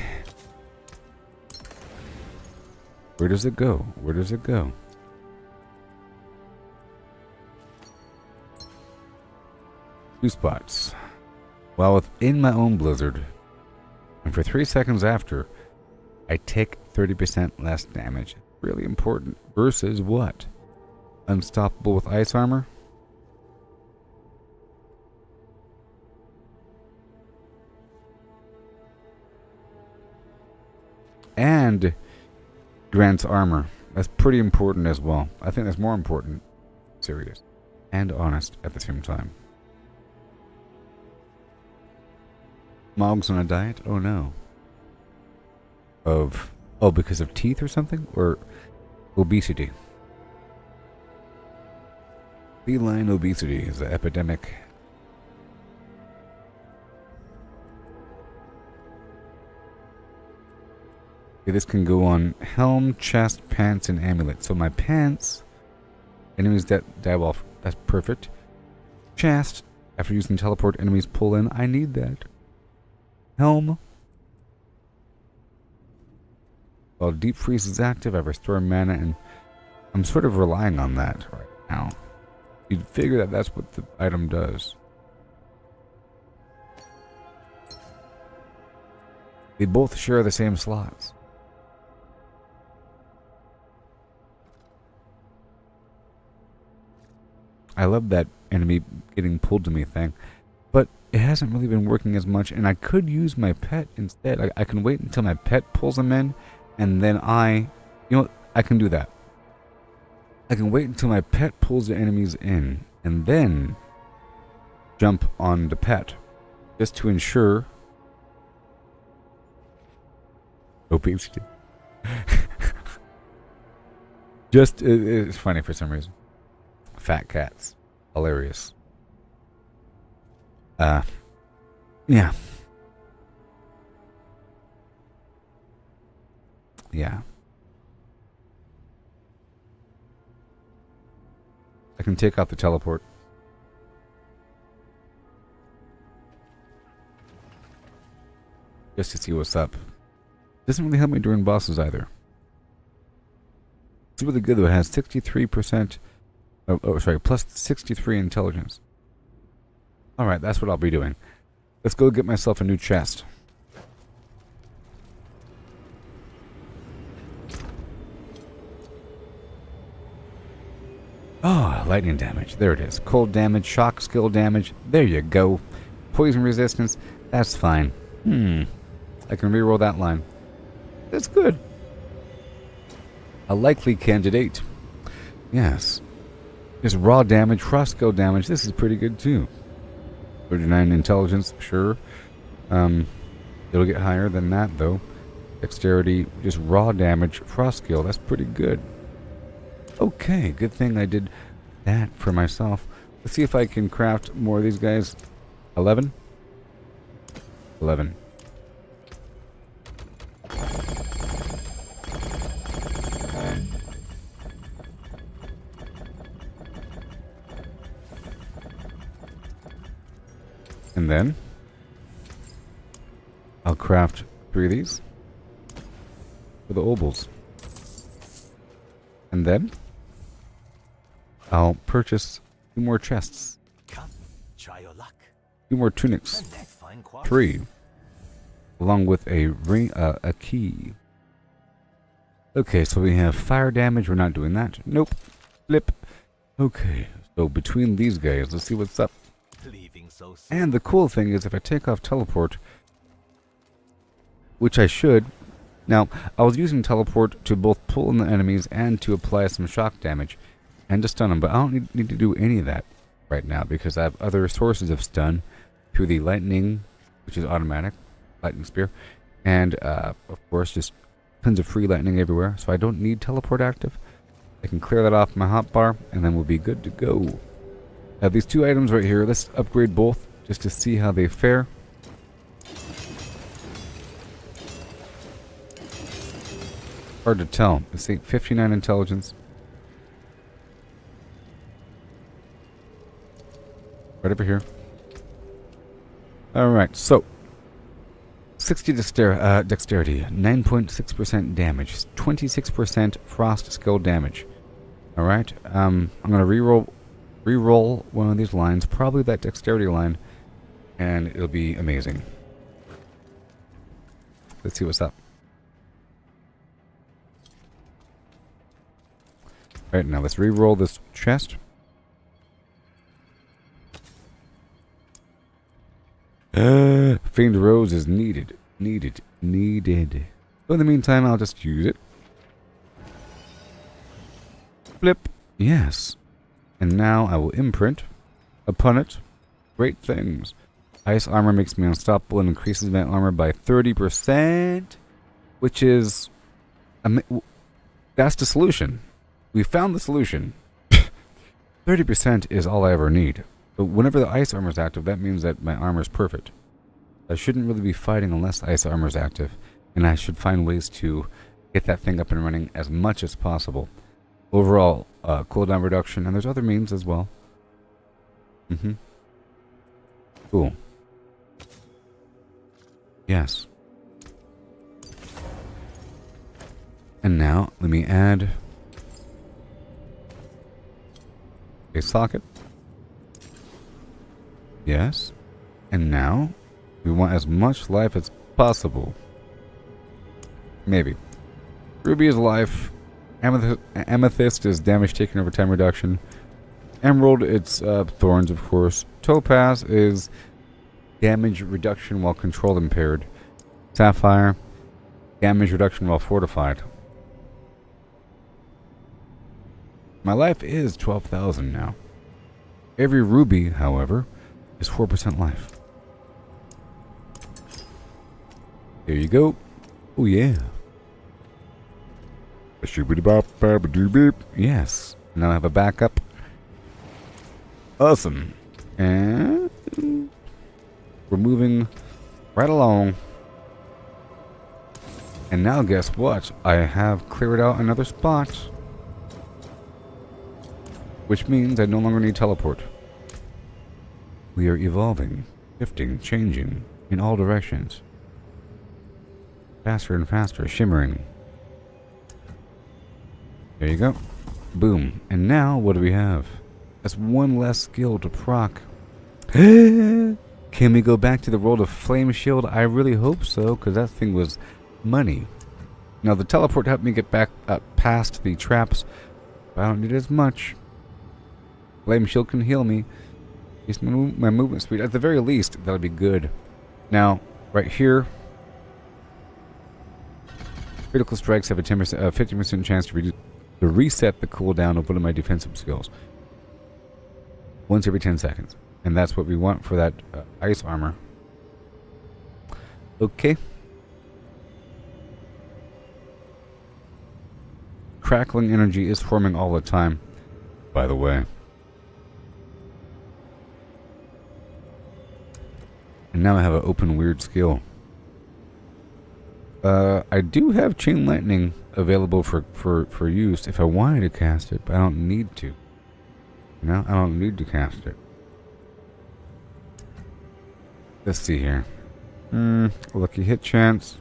Where does it go? Where does it go? Two spots. While within my own blizzard, and for 3 seconds after, I take 30% less damage. Really important. Versus what? Unstoppable with ice armor? And grants armor. That's pretty important as well. I think that's more important. Serious. And honest at the same time. Mog's on a diet? Oh no. Because of teeth or something? Or obesity? Feline obesity is an epidemic. Okay, this can go on helm, chest, pants, and amulet. So my pants, enemies dive off. That's perfect. Chest, after using teleport, enemies pull in. I need that. Helm. While deep freeze is active, I restore mana, and I'm sort of relying on that right now. You'd figure that that's what the item does. They both share the same slots. I love that enemy getting pulled to me thing, but it hasn't really been working as much, and I could use my pet instead. I can wait until my pet pulls them in, and then you know what? I can do that. I can wait until my pet pulls the enemies in, and then jump on the pet, just to ensure obesity. Just, it's funny for some reason. Fat cats. Hilarious. Yeah. Yeah. I can take out the teleport. just to see what's up. Doesn't really help me during bosses either. It's really good though. It has 63%. Plus 63 intelligence. Alright, that's what I'll be doing. Let's go get myself a new chest. Oh, lightning damage. There it is. Cold damage, shock skill damage. There you go. Poison resistance. That's fine. I can reroll that line. That's good. A likely candidate. Yes. Just raw damage, frost skill damage. This is pretty good too. 39 intelligence, sure. It'll get higher than that though. Dexterity, just raw damage, frost skill. That's pretty good. Okay, good thing I did that for myself. Let's see if I can craft more of these guys. 11? 11. And then I'll craft 3 of these for the obols. And then I'll purchase 2 more chests. Come, try your luck. 2 more tunics. And that fine quality. 3. Along with a ring, a key. Okay, so we have fire damage. We're not doing that. Nope. Flip. Okay, so between these guys, let's see what's up. Leaving so soon. And the cool thing is if I take off teleport, which I should. Now, I was using teleport to both pull in the enemies and to apply some shock damage and to stun them, but I don't need to do any of that right now because I have other sources of stun through the lightning, which is automatic, lightning spear, and of course just tons of free lightning everywhere, so I don't need teleport active. I can clear that off my hotbar and then we'll be good to go. I have these 2 items right here. Let's upgrade both just to see how they fare. Hard to tell. Let's see, 59 intelligence. Right over here. Alright, so 60 dexterity, 9.6% damage, 26% frost skill damage. Alright, I'm gonna reroll one of these lines, probably that dexterity line, and it'll be amazing. Let's see what's up. Alright, now let's reroll this chest. Famed Rose is needed. Needed. So in the meantime, I'll just use it. Flip. Yes. And now I will imprint upon it great things. Ice armor makes me unstoppable and increases my armor by 30%, which is... that's the solution. We found the solution. 30% is all I ever need. But whenever the ice armor is active, that means that my armor is perfect. I shouldn't really be fighting unless ice armor is active, and I should find ways to get that thing up and running as much as possible. Overall, cooldown reduction, and there's other means as well. Cool. Yes. And now, let me add a socket. Yes. And now, we want as much life as possible. Maybe. Ruby is life. Amethyst is damage taken over time reduction. Emerald, it's thorns, of course. Topaz is damage reduction while control impaired. Sapphire, damage reduction while fortified. My life is 12,000 now. Every ruby, however, is 4% life. There you go. Oh yeah. Yes. Now I have a backup. Awesome. And we're moving right along. And now guess what? I have cleared out another spot. Which means I no longer need teleport. We are evolving, shifting, changing in all directions. Faster and faster, shimmering. There you go. Boom. And now, what do we have? That's one less skill to proc. Can we go back to the world of Flame Shield? I really hope so, because that thing was money. Now, the teleport helped me get back past the traps, but I don't need as much. Flame Shield can heal me. Increase my movement speed. At the very least, that'll be good. Now, right here, critical strikes have a 50% chance to reset the cooldown of one of my defensive skills. Once every 10 seconds. And that's what we want for that ice armor. Okay. Crackling energy is forming all the time, by the way. And now I have an open weird skill. I do have Chain Lightning available for use if I wanted to cast it, but I don't need to. No, I don't need to cast it. Let's see here. Lucky hit chance.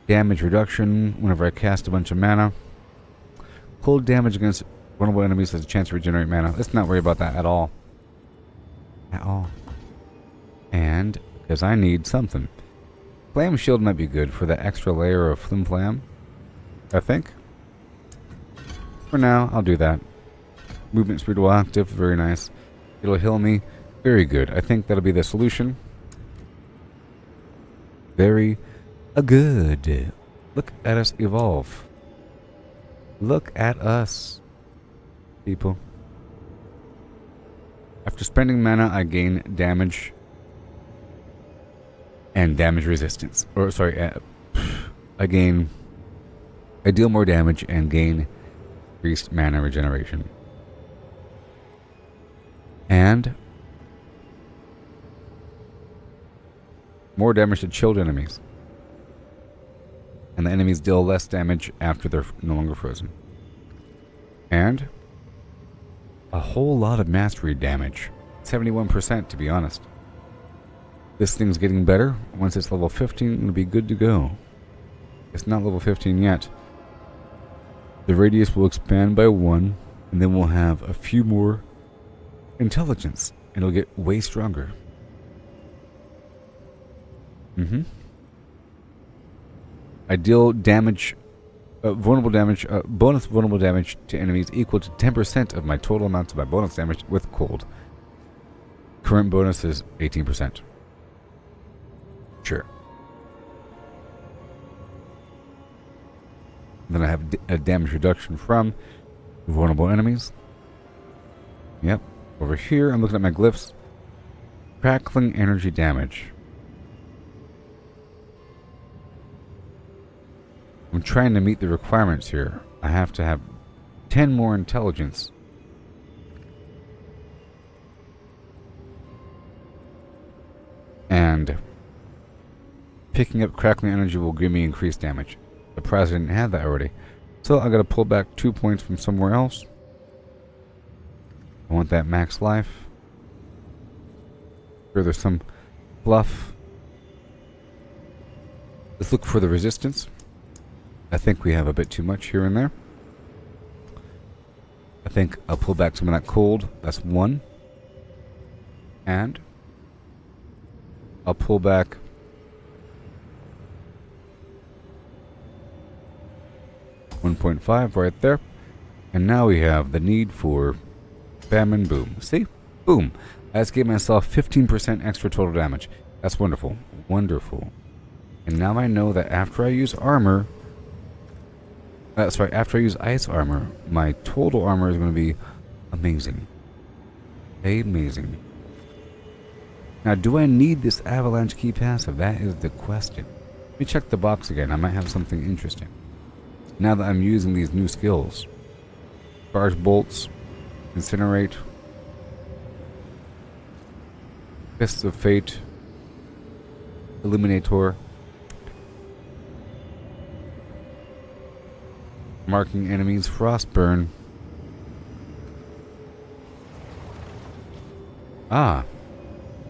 Damage reduction whenever I cast a bunch of mana. Cold damage against vulnerable enemies has a chance to regenerate mana. Let's not worry about that at all. At all. And, because I need something. Flame Shield might be good for the extra layer of Flim Flam. I think. For now, I'll do that. Movement speed will active. Very nice. It'll heal me. Very good. I think that'll be the solution. Very good. Look at us evolve. Look at us, people. After spending mana, I gain damage and damage resistance. Or, sorry, I deal more damage and gain increased mana regeneration. And more damage to chilled enemies. And the enemies deal less damage after they're no longer frozen. And a whole lot of mastery damage. 71% to be honest. This thing's getting better. Once it's level 15, it'll be good to go. It's not level 15 yet. The radius will expand by 1, and then we'll have a few more intelligence, and it'll get way stronger. I deal damage, vulnerable damage, bonus vulnerable damage to enemies equal to 10% of my total amounts of my bonus damage with cold. Current bonus is 18%. Sure. Then I have a damage reduction from vulnerable enemies. Yep. Over here, I'm looking at my glyphs. Crackling energy damage. I'm trying to meet the requirements here. I have to have 10 more intelligence. And picking up crackling energy will give me increased damage. Surprised I didn't have that already. So I gotta pull back 2 points from somewhere else. I want that max life. Sure, there's some fluff. Let's look for the resistance. I think we have a bit too much here and there. I think I'll pull back some of that cold. That's 1. And I'll pull back .5 right there. And now we have the need for bam and boom. See? Boom. I just gave myself 15% extra total damage. That's wonderful. Wonderful. And now I know that after I use armor... after I use ice armor, my total armor is going to be amazing. Amazing. Now, do I need this avalanche key passive? That is the question. Let me check the box again. I might have something interesting. Now that I'm using these new skills. Charge bolts. Incinerate. Fists of Fate. Illuminator. Marking enemies. Frostburn. Ah.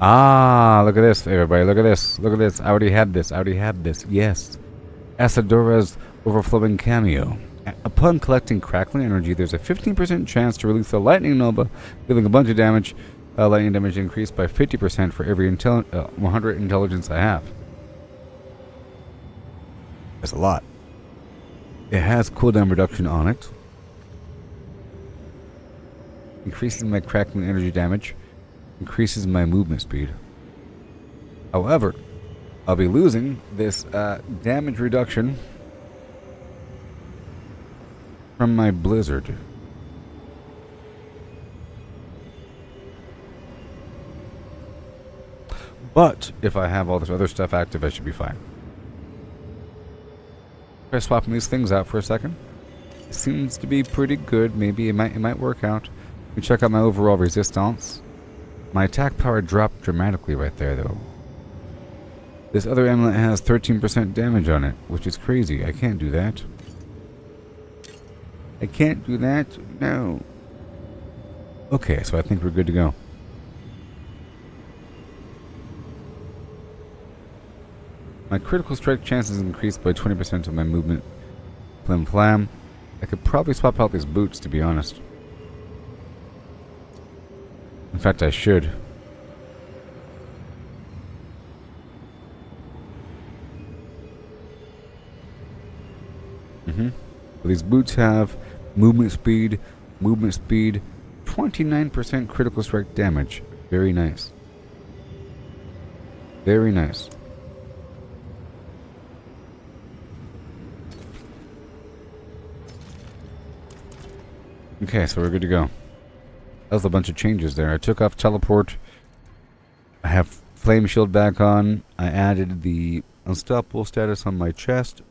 Ah, look at this, everybody. Look at this. Look at this. I already had this. I already had this. Yes. Asadora's overflowing cameo. Upon collecting crackling energy, there's a 15% chance to release a lightning nova, dealing a bunch of damage. Lightning damage increased by 50% for every 100 intelligence I have. That's a lot. It has cooldown reduction on it. Increases my crackling energy damage. Increases my movement speed. However, I'll be losing this damage reduction from my blizzard. But if I have all this other stuff active, I should be fine. Try swapping these things out for a second. It seems to be pretty good. Maybe it might work out. We check out my overall resistance. My attack power dropped dramatically right there, though. This other amulet has 13% damage on it, which is crazy. I can't do that. I can't do that? No. Okay, so I think we're good to go. My critical strike chances increased by 20% on my movement. Flim flam. I could probably swap out these boots, to be honest. In fact, I should. These boots have movement speed, 29% critical strike damage. Very nice. Very nice. Okay, so we're good to go. That was a bunch of changes there. I took off teleport. I have flame shield back on. I added the unstoppable status on my chest.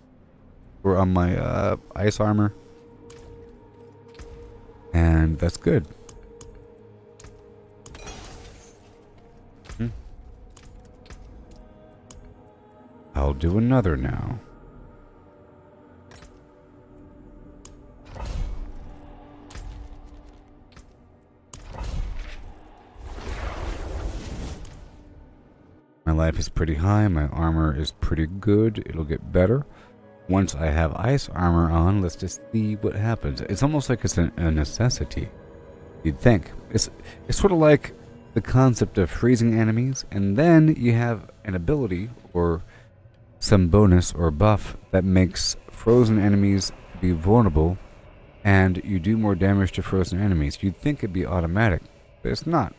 Or on my ice armor. And that's good. I'll do another now. My life is pretty high. My armor is pretty good. It'll get better. Once I have ice armor on, let's just see what happens. It's almost like it's a necessity. You'd think. It's sort of like the concept of freezing enemies, and then you have an ability or some bonus or buff that makes frozen enemies be vulnerable, and you do more damage to frozen enemies. You'd think it'd be automatic, but it's not.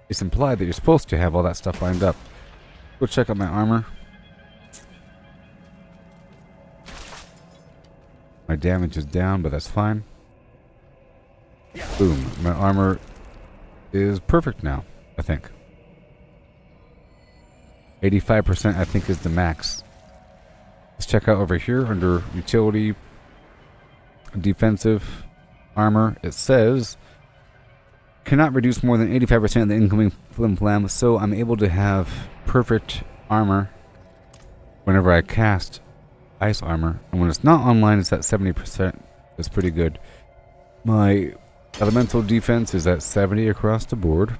It's implied that you're supposed to have all that stuff lined up. Go check out my armor. My damage is down, but that's fine. Boom. My armor is perfect now, I think. 85% I think is the max. Let's check out over here under utility, defensive armor. It says cannot reduce more than 85% of the incoming flim flam, so I'm able to have perfect armor whenever I cast ice armor, and when it's not online it's at 70%. That's pretty good. My elemental defense is at 70 across the board.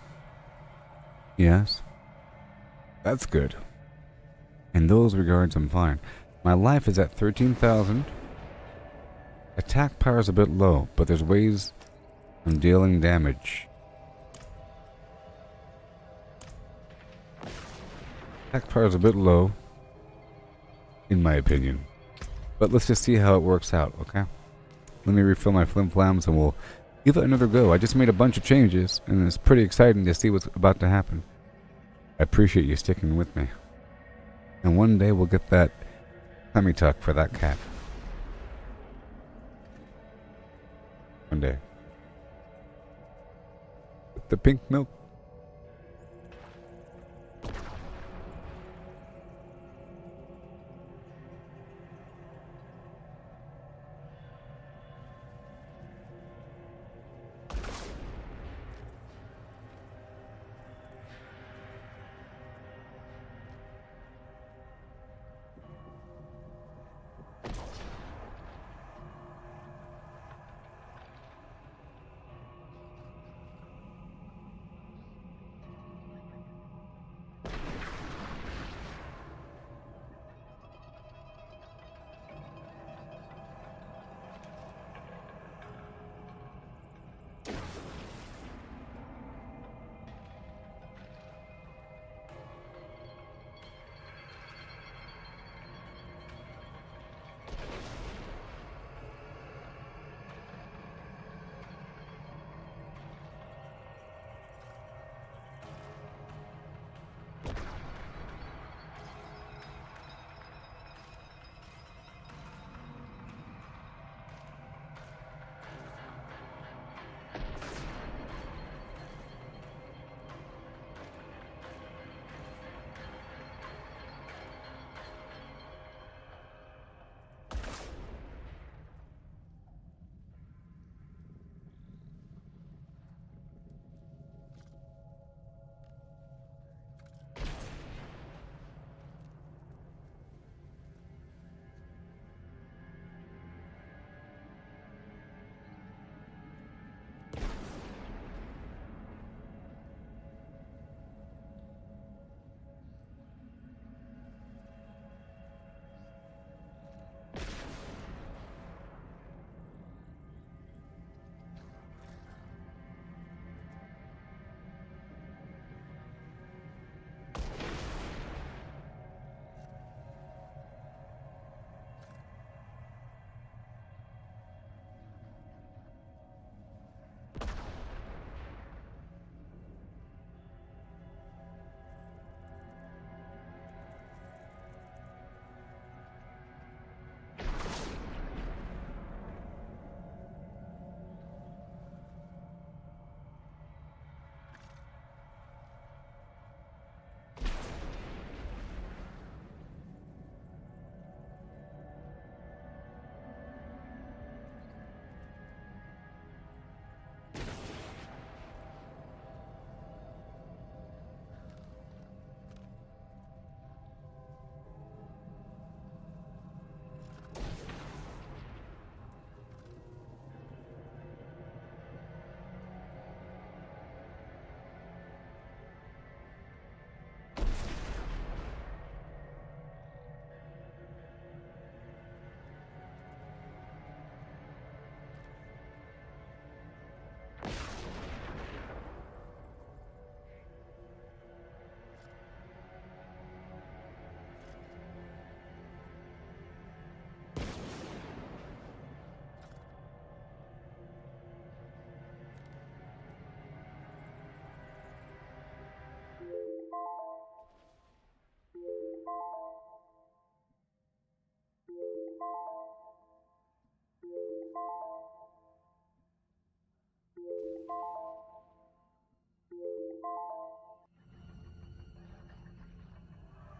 Yes, that's good. In those regards I'm fine. My life is at 13,000. Attack power is a bit low, but there's ways I'm dealing damage. Attack power is a bit low, in my opinion. But let's just see how it works out, okay? Let me refill my flim flams and we'll give it another go. I just made a bunch of changes, and it's pretty exciting to see what's about to happen. I appreciate you sticking with me. And one day we'll get that tummy tuck for that cat. One day. With the pink milk.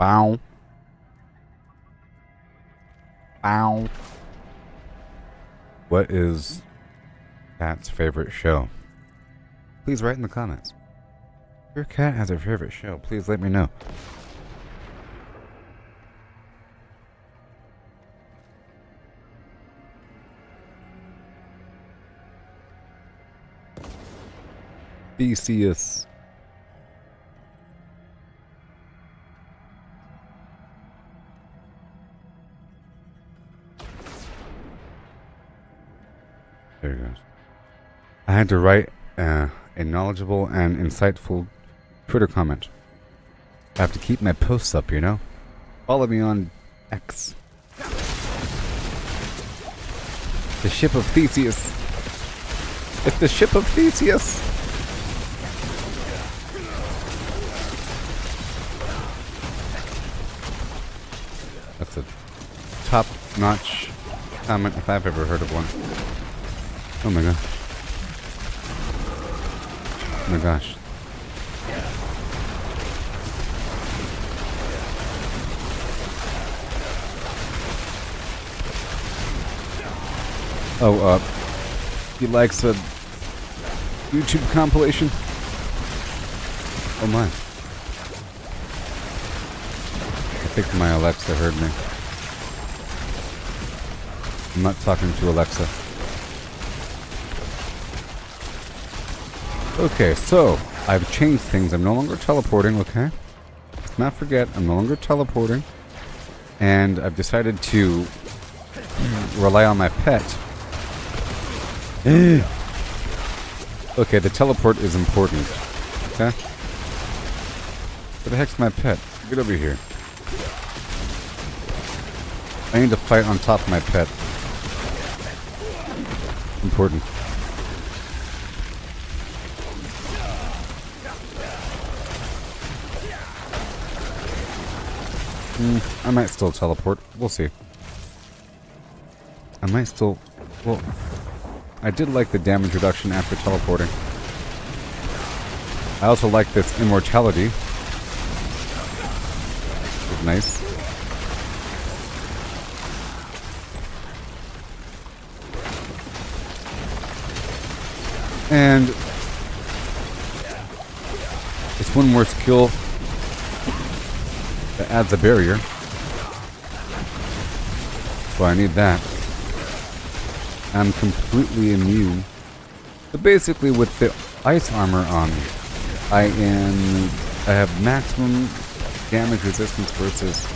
Bow. Bow. What is Cat's favorite show? Please write in the comments. If your cat has a favorite show, please let me know. Theseus. There he goes. I had to write a knowledgeable and insightful Twitter comment. I have to keep my posts up, you know? Follow me on X. The ship of Theseus. It's the ship of Theseus. That's a top-notch comment if I've ever heard of one. Oh my god. Oh my gosh. Oh, he likes a YouTube compilation. Oh my. I think my Alexa heard me. I'm not talking to Alexa. Okay, so I've changed things. I'm no longer teleporting, okay? Let's not forget, I'm no longer teleporting. And I've decided to rely on my pet. Okay, the teleport is important. Okay? Where the heck's my pet? Get over here. I need to fight on top of my pet. Important. I might still teleport. We'll see. I might still... Well, I did like the damage reduction after teleporting. I also like this immortality. It's nice. And it's one more skill that adds a barrier. So I need that. I'm completely immune. But basically with the ice armor on, I have maximum damage resistance versus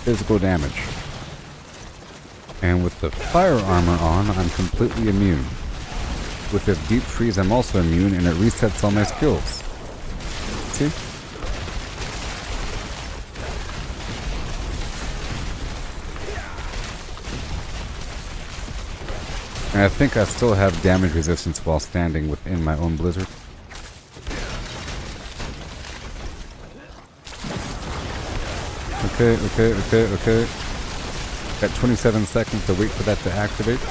physical damage. And with the fire armor on, I'm completely immune. With this deep freeze, I'm also immune, and it resets all my skills. See? And I think I still have damage resistance while standing within my own blizzard. Okay. Got 27 seconds to wait for that to activate.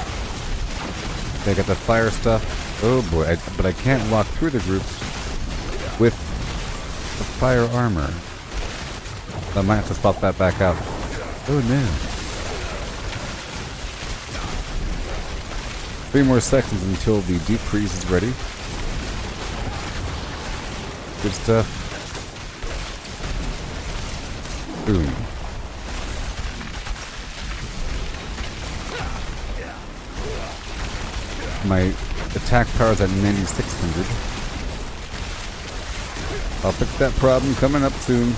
I got the fire stuff. Oh boy, but I can't walk through the groups with the fire armor. So I might have to swap that back out. Oh no. 3 more seconds until the deep freeze is ready. Good stuff. Boom. My attack power is at 9600. I'll fix that problem coming up soon.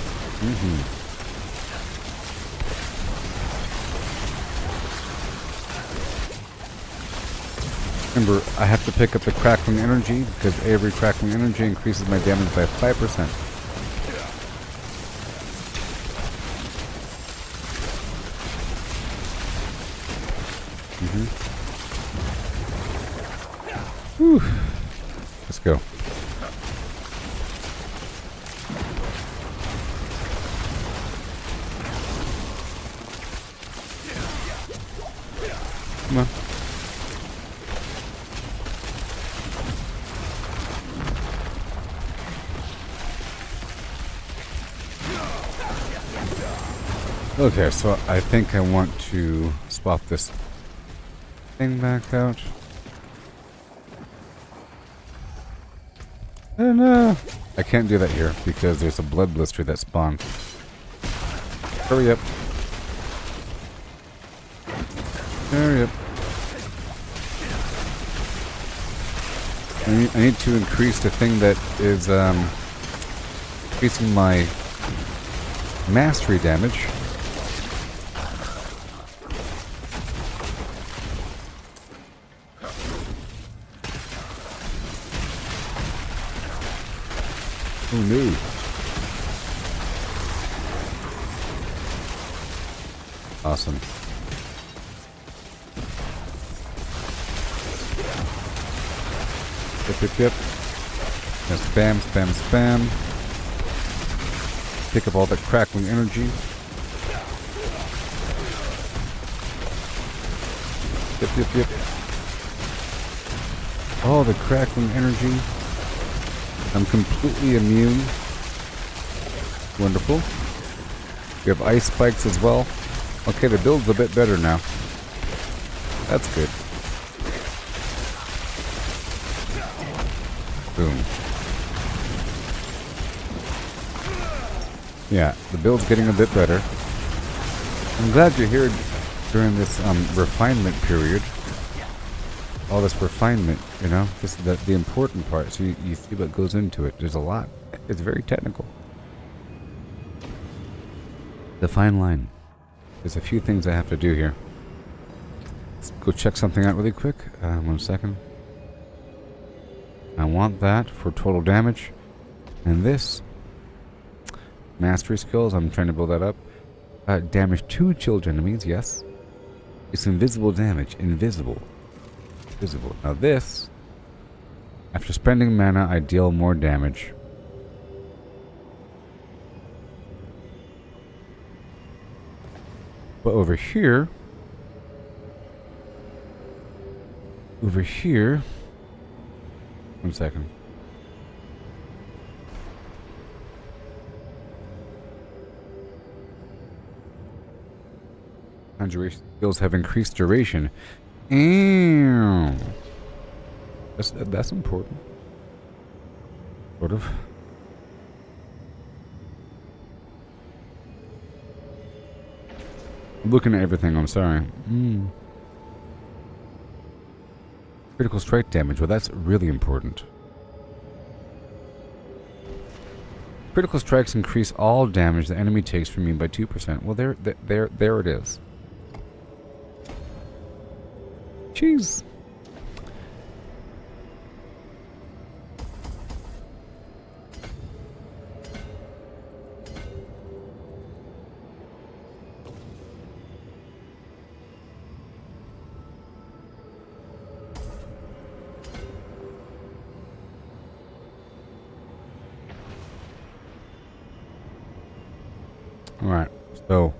Remember, I have to pick up the crackling energy because every crackling energy increases my damage by 5%. Whew. Let's go. Come on. Okay, so I think I want to swap this thing back out. And I can't do that here because there's a blood blister that spawned. Hurry up. Hurry up. I need to increase the thing that is increasing my mastery damage. Oh no. Awesome. Yep. Now spam, spam, spam. Pick up all that crackling energy. Yep. All the crackling energy. I'm completely immune. Wonderful. We have ice spikes as well. Okay, the build's a bit better now. That's good. Boom. Yeah, the build's getting a bit better. I'm glad you're here during this refinement period. All this refinement, you know, this is the important part. So you see what goes into it. There's a lot. It's very technical. The fine line. There's a few things I have to do here. Let's go check something out really quick. 1 second. I want that for total damage. And this. Mastery skills. I'm trying to build that up. Damage to chilled enemies. Yes. It's invisible damage. Invisible. Now this. After spending mana, I deal more damage. But over here. Over here. 1 second. Conjuration skills have increased duration. Ew. That's important. Sort of. I'm looking at everything, I'm sorry. Critical strike damage. Well, that's really important. Critical strikes increase all damage the enemy takes from me by 2%. Well, there it is. Jeez. Alright, so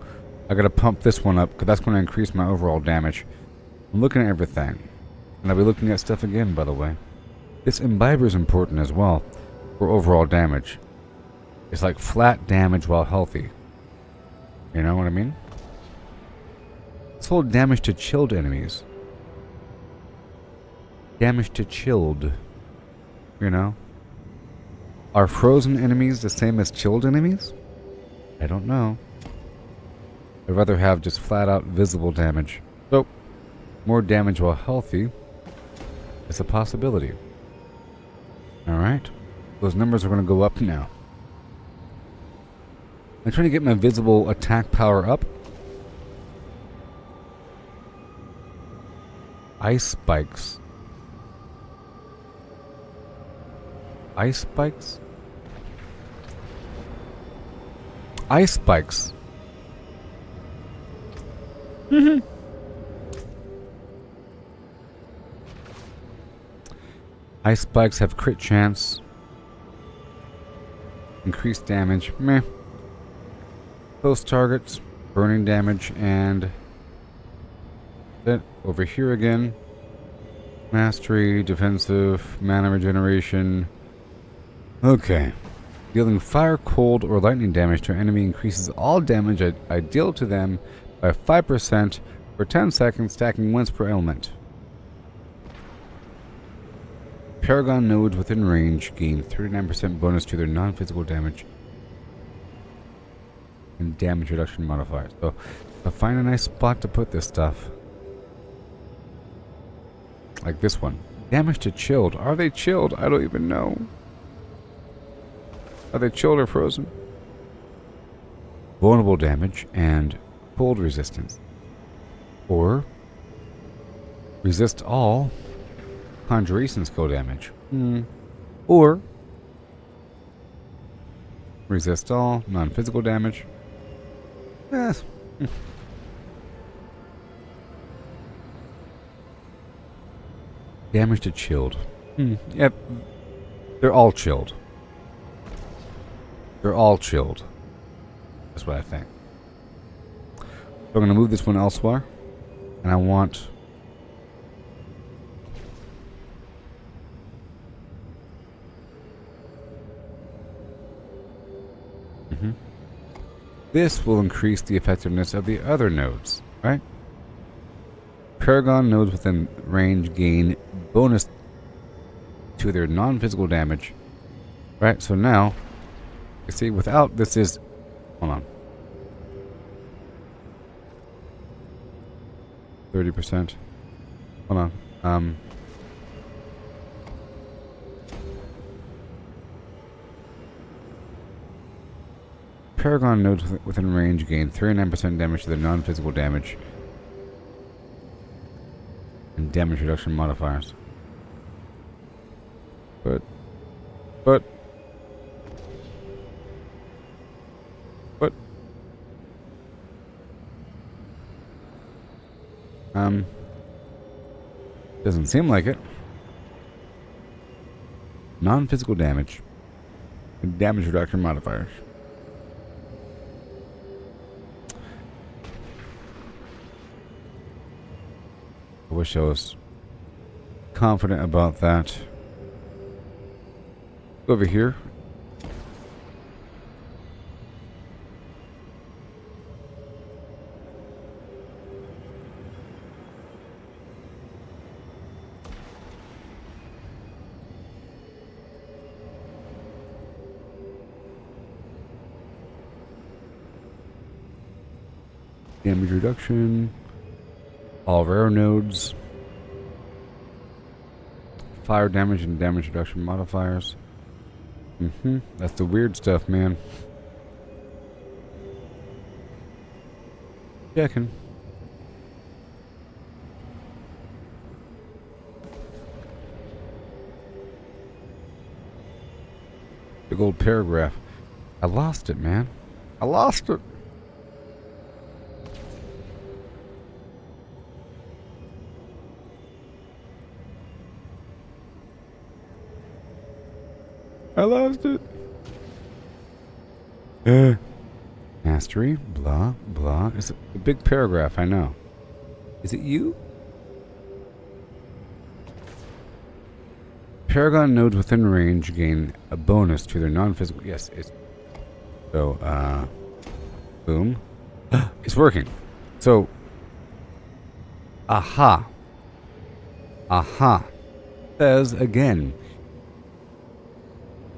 I gotta pump this one up because that's going to increase my overall damage. I'm looking at everything. And I'll be looking at stuff again, by the way. This imbiber is important as well for overall damage. It's like flat damage while healthy. You know what I mean? Let's hold damage to chilled enemies. Damage to chilled. You know? Are frozen enemies the same as chilled enemies? I don't know. I'd rather have just flat out visible damage. So, more damage while healthy is a possibility. Alright. Those numbers are going to go up now. I'm trying to get my visible attack power up. Ice spikes. Ice spikes? Ice spikes. Ice spikes have crit chance. Increased damage. Meh. Close targets. Burning damage. And that over here again. Mastery. Defensive. Mana regeneration. Okay. Dealing fire, cold, or lightning damage to an enemy increases all damage I deal to them by 5% for 10 seconds, stacking once per element. Paragon nodes within range gain 39% bonus to their non-physical damage and damage reduction modifiers. So, I'll find a nice spot to put this stuff. Like this one. Damage to chilled. Are they chilled? I don't even know. Are they chilled or frozen? Vulnerable damage and cold resistance. Or resist all conjuration skill damage. Or resist all non-physical damage. Yes. Damage to chilled. Yep. They're all chilled. They're all chilled. That's what I think. So I'm going to move this one elsewhere. And I want... This will increase the effectiveness of the other nodes, right? Paragon nodes within range gain bonus to their non-physical damage. Right, so now, you see, without this is... Hold on. 30%. Hold on. Paragon nodes within range gain 39% damage to their non-physical damage and damage reduction modifiers. But doesn't seem like it. Non-physical damage and damage reduction modifiers. I wish I was confident about that. Over here. Damage reduction. All rare nodes. Fire damage and damage reduction modifiers. That's the weird stuff, man. Checking. Big old paragraph. I lost it, man. I lost it. I lost it. Mastery, blah, blah. It's a big paragraph, I know. Is it you? Paragon nodes within range gain a bonus to their non-physical... Yes, it's... So, boom. It's working. So... Aha. Says again...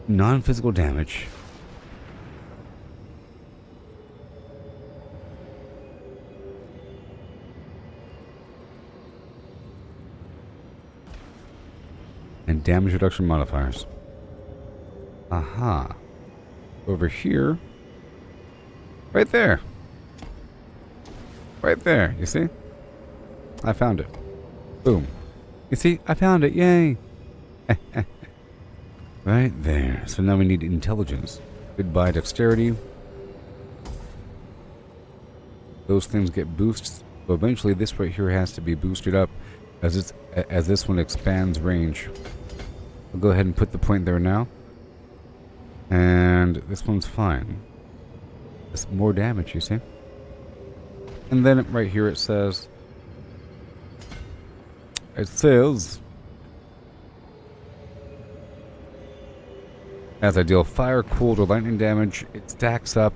Non-physical damage. And damage reduction modifiers. Aha. Over here. Right there. Right there. You see? I found it. Boom. You see? I found it. Yay. Right there. So now we need intelligence. Goodbye dexterity. Those things get boosts. So eventually this right here has to be boosted up as this one expands range. I'll go ahead and put the point there now. And this one's fine. It's more damage, you see? And then right here it says As I deal fire, cold, or lightning damage, it stacks up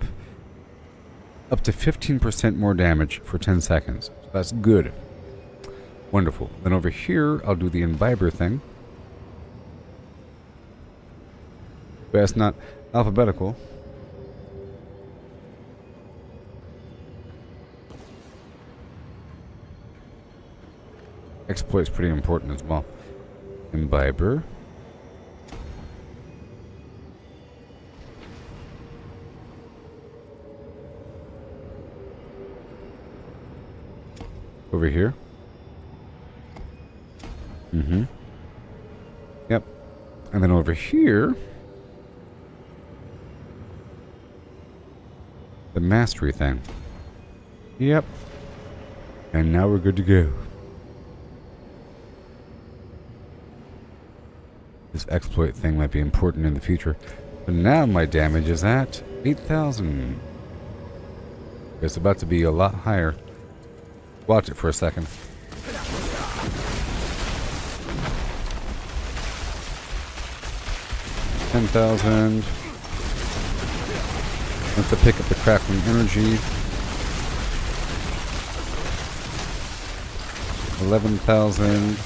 to 15% more damage for 10 seconds. So that's good. Wonderful. Then over here, I'll do the imbiber thing. But it's not alphabetical. Exploit's pretty important as well. Imbiber. Over here. Yep. And then over here, the mastery thing. Yep. And now we're good to go. This exploit thing might be important in the future. But now my damage is at 8,000. It's about to be a lot higher. Watch it for a second. $10,000. Have to pick up the crackling energy. 11,000.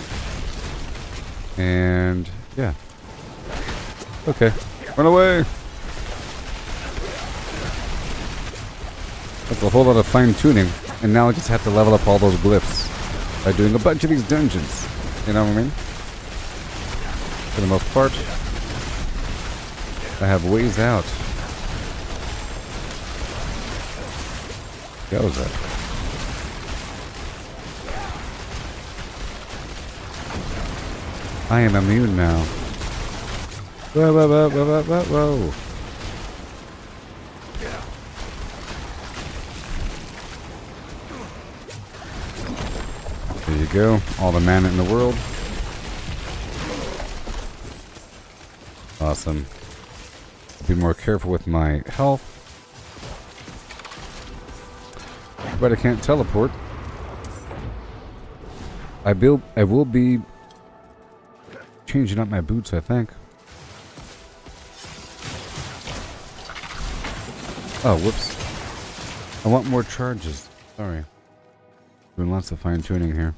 And yeah. Okay. Run away. That's a whole lot of fine tuning. And now I just have to level up all those glyphs by doing a bunch of these dungeons. You know what I mean? For the most part. I have ways out. What was that? I am immune now. Whoa, whoa, whoa, whoa, whoa, whoa. There you go. All the mana in the world. Awesome. Be more careful with my health. But I can't teleport. I will be changing up my boots, I think. Oh, whoops. I want more charges. Sorry. Doing lots of fine tuning here.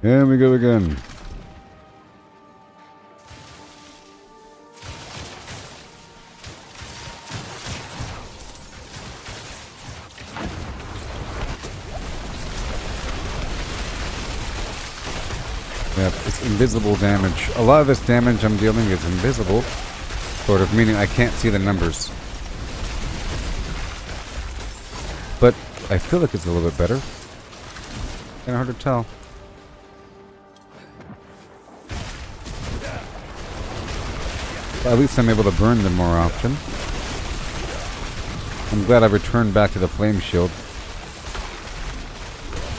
There we go again. Yep, it's invisible damage. A lot of this damage I'm dealing is invisible, sort of, meaning I can't see the numbers. But I feel like it's a little bit better. Kind of hard to tell. But at least I'm able to burn them more often. I'm glad I returned back to the flame shield.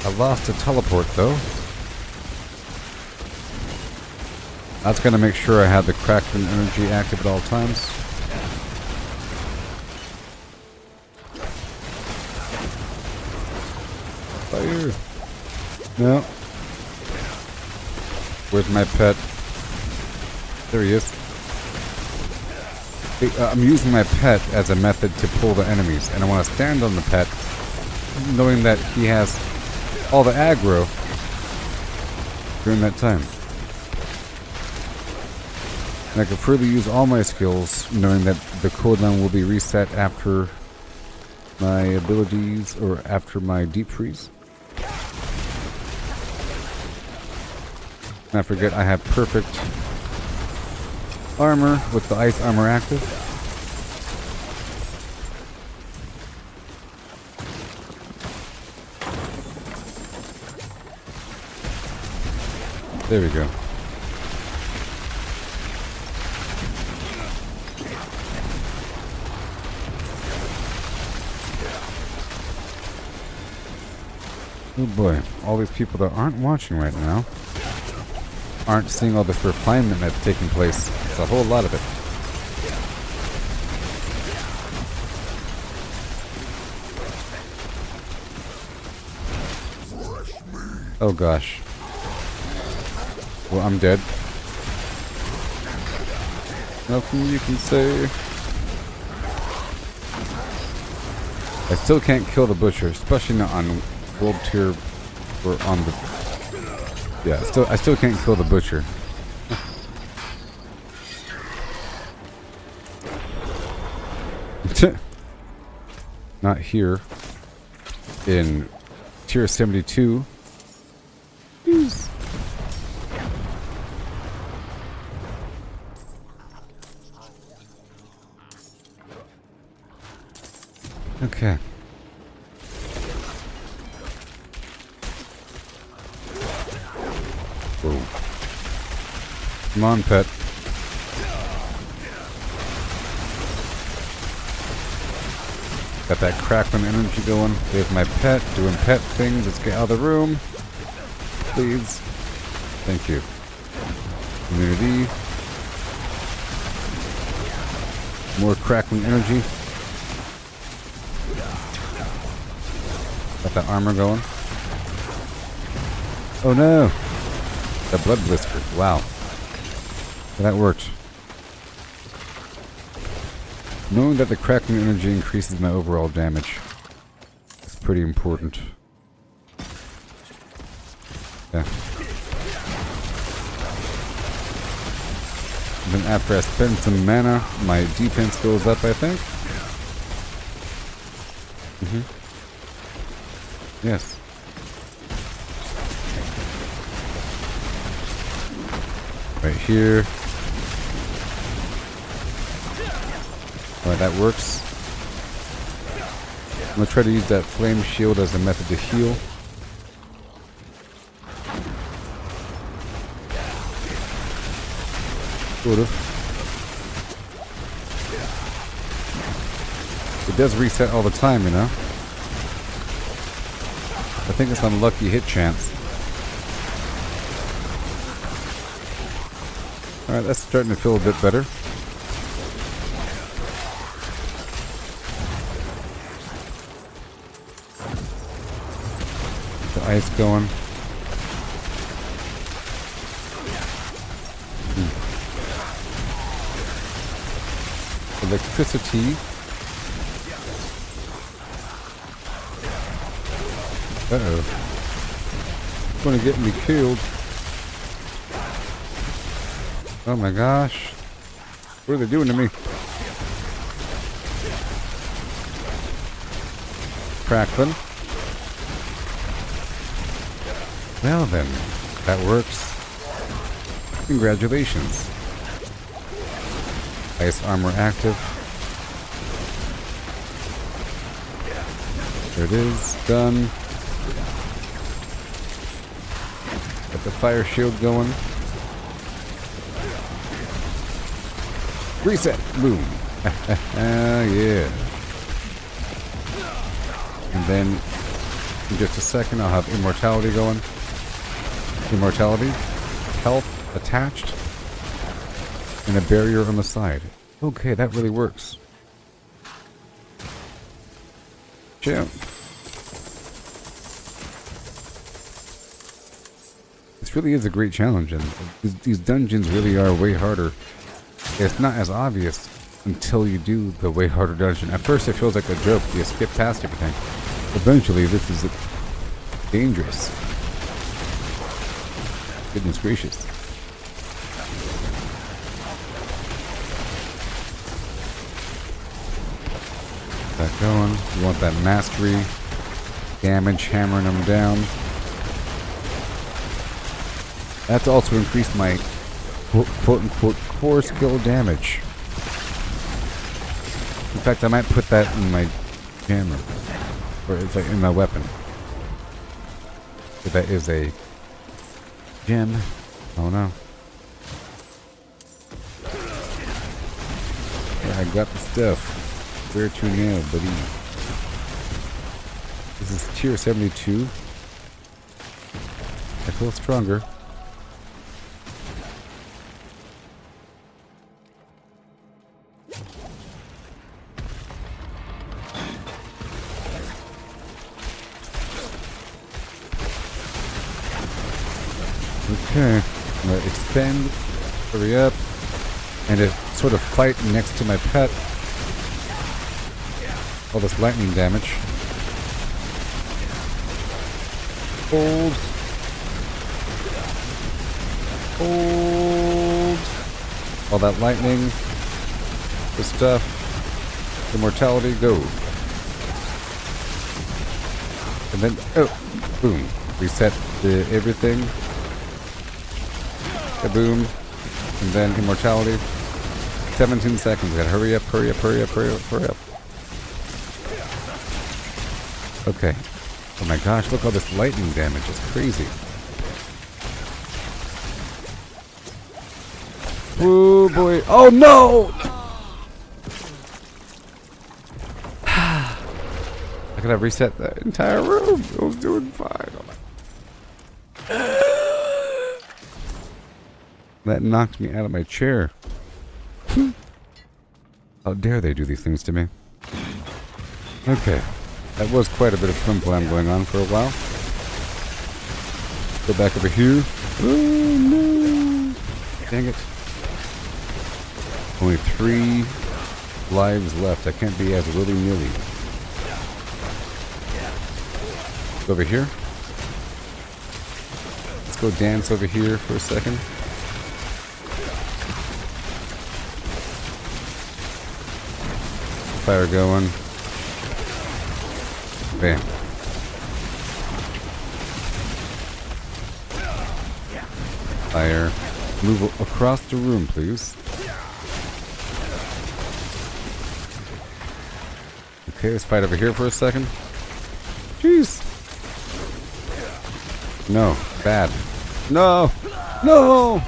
I lost a teleport though. That's gonna make sure I have the Kraken energy active at all times. Fire! No. Where's my pet? There he is. I'm using my pet as a method to pull the enemies, and I want to stand on the pet, knowing that he has all the aggro during that time. And I can further use all my skills, knowing that the cooldown will be reset after my abilities, or after my deep freeze. And I forget I have perfect armor with the ice armor active. There we go. Oh boy, all these people that aren't watching right now aren't seeing all this refinement that's taking place. It's a whole lot of it. Oh gosh. Well, I'm dead. Nothing you can say. I still can't kill the butcher, especially not on gold tier or on the. Yeah, I still can't kill the butcher. Not here. In tier 72. Jeez. Okay. Whoa. Come on, pet. Got that crackling energy going. There's my pet doing pet things. Let's get out of the room. Please. Thank you. Immunity. More crackling energy. Got that armor going. Oh no! The blood blister. Wow. That worked. Knowing that the crackling energy increases my overall damage is pretty important. Yeah. And then after I spend some mana, my defense goes up, I think. Yes. Right here. Alright, that works. I'm gonna try to use that flame shield as a method to heal. Sort of. It does reset all the time, you know? I think it's on lucky hit chance. Alright, that's starting to feel a bit better. The ice going. Electricity. Uh-oh. It's gonna get me killed. Oh my gosh. What are they doing to me? Crackling. Well then, that works. Congratulations. Ice armor active. There it is. Done. Got the fire shield going. Reset. Boom. Yeah. And then in just a second I'll have immortality going. Immortality. Health attached. And a barrier on the side. Okay, that really works. Champ. This really is a great challenge, and these dungeons really are way harder. It's not as obvious until you do the way harder dungeon. At first it feels like a joke, you skip past everything. Eventually this is dangerous. Goodness gracious. That going. You want that mastery. Damage, hammering them down. That's also increased my quote-unquote core skill damage. In fact, I might put that in my jammer. Or it's like in my weapon. If that is a gem. Oh no. Yeah, I got the stuff. Where to now, buddy? This is tier 72. I feel stronger. Okay. I'm gonna expend. Hurry up. And if sort of fight next to my pet. All this lightning damage. Hold. Hold. All that lightning. The stuff. Immortality, go. And then, oh, boom. Reset the everything. Boom. And then immortality. 17 seconds. Gotta hurry up, hurry up, hurry up, hurry up, hurry up. Okay. Oh my gosh, look all this lightning damage. It's crazy. Oh boy. Oh no! I could have reset the entire room. I was doing fine. That knocked me out of my chair. How dare they do these things to me? Okay. That was quite a bit of flim flam going on for a while. Go back over here. Oh no! Dang it. Only 3 lives left. I can't be as willy-nilly. Over here. Let's go dance over here for a second. Fire going. Bam. Fire. Move across the room, please. Okay, let's fight over here for a second. Jeez. No. Bad. No! No!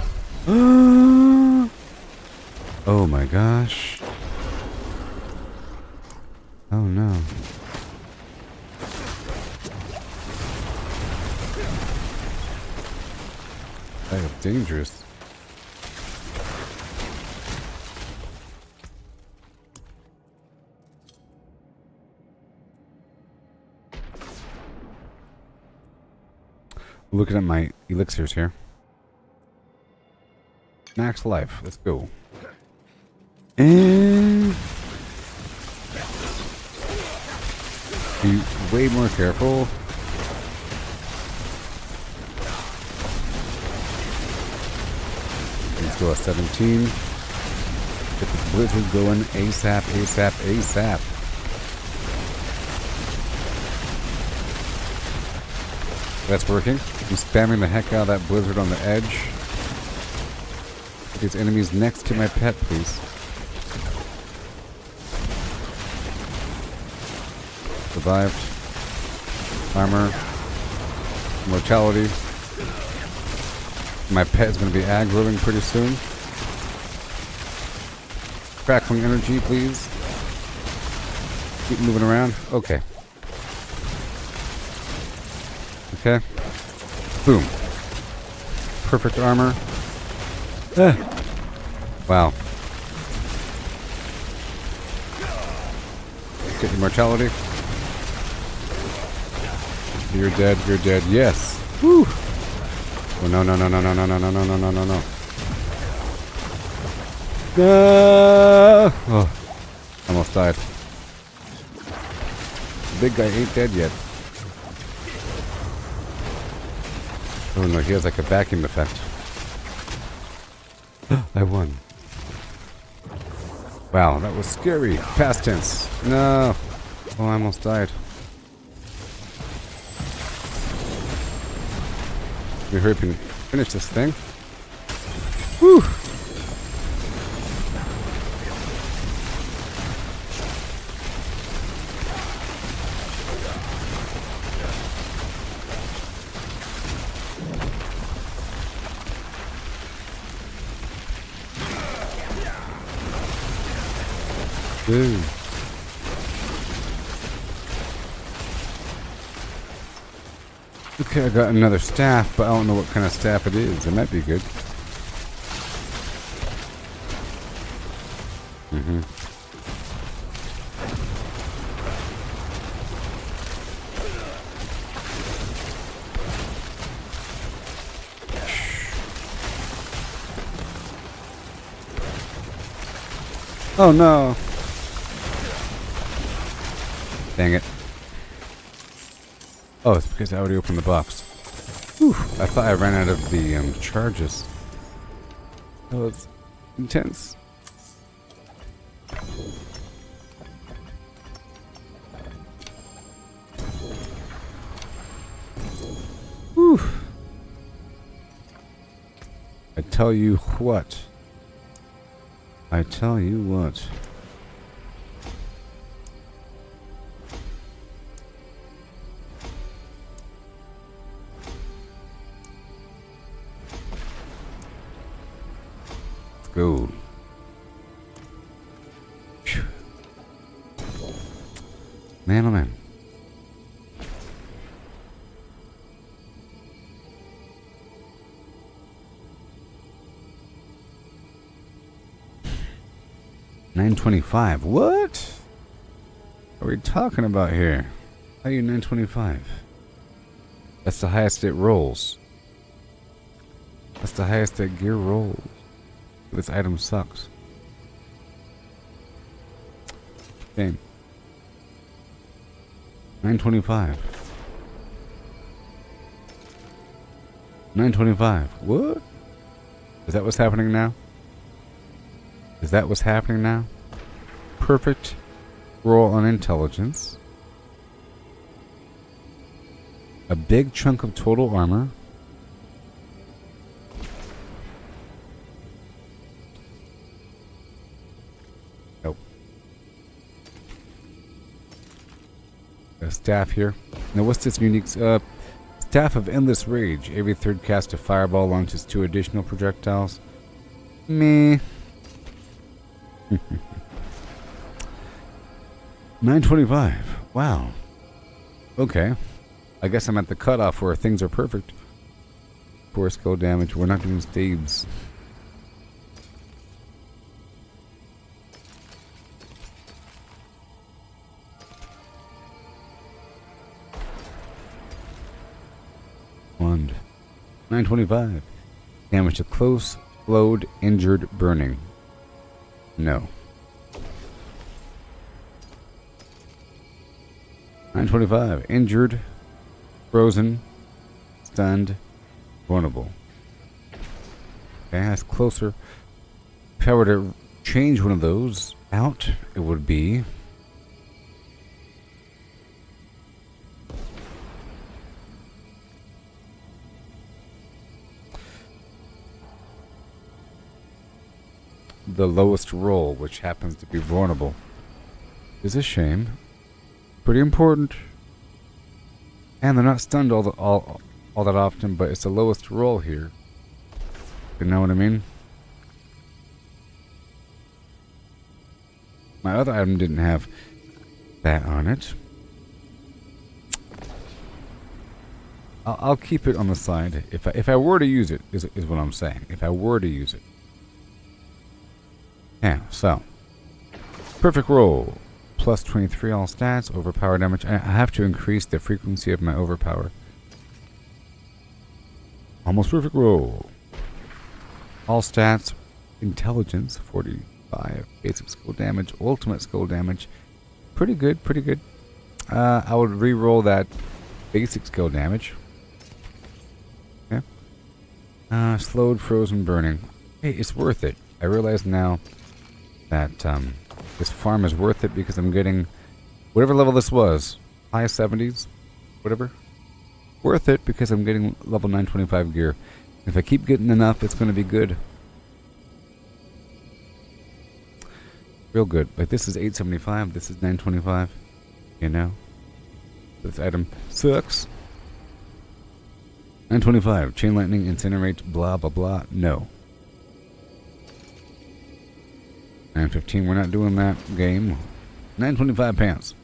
Oh my gosh. Oh no. That is dangerous. Looking at my elixirs here. Max life. Let's go. And be way more careful. Let's go at 17. Get the blizzard going ASAP, ASAP, ASAP. That's working. I'm spamming the heck out of that blizzard on the edge. These enemies next to my pet, please. Survived. Armor. Mortality. My pet is going to be aggroing pretty soon. Crackling energy, please. Keep moving around. Okay. Okay. Boom. Perfect armor. Wow. Get immortality. You're dead, you're dead. Yes. Woo. Oh no no no no no no no no no no no no no. Oh. Almost died. The big guy ain't dead yet. Oh no, he has like a vacuum effect. I won. Wow, that was scary. Past tense. No. Oh, I almost died. Let me hurry up and finish this thing. Whew. Ooh. Okay, I got another staff, but I don't know what kind of staff it is. It might be good. Oh no. Dang it. Oh, it's because I already opened the box. Whew, I thought I ran out of the charges. That was intense. Whew. I tell you what. I tell you what. Let's go. Phew. Man, oh man. $9.25. What are we talking about here? How are you $9.25? That's the highest it rolls. That's the highest that gear rolls. This item sucks. Damn. $9.25. $9.25. What? Is that what's happening now? Is that what's happening now? Perfect roll on intelligence. A big chunk of total armor. Nope. A staff here. Now what's this unique? Staff of Endless Rage. Every third cast of Fireball launches 2 additional projectiles. Meh. $9.25. Wow. Okay. I guess I'm at the cutoff where things are perfect. 4 skill damage. We're not doing staves. Wand. $9.25. Damage to close, flowed, injured, burning. No. $9.25. Injured, frozen, stunned, vulnerable. Okay, that's closer. If I were to change one of those out, it would be the lowest roll, which happens to be vulnerable. Is a shame. Pretty important. And they're not stunned all that often, but it's the lowest roll here. You know what I mean? My other item didn't have that on it. I'll keep it on the side. If I were to use it, is what I'm saying. If I were to use it. Yeah, so. Perfect roll. Plus 23 all stats. Overpower damage. I have to increase the frequency of my overpower. Almost perfect roll. All stats. Intelligence. 45. Basic skill damage. Ultimate skill damage. Pretty good, pretty good. I would re-roll that basic skill damage. Yeah. Slowed, frozen, burning. Hey, it's worth it. I realize now that this farm is worth it because I'm getting whatever level this was, high 70s, whatever. Worth it because I'm getting level 925 gear. If I keep getting enough, it's going to be good. Real good. Like this is 875, this is 925. You know? This item sucks. 925. Chain lightning, incinerate, blah blah blah. No. 915, we're not doing that game. 925 pants.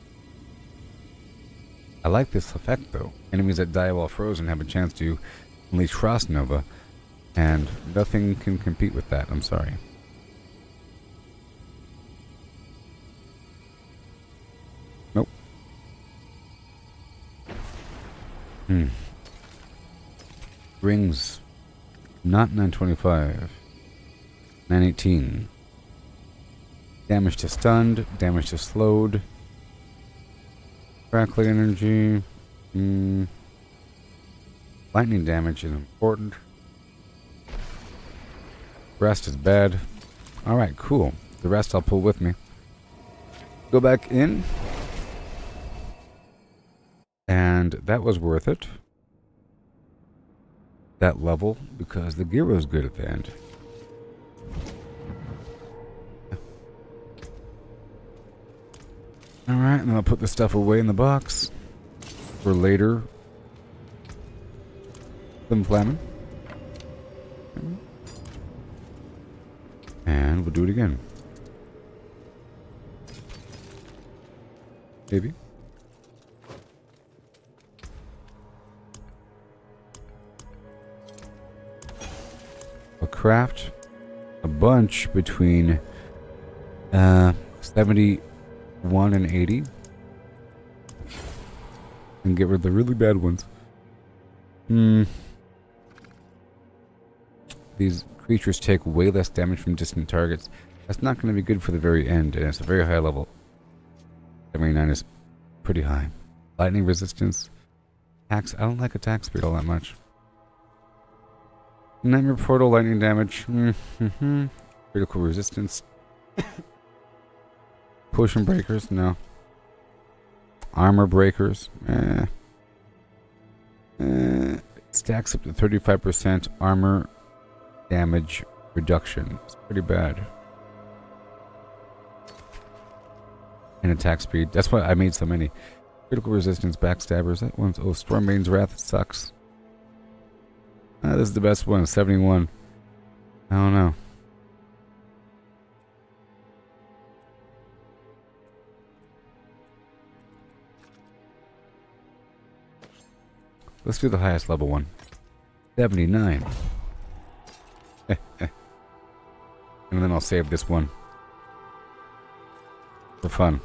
I like this effect though. Enemies that die while frozen have a chance to unleash Frost Nova, and nothing can compete with that. I'm sorry. Nope. Rings. Not 925. 918. Damage to stunned, damage to slowed. Crackling energy. Lightning damage is important. Rest is bad. Alright, cool. The rest I'll pull with me. Go back in. And that was worth it. That level, because the gear was good at the end. Alright, and then I'll put the stuff away in the box for later. Them flamming. And we'll do it again. Maybe. I'll craft a bunch between 71 and 80. And get rid of the really bad ones. These creatures take way less damage from distant targets. That's not going to be good for the very end, and it's a very high level. 79 is pretty high. Lightning resistance. Attacks. I don't like attack speed all that much. Nightmare portal, lightning damage. Critical resistance. Potion breakers, no. Armor breakers. Stacks up to 35% armor damage reduction. It's pretty bad. And attack speed. That's why I made so many. Critical resistance, backstabbers. That one's... Oh, Stormbane's Wrath sucks. This is the best one. 71. I don't know. Let's do the highest level one. 79. And then I'll save this one. For fun.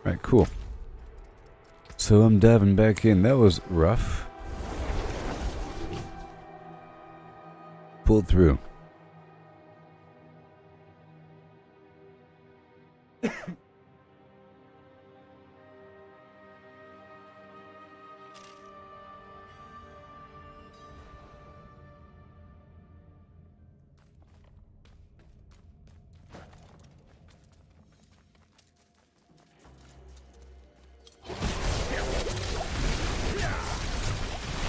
Alright, cool. So I'm diving back in. That was rough. Pulled through.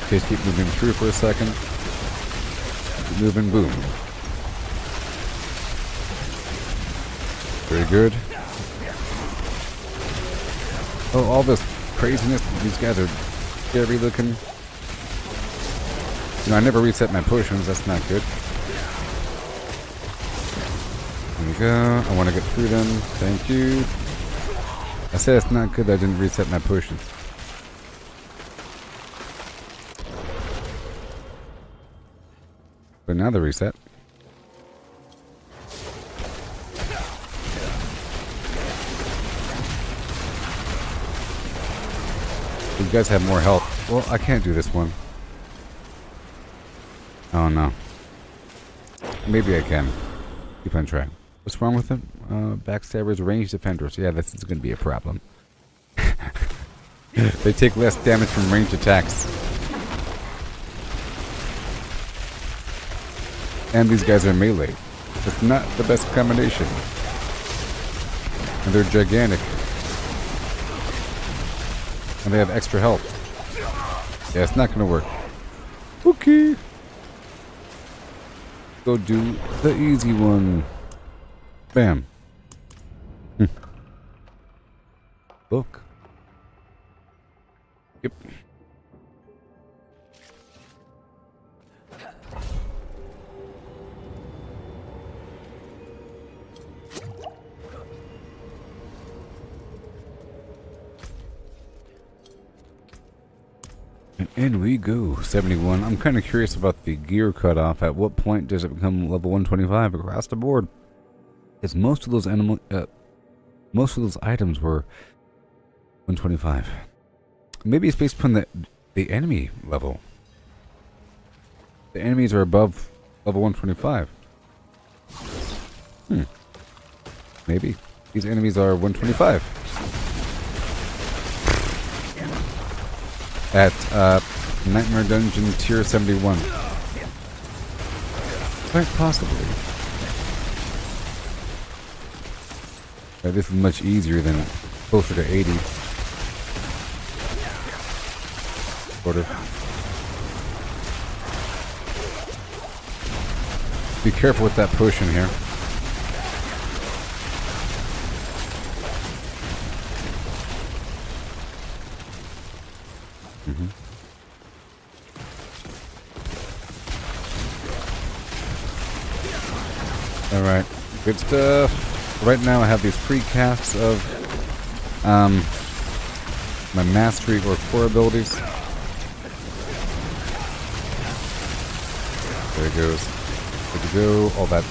Okay, keep moving through for a second. Keep moving, boom. Very good. Oh, all this craziness. These guys are scary looking. You know, I never reset my potions. That's not good. There we go. I want to get through them. Thank you. I said it's not good that I didn't reset my potions. But now the reset. You guys have more health. Well, I can't do this one. Oh no. Maybe I can. Keep on trying. What's wrong with them? Backstabbers, ranged defenders. Yeah, this is going to be a problem. They take less damage from ranged attacks. And these guys are melee. It's not the best combination. And they're gigantic. And they have extra health. Yeah, it's not gonna work. Okay. Go do the easy one. Bam. Look. Yep. And in we go. 71. I'm kind of curious about the gear cutoff. At what point does it become level 125 across the board? Because most of those items were 125. Maybe it's based upon the enemy level. The enemies are above Level 125. Maybe. These enemies are 125. At Nightmare Dungeon Tier 71. Quite possibly. This is much easier than closer to 80. Sort of. Be careful with that potion here. Alright, good stuff. Right now I have these free casts of my mastery or core abilities. There it goes. Good to go. All that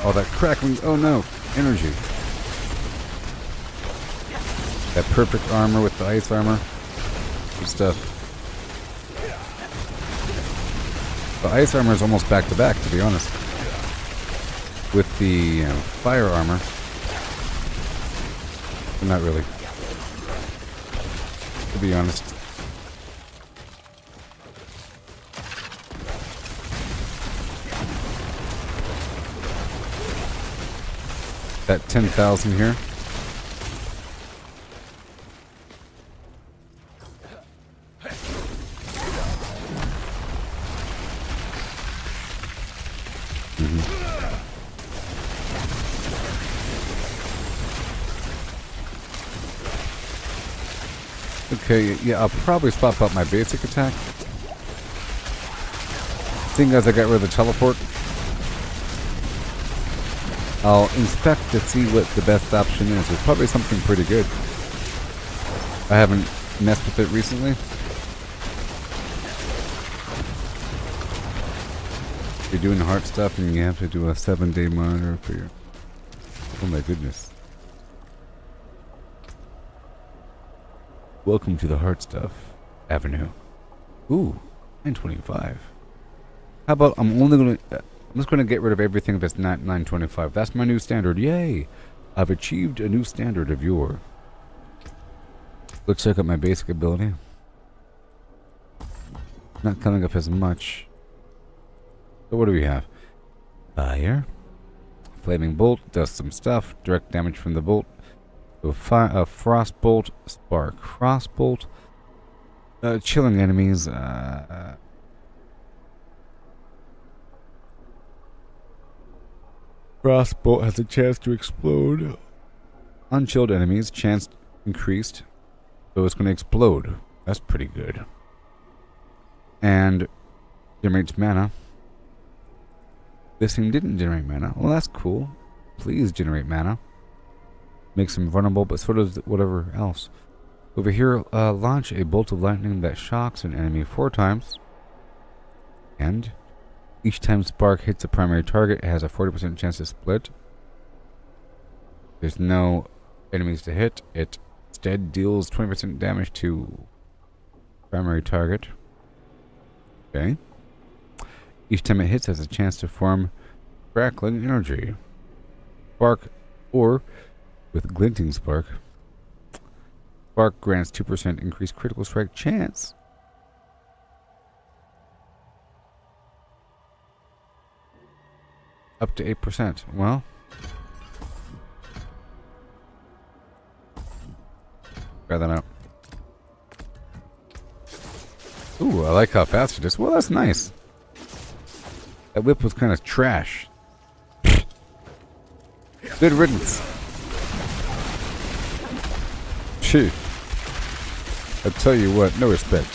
all that crackling. Oh no, energy. That perfect armor with the ice armor. Good stuff. The ice armor is almost back to back, to be honest. With the fire armor. But not really. To be honest. That 10,000 here. Okay, yeah, I'll probably swap out my basic attack. Seeing as I got rid of the teleport, I'll inspect to see what the best option is. It's probably something pretty good. I haven't messed with it recently. You're doing hard stuff and you have to do a 7-day monitor for your... Oh my goodness. Welcome to the hard stuff avenue. Ooh, 925. How about I'm just gonna get rid of everything that's not 925. That's my new standard. Yay! I've achieved a new standard of yore. Let's check out my basic ability. Not coming up as much. So what do we have? Fire. Flaming bolt does some stuff. Direct damage from the bolt. So frost bolt, spark. Frost bolt. Chilling enemies. Frost bolt has a chance to explode. Unchilled enemies, chance increased. So it's going to explode. That's pretty good. And generates mana. This thing didn't generate mana. Well, that's cool. Please generate mana. Makes him vulnerable, but so does whatever else. Over here, launch a bolt of lightning that shocks an enemy 4 times. And each time spark hits a primary target, it has a 40% chance to split. There's no enemies to hit. It instead deals 20% damage to primary target. Okay. Each time it hits, has a chance to form crackling energy. Spark or with glinting spark. Spark grants 2% increased critical strike chance. Up to 8%. Well, try that out. Ooh, I like how fast it is. Well, that's nice. That whip was kind of trash. Good riddance. Phew. I tell you what, no respect.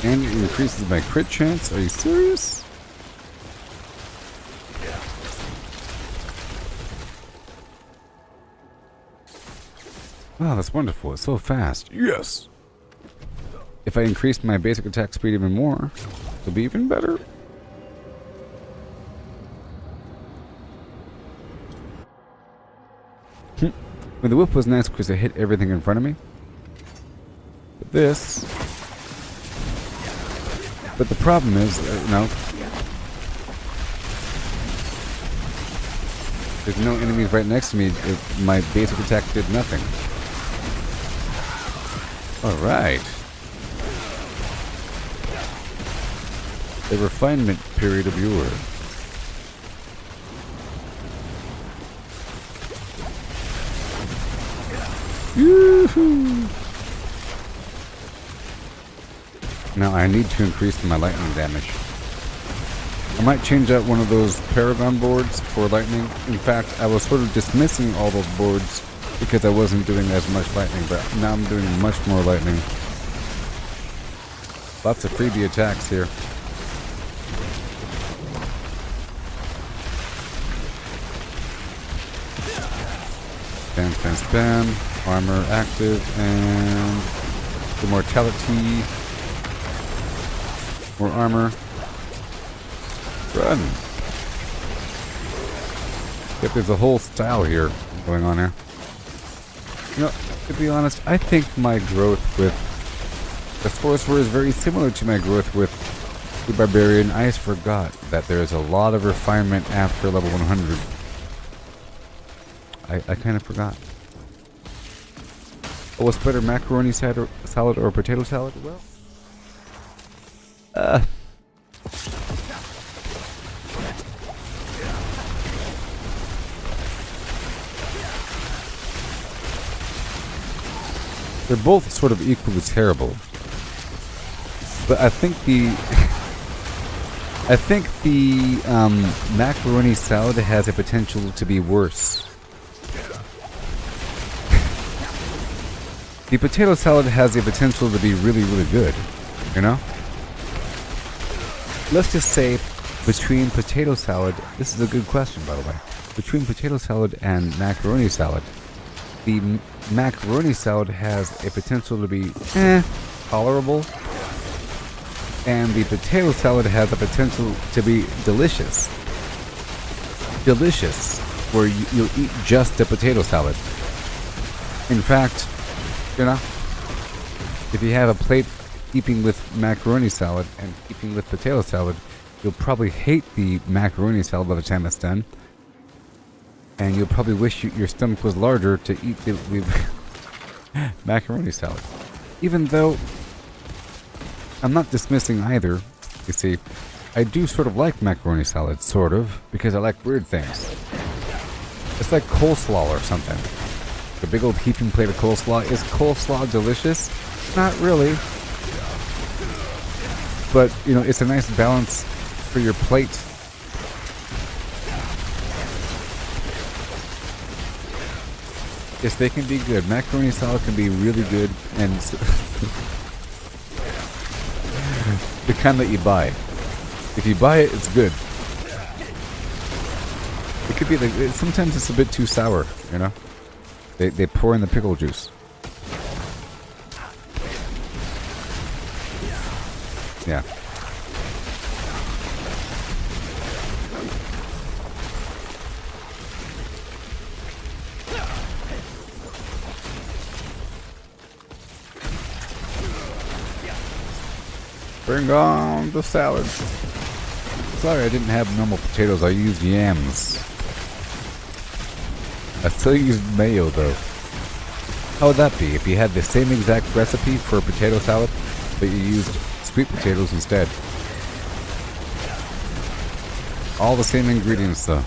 And it increases my crit chance. Are you serious? Wow, that's wonderful. It's so fast. Yes! If I increase my basic attack speed even more, it'll be even better. mean, the whip was nice because it hit everything in front of me. But this... But the problem is, there's no enemies right next to me. My basic attack did nothing. Alright. The refinement period of yore. Yoo-hoo! Now I need to increase my lightning damage. I might change out one of those Paragon boards for lightning. In fact, I was sort of dismissing all those boards because I wasn't doing as much lightning, but now I'm doing much more lightning. Lots of freebie attacks here. Spam, spam, spam. Armor active and immortality. More armor. Run. Yep, there's a whole style here going on here. You know, to be honest, I think my growth with the Sorcerer is very similar to my growth with the Barbarian. I just forgot that there's a lot of refinement after level 100. I kind of forgot. Oh, what's better, macaroni salad or potato salad? Well, they're both sort of equally terrible. But I think the macaroni salad has a potential to be worse. The potato salad has the potential to be really, really good, you know? Let's just say between potato salad, this is a good question by the way, between potato salad and macaroni salad, the macaroni salad has a potential to be tolerable, and the potato salad has the potential to be delicious. Delicious, where you'll eat just the potato salad. In fact, you know, if you have a plate keeping with macaroni salad and keeping with potato salad, you'll probably hate the macaroni salad by the time it's done. And you'll probably wish your stomach was larger to eat the macaroni salad. Even though I'm not dismissing either, you see, I do sort of like macaroni salad, sort of, because I like weird things. It's like coleslaw or something. The big old heaping plate of coleslaw. Is coleslaw delicious? Not really. But, you know, it's a nice balance for your plate. Yes, they can be good. Macaroni salad can be really good, and the kind that you buy. If you buy it, it's good. It could be like, sometimes it's a bit too sour, you know? They pour in the pickle juice. Yeah. Bring on the salad. Sorry I didn't have normal potatoes, I used yams. I still use mayo though. How would that be if you had the same exact recipe for a potato salad, but you used sweet potatoes instead? All the same ingredients though.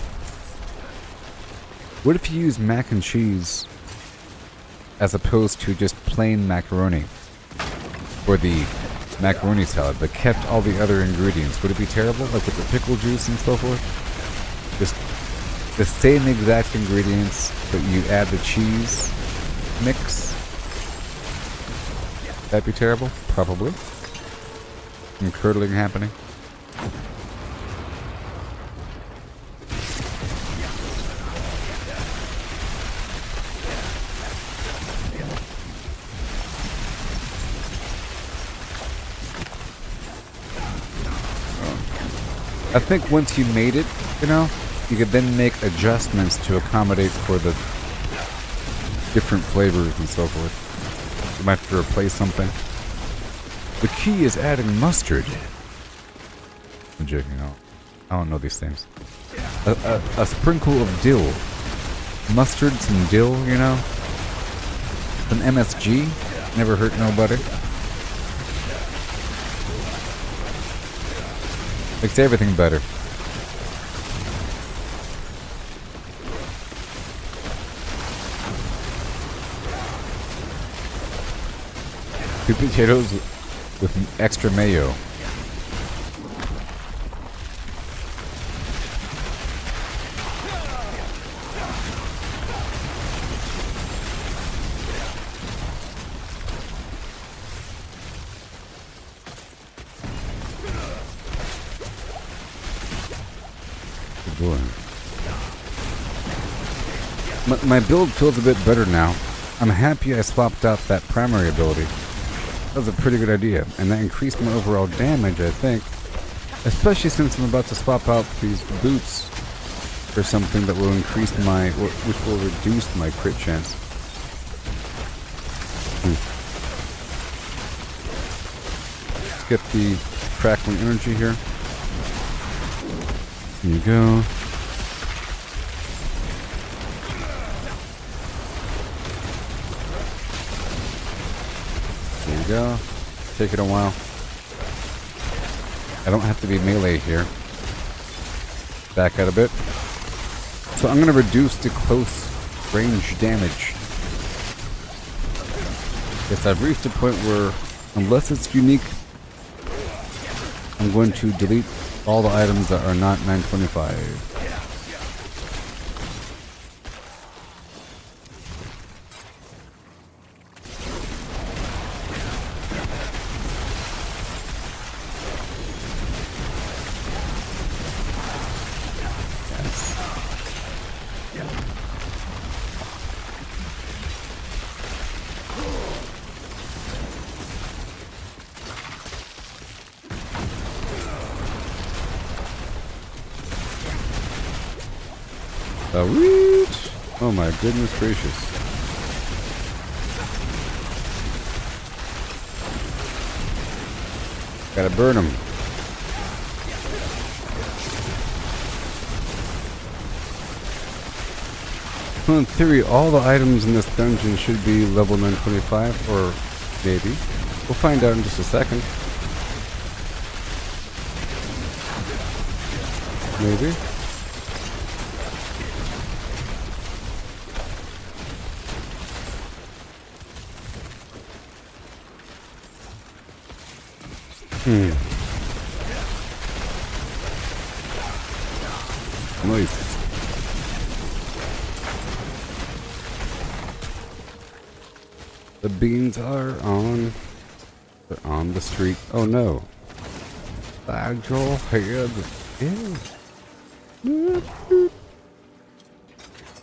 What if you use mac and cheese as opposed to just plain macaroni for the macaroni salad, but kept all the other ingredients? Would it be terrible? Like with the pickle juice and so forth? Just the same exact ingredients, but you add the cheese mix? That'd be terrible? Probably. Some curdling happening. I think once you made it, you know, you could then make adjustments to accommodate for the different flavors and so forth. You might have to replace something. The key is adding mustard. I'm joking. I don't know these things. A sprinkle of dill. Mustard, some dill, you know? Some MSG. Never hurt nobody. Makes everything better. Two potatoes with extra mayo. Good boy. My build feels a bit better now. I'm happy I swapped out that primary ability. That was a pretty good idea, and that increased my overall damage, I think. Especially since I'm about to swap out these boots for something that will increase my, which will reduce my crit chance. Let's get the crackling energy here. There you go. There you go. Take it a while. I don't have to be melee here. Back out a bit. So I'm going to reduce the close range damage. Yes, I've reached a point where, unless it's unique, I'm going to delete all the items that are not 925. Sweet! Oh my goodness gracious. Gotta burn them. Well, in theory, all the items in this dungeon should be level 925, or maybe. We'll find out in just a second. Maybe. Nice. The beans are on. They're on the street. Oh no. Bag your head. Yeah.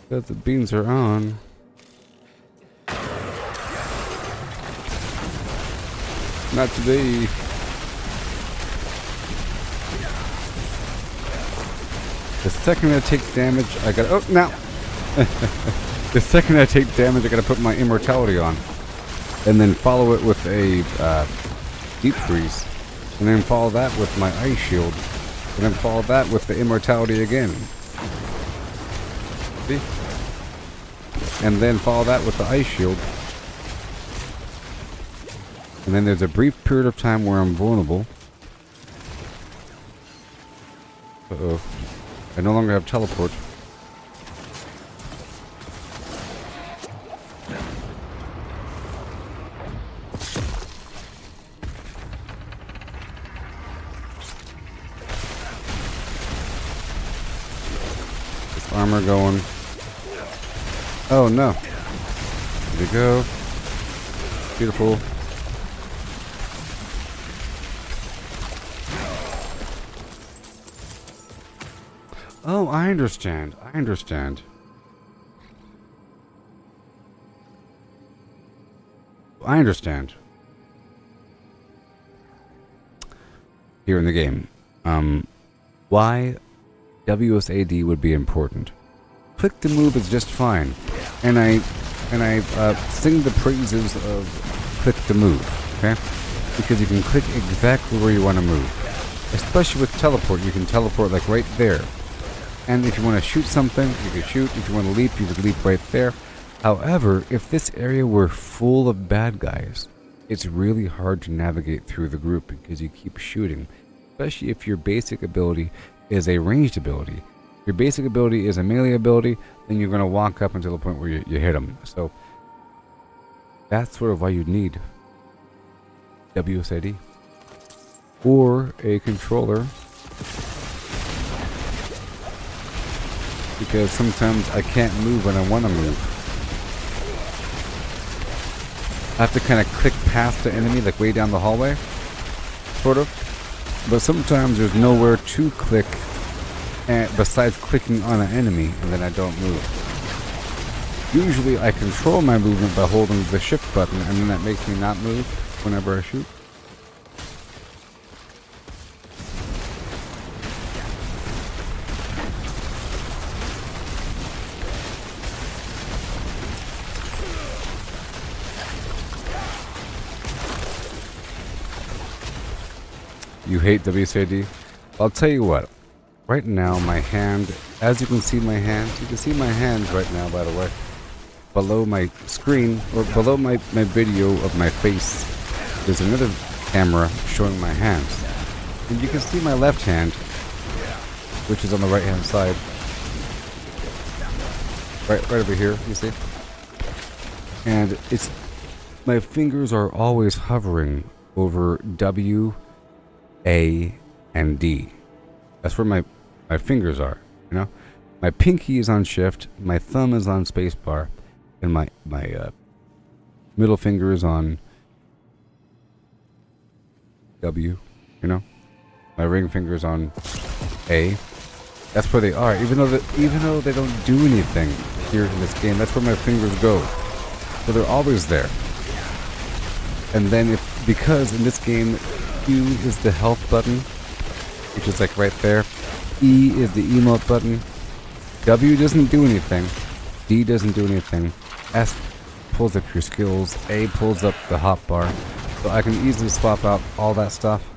That the beans are on. Not today. The second I take damage, I gotta... Oh, now! The second I take damage, I gotta put my immortality on. And then follow it with a deep freeze. And then follow that with my ice shield. And then follow that with the immortality again. See? And then follow that with the ice shield. And then there's a brief period of time where I'm vulnerable. Uh-oh. I no longer have teleport. This armor going. Oh no. There we go. Beautiful. Oh, I understand. I understand. I understand. Here in the game. Why WSAD would be important. Click to move is just fine. And I and I sing the praises of click to move, okay? Because you can click exactly where you want to move. Especially with teleport, you can teleport like right there. And if you want to shoot something, you can shoot. If you want to leap, you can leap right there. However, if this area were full of bad guys, it's really hard to navigate through the group because you keep shooting. Especially if your basic ability is a ranged ability. If your basic ability is a melee ability, then you're going to walk up until the point where you hit them. So that's sort of why you need WSID. Or a controller. Because sometimes I can't move when I want to move. I have to kind of click past the enemy, like way down the hallway. Sort of. But sometimes there's nowhere to click besides clicking on an enemy, and then I don't move. Usually I control my movement by holding the shift button, and then that makes me not move whenever I shoot. You hate WCD? I'll tell you what. Right now, my hand, as you can see my hands, you can see my hands right now, by the way, below my screen, or below my video of my face, there's another camera showing my hands. And you can see my left hand, which is on the right hand side. Right over here, you see? And it's, my fingers are always hovering over W, A, and D. That's where my fingers are, you know? My pinky is on shift, my thumb is on spacebar, and my middle finger is on W, you know? My ring finger is on A. That's where they are. Even though they don't do anything here in this game, that's where my fingers go. So they're always there. And then because in this game Q is the health button, which is like right there. E is the emote button. W doesn't do anything. D doesn't do anything. S pulls up your skills. A pulls up the hotbar. So I can easily swap out all that stuff.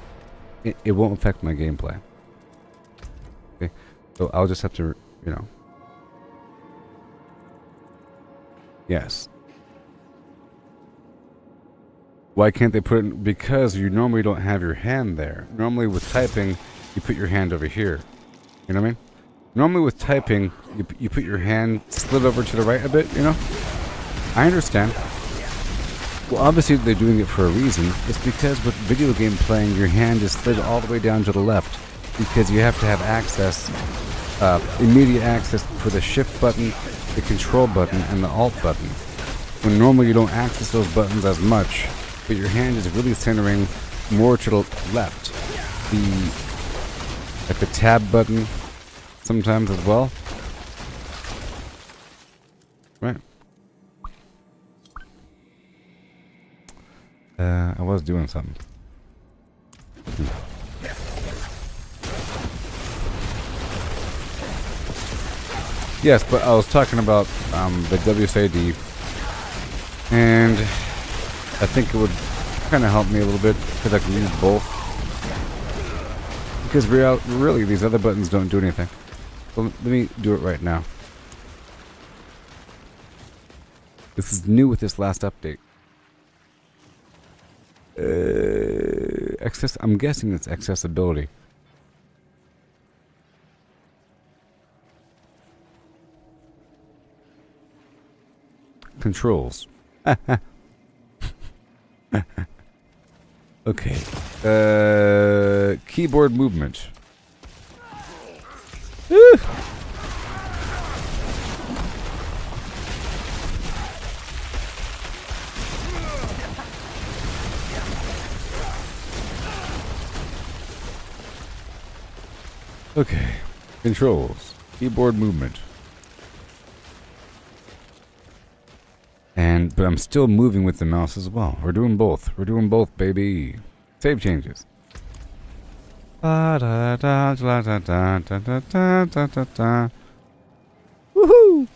It won't affect my gameplay. Okay, so I'll just have to, you know. Yes. Why can't they put it? Because you normally don't have your hand there. Normally with typing, you put your hand over here. You know what I mean? Normally with typing, you put your hand slid over to the right a bit, you know? I understand. Well, obviously they're doing it for a reason. It's because with video game playing, your hand is slid all the way down to the left. Because you have to have access, immediate access for the shift button, the control button, and the alt button. When normally you don't access those buttons as much, but your hand is really centering more to the left. Like the tab button sometimes as well. Right. I was doing something. Yes, but I was talking about the WSAD, and I think it would kind of help me a little bit because I can use both. Because really, these other buttons don't do anything. So let me do it right now. This is new with this last update. I'm guessing it's accessibility. Controls. Okay. Keyboard movement. Woo! Okay. Controls. Keyboard movement. But I'm still moving with the mouse as well. We're doing both. We're doing both, baby. Save changes. Woohoo!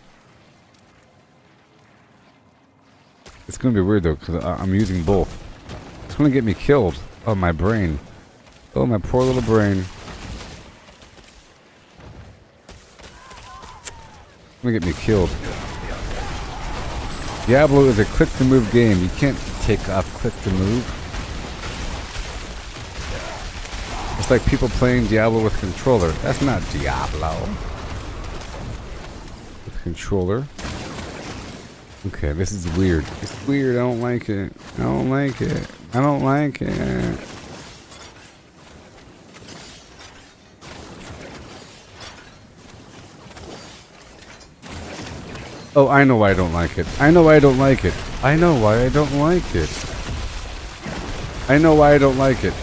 gonna be weird though, because I'm using both. It's gonna get me killed. Oh, my brain. Oh, my poor little brain. It's gonna get me killed. Diablo is a click-to-move game. You can't take off click-to-move. It's like people playing Diablo with controller. That's not Diablo. With controller. Okay, this is weird. It's weird. I don't like it. I don't like it. I don't like it. Oh, I know why I don't like it. I know why I don't like it. I know why I don't like it. I know why I don't like it.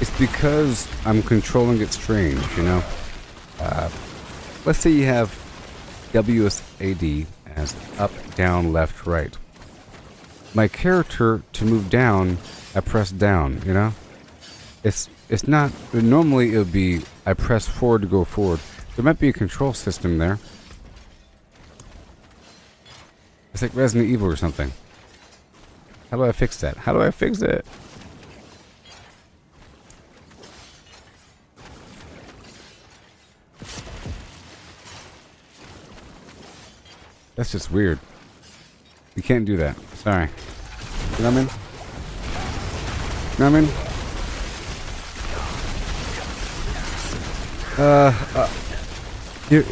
It's because I'm controlling it strange, you know? Let's say you have WSAD as up, down, left, right. My character, to move down, I press down, you know? It's not, normally it would be I press forward to go forward. There might be a control system there. It's like Resident Evil or something. How do I fix that? How do I fix it? That's just weird. You can't do that. Sorry. You know what I mean? You know what I mean? Here,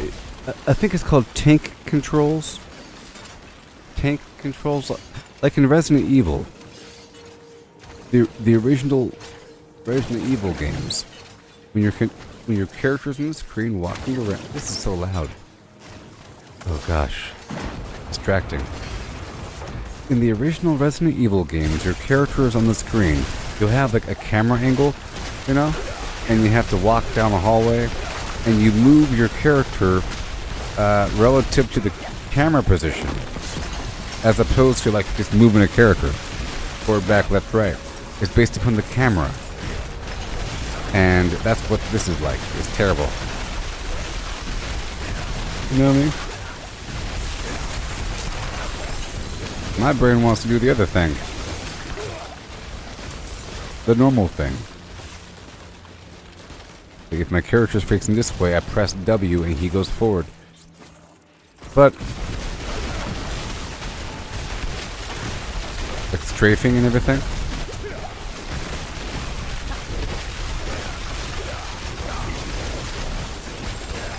I think it's called tank controls. Tank controls, like in Resident Evil. The original Resident Evil games. When your character's on the screen walking around. This is so loud. Oh gosh, distracting. In the original Resident Evil games, your character is on the screen. You'll have like a camera angle, you know, and you have to walk down a hallway, and you move your character relative to the camera position, as opposed to like just moving a character forward, back, left, right. It's based upon the camera, and that's what this is like. It's terrible. You know what I mean? My brain wants to do the other thing. The normal thing. Like if my character's facing this way, I press W and he goes forward. But like strafing and everything.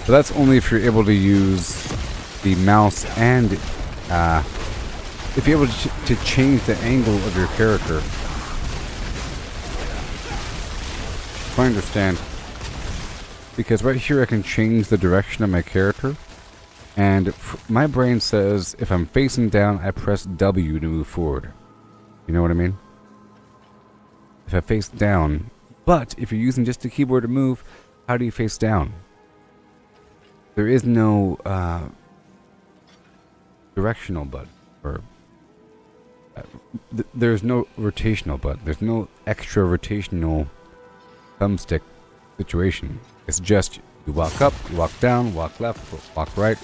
But that's only if you're able to use the mouse and if you're able to change the angle of your character. If I understand. Because right here I can change the direction of my character. And my brain says if I'm facing down, I press W to move forward. You know what I mean? If I face down. But if you're using just the keyboard to move, how do you face down? There is no directional button. Or there's no rotational button. There's no extra rotational thumbstick situation. It's just you walk up, you walk down, walk left, walk right.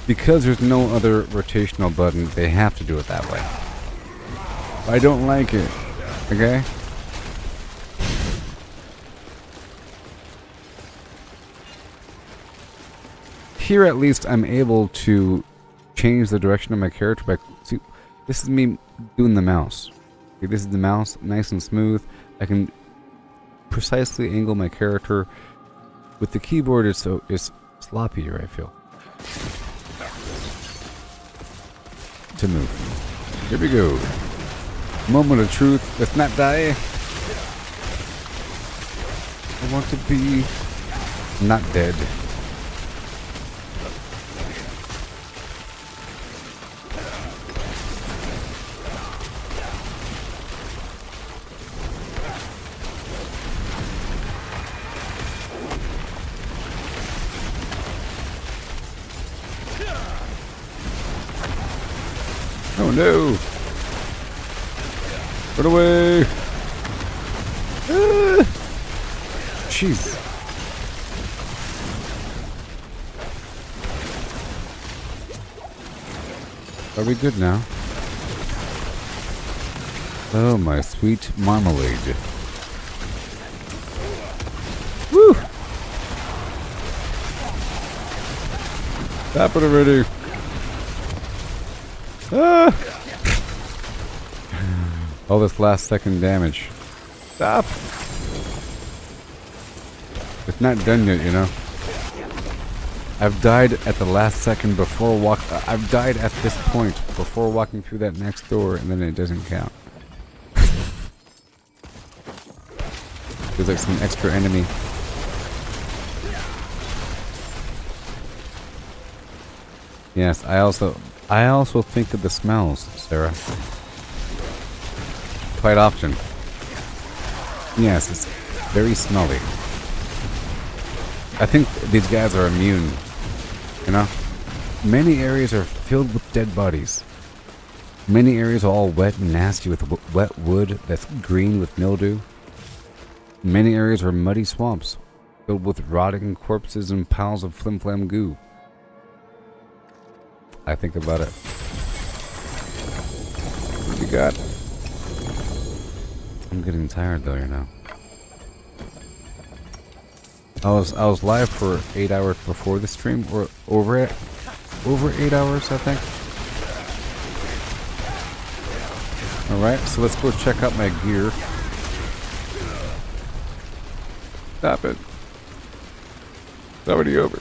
Because there's no other rotational button, they have to do it that way. I don't like it. Okay? Here at least I'm able to change the direction of my character by... See, this is me doing the mouse. Okay, this is the mouse, nice and smooth. I can precisely angle my character. With the keyboard, it's sloppier, I feel. To move. Here we go. Moment of truth. Let's not die. I want to be not dead. Oh no! Run away! Ah! Jeez. Are we good now? Oh, my sweet marmalade. Woo! Stop it already. Ah! All this last second damage. Stop! It's not done yet, you know. I've died at the last second before I've died at this point before walking through that next door, and then it doesn't count. There's like some extra enemy. Yes, I also think of the smells, Sarah. Quite often. Yes, it's very smelly. I think these guys are immune. You know? Many areas are filled with dead bodies. Many areas are all wet and nasty with wet wood that's green with mildew. Many areas are muddy swamps filled with rotting corpses and piles of flim-flam goo. I think about it. What you got? I'm getting tired though, you know. I was live for 8 hours before the stream, or over 8 hours, I think. All right, so let's go check out my gear. Stop it! It's already over.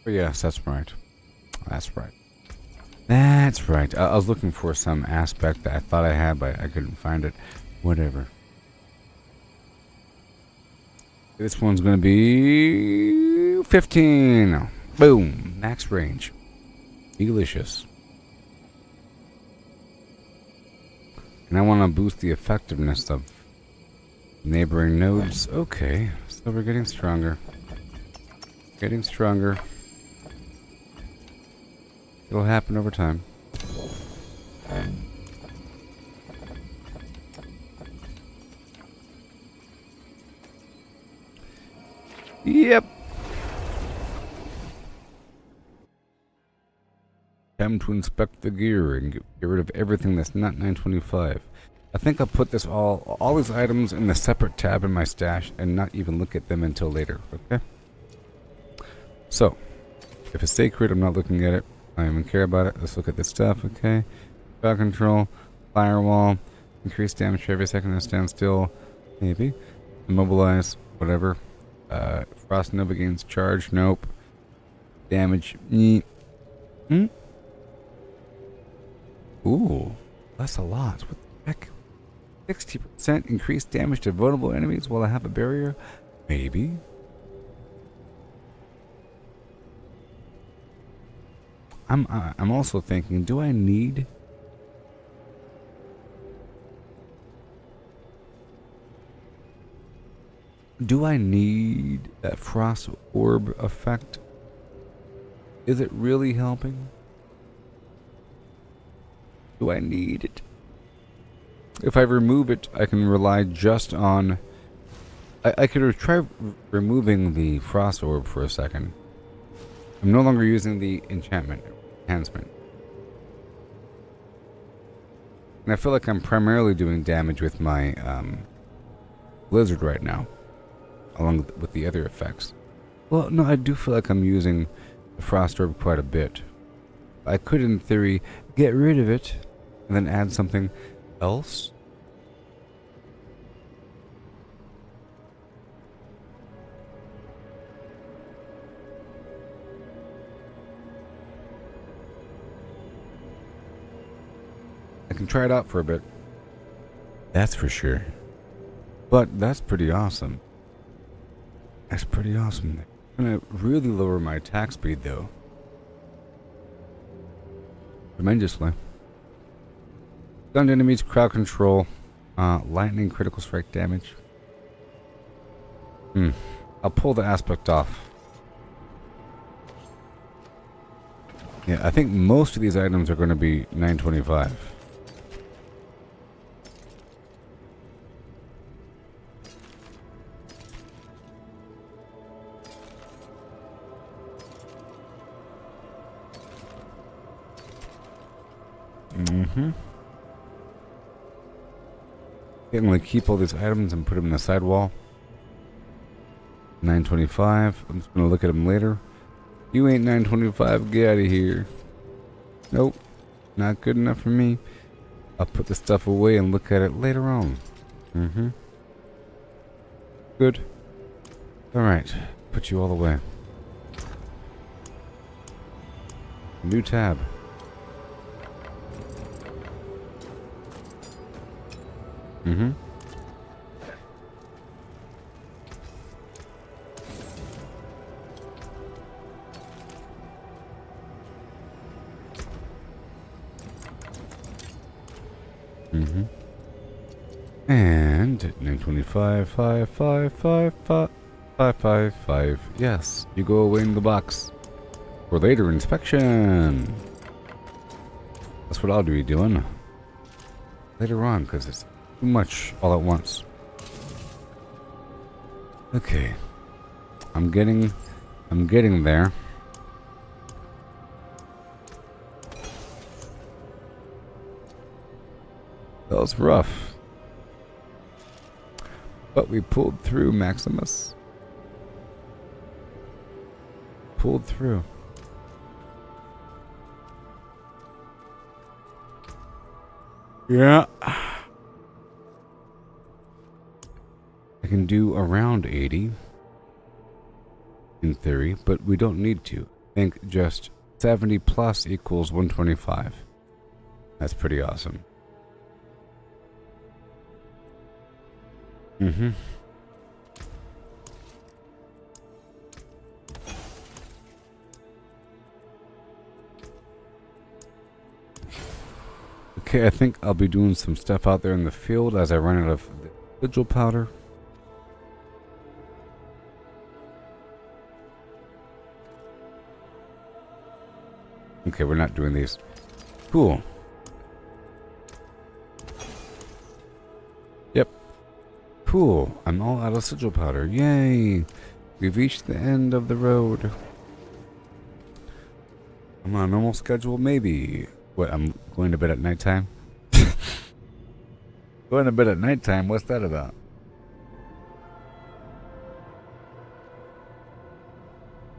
Yes, that's right. That's right. That's right. I was looking for some aspect that I thought I had, but I couldn't find it. Whatever. This one's going to be 15. Boom. Max range. Delicious. And I want to boost the effectiveness of neighboring nodes. Okay. So we're getting stronger. Getting stronger. It'll happen over time. Yep. Time to inspect the gear and get rid of everything that's not 925. I think I'll put this all these items in a separate tab in my stash and not even look at them until later, okay? So, if it's sacred, I'm not looking at it. I don't even care about it. Let's look at this stuff, okay? Spell control, firewall, increase damage for every second to stand still, maybe. Immobilize, whatever. Frost Nova gains charge, nope. Damage, Ooh, that's a lot. What the heck? 60% increased damage to vulnerable enemies while I have a barrier? Maybe. I'm also thinking, do I need that frost orb effect? Is it really helping? Do I need it? If I remove it, I can rely just on... I could try removing the frost orb for a second. I'm no longer using the enhancement. And I feel like I'm primarily doing damage with my blizzard right now, along with the other effects. Well, no, I do feel like I'm using the frost orb quite a bit. I could, in theory, get rid of it and then add something else. I can try it out for a bit. That's for sure. But that's pretty awesome. That's pretty awesome. I'm gonna really lower my attack speed though. Tremendously. Stunned enemies, crowd control, lightning, critical strike damage. I'll pull the aspect off. Yeah, I think most of these items are going to be 925. I'm going to keep all these items and put them in the sidewall. 925. I'm just going to look at them later. You ain't 925. Get out of here. Nope. Not good enough for me. I'll put the stuff away and look at it later on. Good. Alright. Put you all away. New tab. And 925, 555. Yes, you go away in the box for later inspection. That's what I'll be doing later on because it's too much all at once. Okay, I'm getting there. That was rough. But we pulled through, Maximus. Pulled through. Yeah. I can do around 80. In theory, but we don't need to. I think just 70 plus equals 125. That's pretty awesome. Okay, I think I'll be doing some stuff out there in the field as I run out of the sigil powder. Okay, we're not doing these. Cool. Yep. Cool. I'm all out of sigil powder. Yay! We've reached the end of the road. I'm on a normal schedule, maybe. What, I'm going to bed at nighttime? Going to bed at nighttime? What's that about?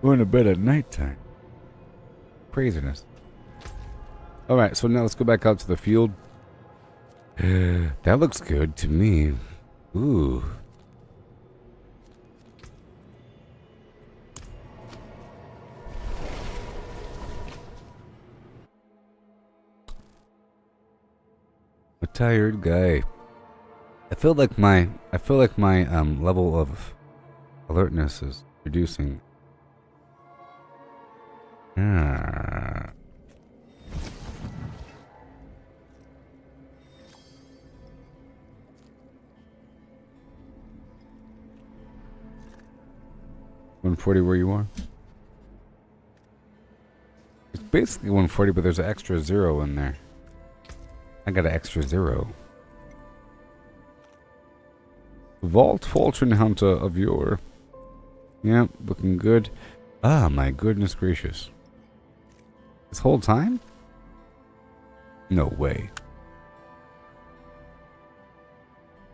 Going to bed at nighttime. Craziness. Alright, so now let's go back out to the field. That looks good to me. Ooh. A tired guy. I feel like my level of alertness is reducing. Ah. $140 where you are? It's basically 140, but there's an extra 0 in there. I got an extra 0. Vault Falchion Hunter of your. Yep, looking good. Ah, my goodness gracious. This whole time? No way.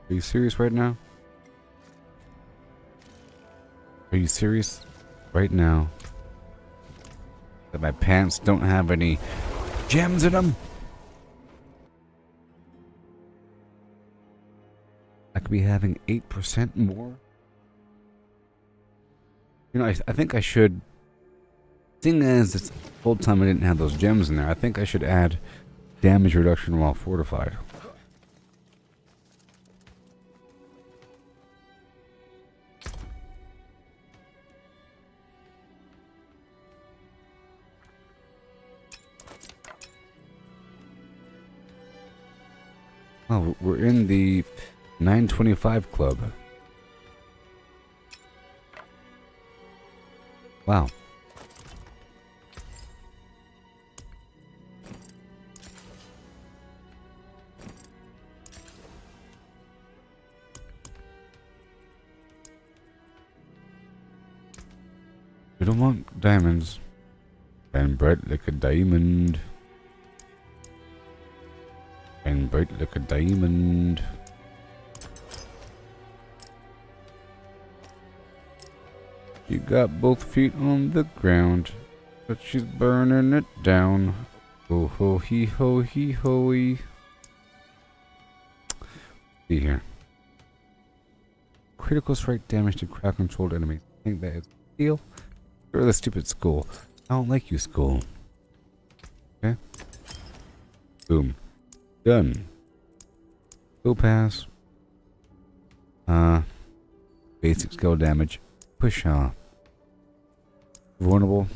Are you serious right now? Are you serious right now? That my pants don't have any gems in them? I could be having 8% more. You know, I think I should, seeing as this whole time I didn't have those gems in there, I think I should add damage reduction while fortified. Oh, we're in the 925 club. Wow. We don't want diamonds. And bright like a diamond. And bright like a diamond. You got both feet on the ground, but she's burning it down. Oh ho hee ho hee hoey. See here. Critical strike damage to crowd controlled enemies. I think that is a deal. You're the stupid skull. I don't like you, skull. Okay. Boom. Done. Go pass. Basic skill damage. Push off. Vulnerable.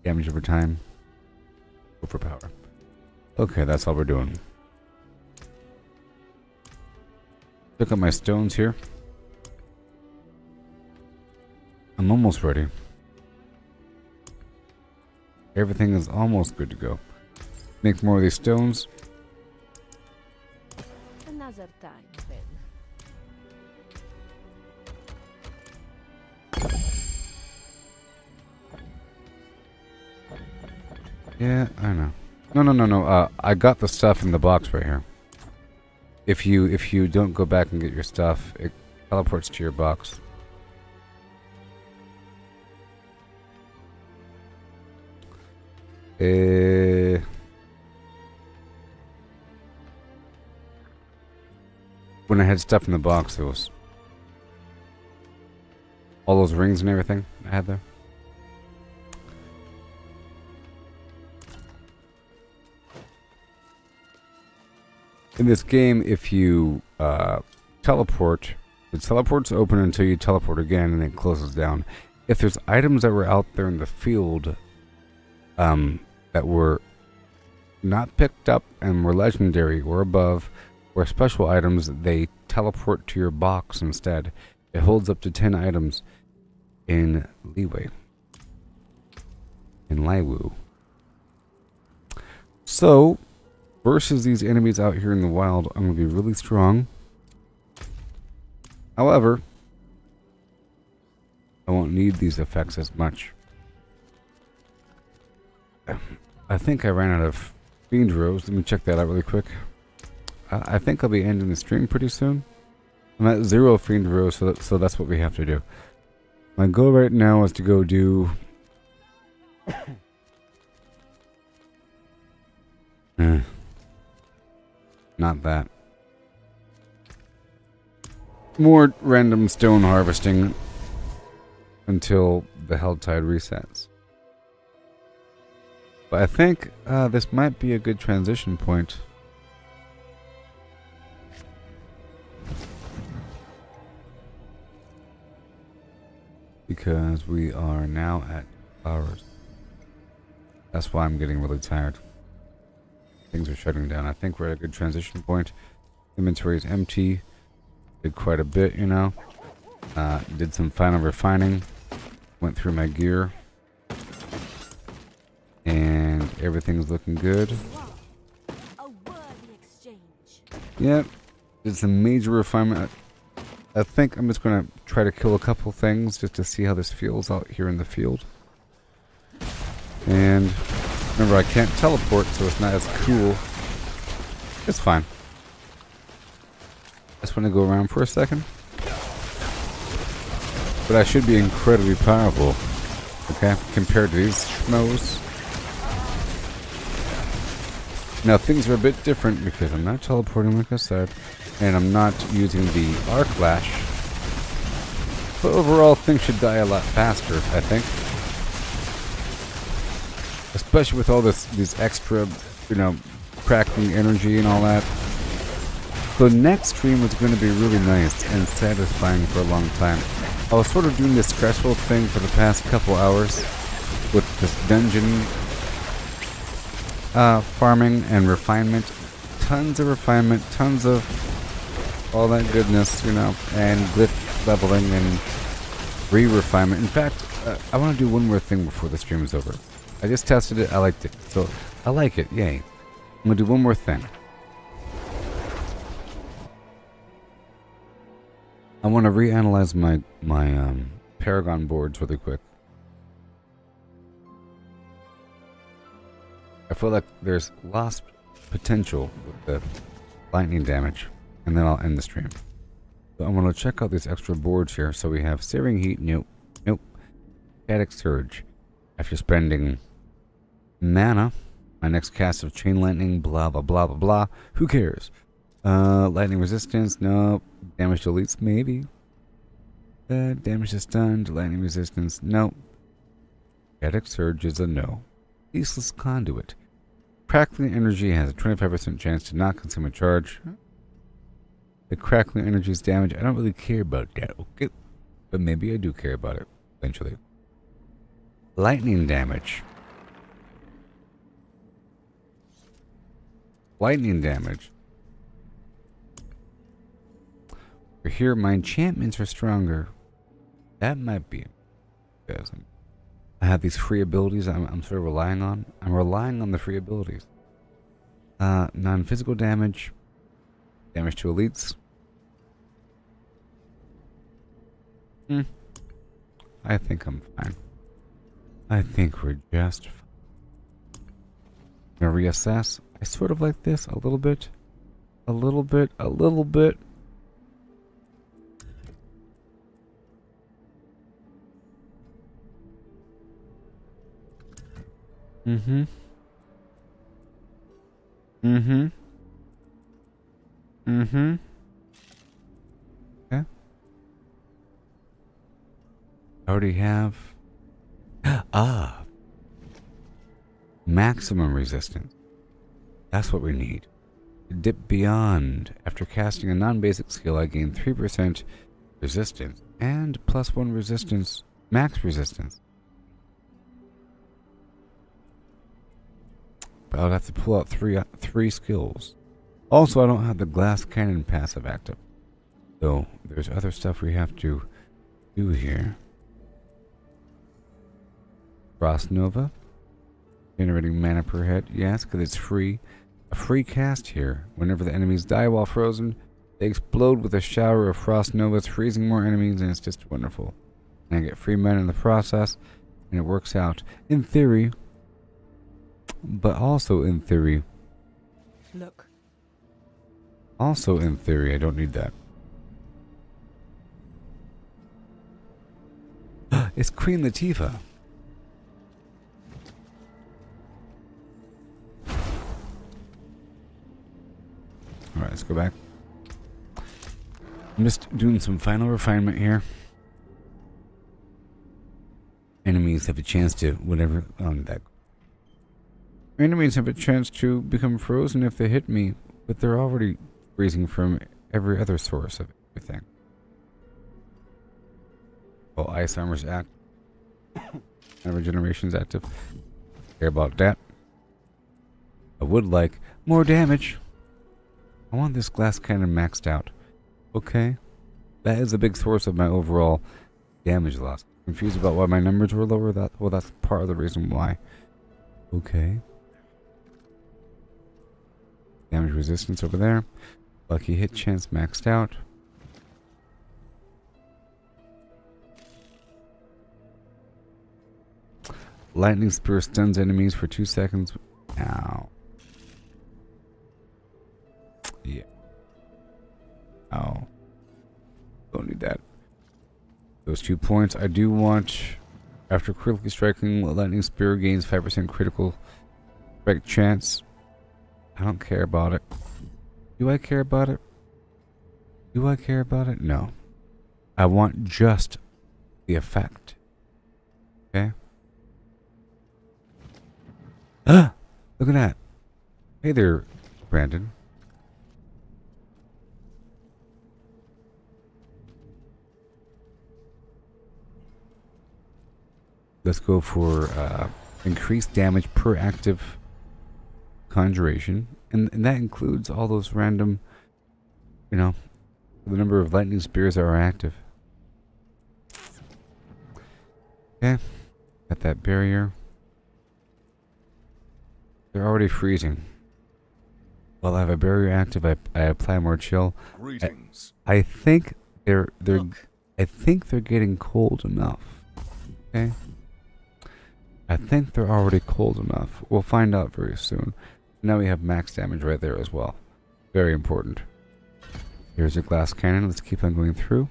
Damage over time. Overpower. Okay, that's all we're doing. Pick up my stones here. I'm almost ready. Everything is almost good to go. Make more of these stones. Another time, then. Yeah, I know. No. I got the stuff in the box right here. If you don't go back and get your stuff, it teleports to your box. When I had stuff in the box, there was all those rings and everything I had there. In this game, if you teleport, the teleport's open until you teleport again and it closes down. If there's items that were out there in the field that were not picked up and were legendary or above or special items, they teleport to your box instead. It holds up to 10 items in leeway. In Liwu. So, versus these enemies out here in the wild, I'm going to be really strong. However, I won't need these effects as much. I think I ran out of Fiend Rose. Let me check that out really quick. I think I'll be ending the stream pretty soon. I'm at 0 Fiend Rose, so that's what we have to do. My goal right now is to go do... Not that. More random stone harvesting until the Helltide resets. But I think this might be a good transition point. Because we are now at hours. That's why I'm getting really tired. Things are shutting down. I think we're at a good transition point. Inventory is empty. Did quite a bit, you know. Did some final refining. Went through my gear. And everything's looking good. Yep. Did some major refinement. I think I'm just going to try to kill a couple things just to see how this feels out here in the field. And remember, I can't teleport, so it's not as cool. It's fine. Just want to go around for a second. But I should be incredibly powerful. Okay? Compared to these schmoes. Now, things are a bit different because I'm not teleporting, like I said. And I'm not using the arc lash. But overall, things should die a lot faster, I think. Especially with all these extra, you know, cracking energy and all that. The next stream was going to be really nice and satisfying for a long time. I was sort of doing this stressful thing for the past couple hours with this dungeon farming and refinement. Tons of refinement, tons of all that goodness, you know, and glyph leveling and re-refinement. In fact, I want to do one more thing before the stream is over. I just tested it, I liked it. So, I like it, yay. I'm going to do one more thing. I want to reanalyze my Paragon boards really quick. I feel like there's lost potential with the lightning damage, and then I'll end the stream. So I'm going to check out these extra boards here. So we have Searing Heat, nope. Static Surge. After spending mana, my next cast of Chain Lightning, blah blah blah blah blah. Who cares? Lightning Resistance, nope. Damage to elites, maybe. Damage to stunned, lightning resistance, nope. Static Surge is a no. Ceaseless Conduit. Crackling Energy has a 25% chance to not consume a charge. The Crackling Energy's damage, I don't really care about that, okay? But maybe I do care about it, eventually. Lightning damage. Lightning damage. Here, my enchantments are stronger. That might be because I have these free abilities I'm sort of relying on. I'm relying on the free abilities. Non-physical damage. Damage to elites. I think I'm fine. I think we're just fine. I'm gonna reassess. I sort of like this a little bit. A little bit. A little bit. Mm-hmm. Mm-hmm. Mm-hmm. Okay. I already have... maximum resistance. That's what we need. To dip beyond. After casting a non-basic skill, I gain 3% resistance and +1 resistance, max resistance. But I'll have to pull out three skills. Also, I don't have the glass cannon passive active. So, there's other stuff we have to do here. Frost Nova. Generating mana per head. Yes, because it's free. A free cast here. Whenever the enemies die while frozen, they explode with a shower of Frost Novas, freezing more enemies, and it's just wonderful. And I get free mana in the process, and it works out. In theory, but also in theory. Look. Also in theory, I don't need that. It's Queen Latifah. Alright, let's go back. I'm just doing some final refinement here. Enemies have a chance to whatever on that. Enemies have a chance to become frozen if they hit me, but they're already freezing from every other source of everything. Well, Ice Armor's active. And Regeneration's active. Care about that. I would like more damage. I want this glass cannon maxed out. Okay. That is a big source of my overall damage loss. Confused about why my numbers were lower? Well, that's part of the reason why. Okay. Damage resistance over there. Lucky hit chance maxed out. Lightning Spear stuns enemies for 2 seconds. Ow. Yeah. Ow. Don't need that. Those 2 points. I do want, after critically striking, Lightning Spear gains 5% critical strike chance. I don't care about it. Do I care about it? Do I care about it? No. I want just the effect. Okay? Ah! Look at that. Hey there, Brandon. Let's go for increased damage per active conjuration, and that includes all those random, you know, the number of lightning spears that are active. Okay, got that barrier. They're already freezing. While I have a barrier active, I apply more chill. Greetings. I think they're Look. I think they're getting cold enough. Okay. I think they're already cold enough. We'll find out very soon. Now we have max damage right there as well. Very important. Here's a glass cannon. Let's keep on going through.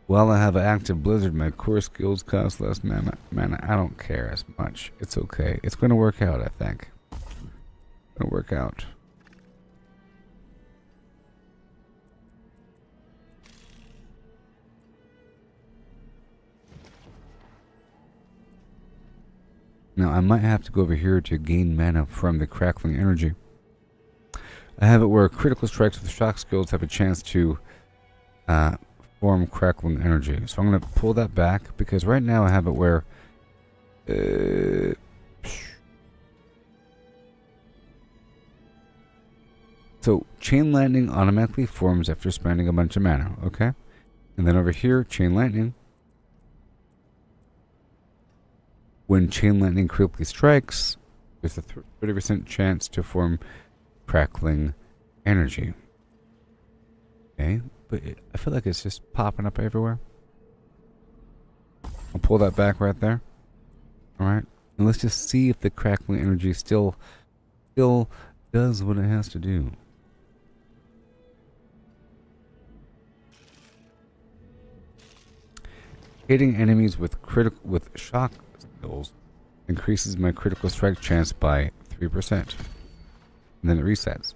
While I have an active blizzard, my core skills cost less mana. I don't care as much. It's okay. It's going to work out, I think. Going to work out. Now, I might have to go over here to gain mana from the crackling energy. I have it where critical strikes with shock skills have a chance to form crackling energy. So I'm going to pull that back because right now I have it where so chain lightning automatically forms after spending a bunch of mana, okay? And then over here, chain lightning. When chain lightning critically strikes, there's a 30% chance to form crackling energy. Okay, but I feel like it's just popping up everywhere. I'll pull that back right there. Alright, and let's just see if the crackling energy still does what it has to do. Hitting enemies with shock skills increases my critical strike chance by 3%. And then it resets.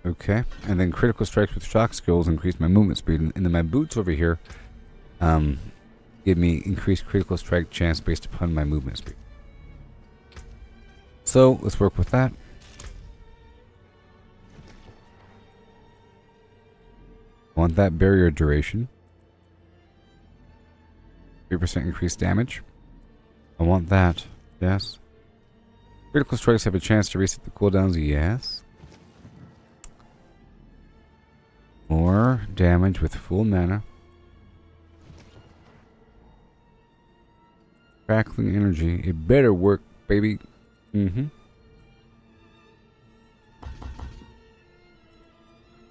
Okay, and then critical strikes with shock skills increase my movement speed, and then my boots over here give me increased critical strike chance based upon my movement speed. So let's work with that. I want that barrier duration. 3% increased damage. I want that. Yes. Critical strikes have a chance to reset the cooldowns. Yes. More damage with full mana. Crackling energy. It better work, baby.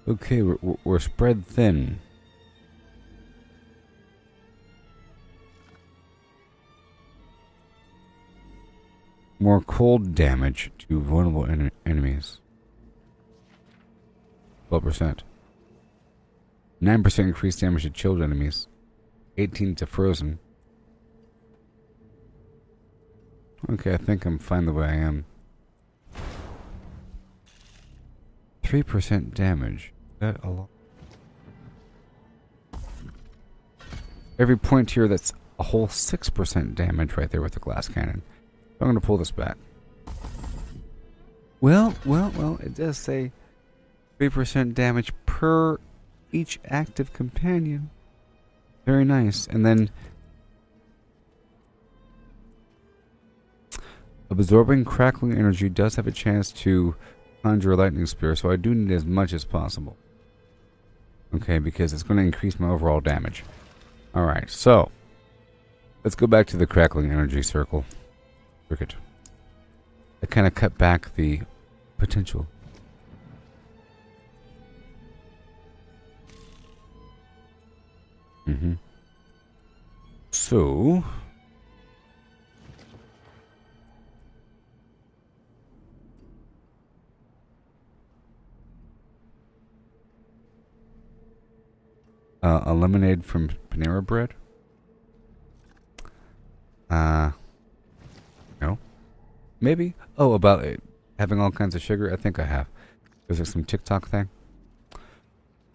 Okay, we're spread thin. More cold damage to vulnerable enemies. 12%. 9% increased damage to chilled enemies. 18 to frozen. Okay, I think I'm fine the way I am. 3% damage. Is that a lot? Every point here, that's a whole 6% damage right there with the glass cannon. I'm going to pull this back. Well, it does say 3% damage per each active companion. Very nice. And then absorbing crackling energy does have a chance to conjure a lightning spear, so I do need as much as possible. Okay, because it's going to increase my overall damage. Alright, so let's go back to the crackling energy circle. Circuit. I kind of cut back the potential. So a lemonade from Panera Bread? No. Maybe. Oh, about it having all kinds of sugar? I think I have. Is there some TikTok thing?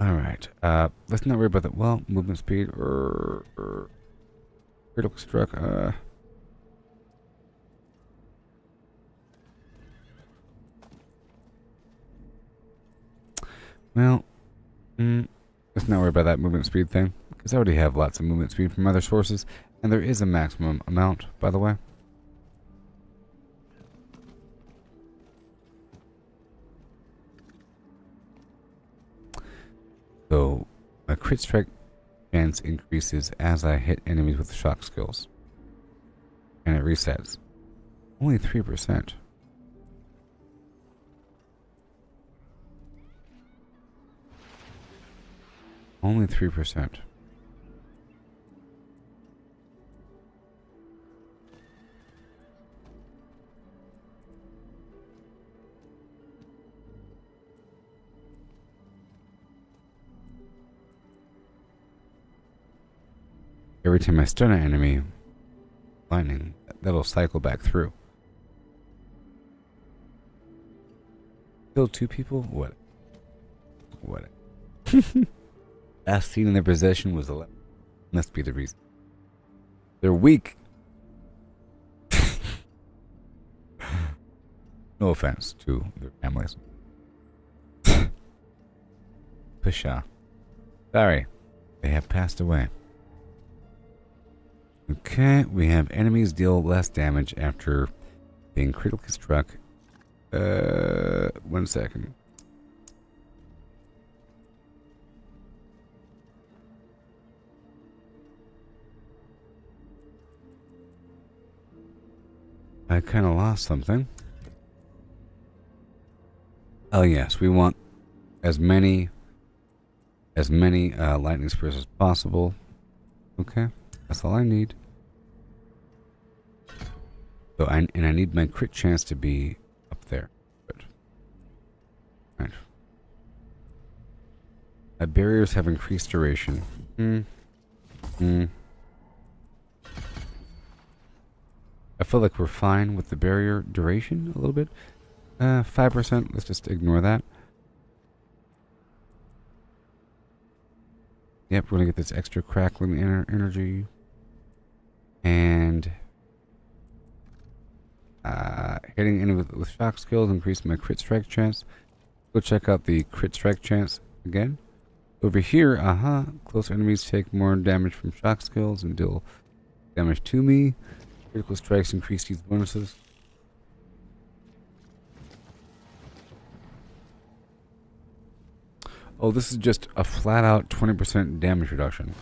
Alright. Let's not worry about that. Well, movement speed or critical struck. Well, Let's not worry about that movement speed thing, because I already have lots of movement speed from other sources, and there is a maximum amount, by the way. So, my crit strike chance increases as I hit enemies with shock skills. And it resets. Only 3%. Only 3%. Every time I stun an enemy, lightning, that'll cycle back through. Kill 2 people? What? What? Last seen in their possession was 11. Must be the reason. They're weak. No offense to their families. Pshaw. Sorry. They have passed away. Okay, we have enemies deal less damage after being critically struck. 1 second. I kind of lost something. Oh yes, we want as many lightning spears as possible. Okay, that's all I need. So I need my crit chance to be up there. Good. Right. My barriers have increased duration. I feel like we're fine with the barrier duration a little bit. 5%, let's just ignore that. Yep, we're gonna get this extra crackling energy. And hitting in with shock skills increase my crit strike chance. Go check out the crit strike chance again. Over here, close enemies take more damage from shock skills and deal damage to me. Critical strikes increase these bonuses. Oh, this is just a flat out 20% damage reduction.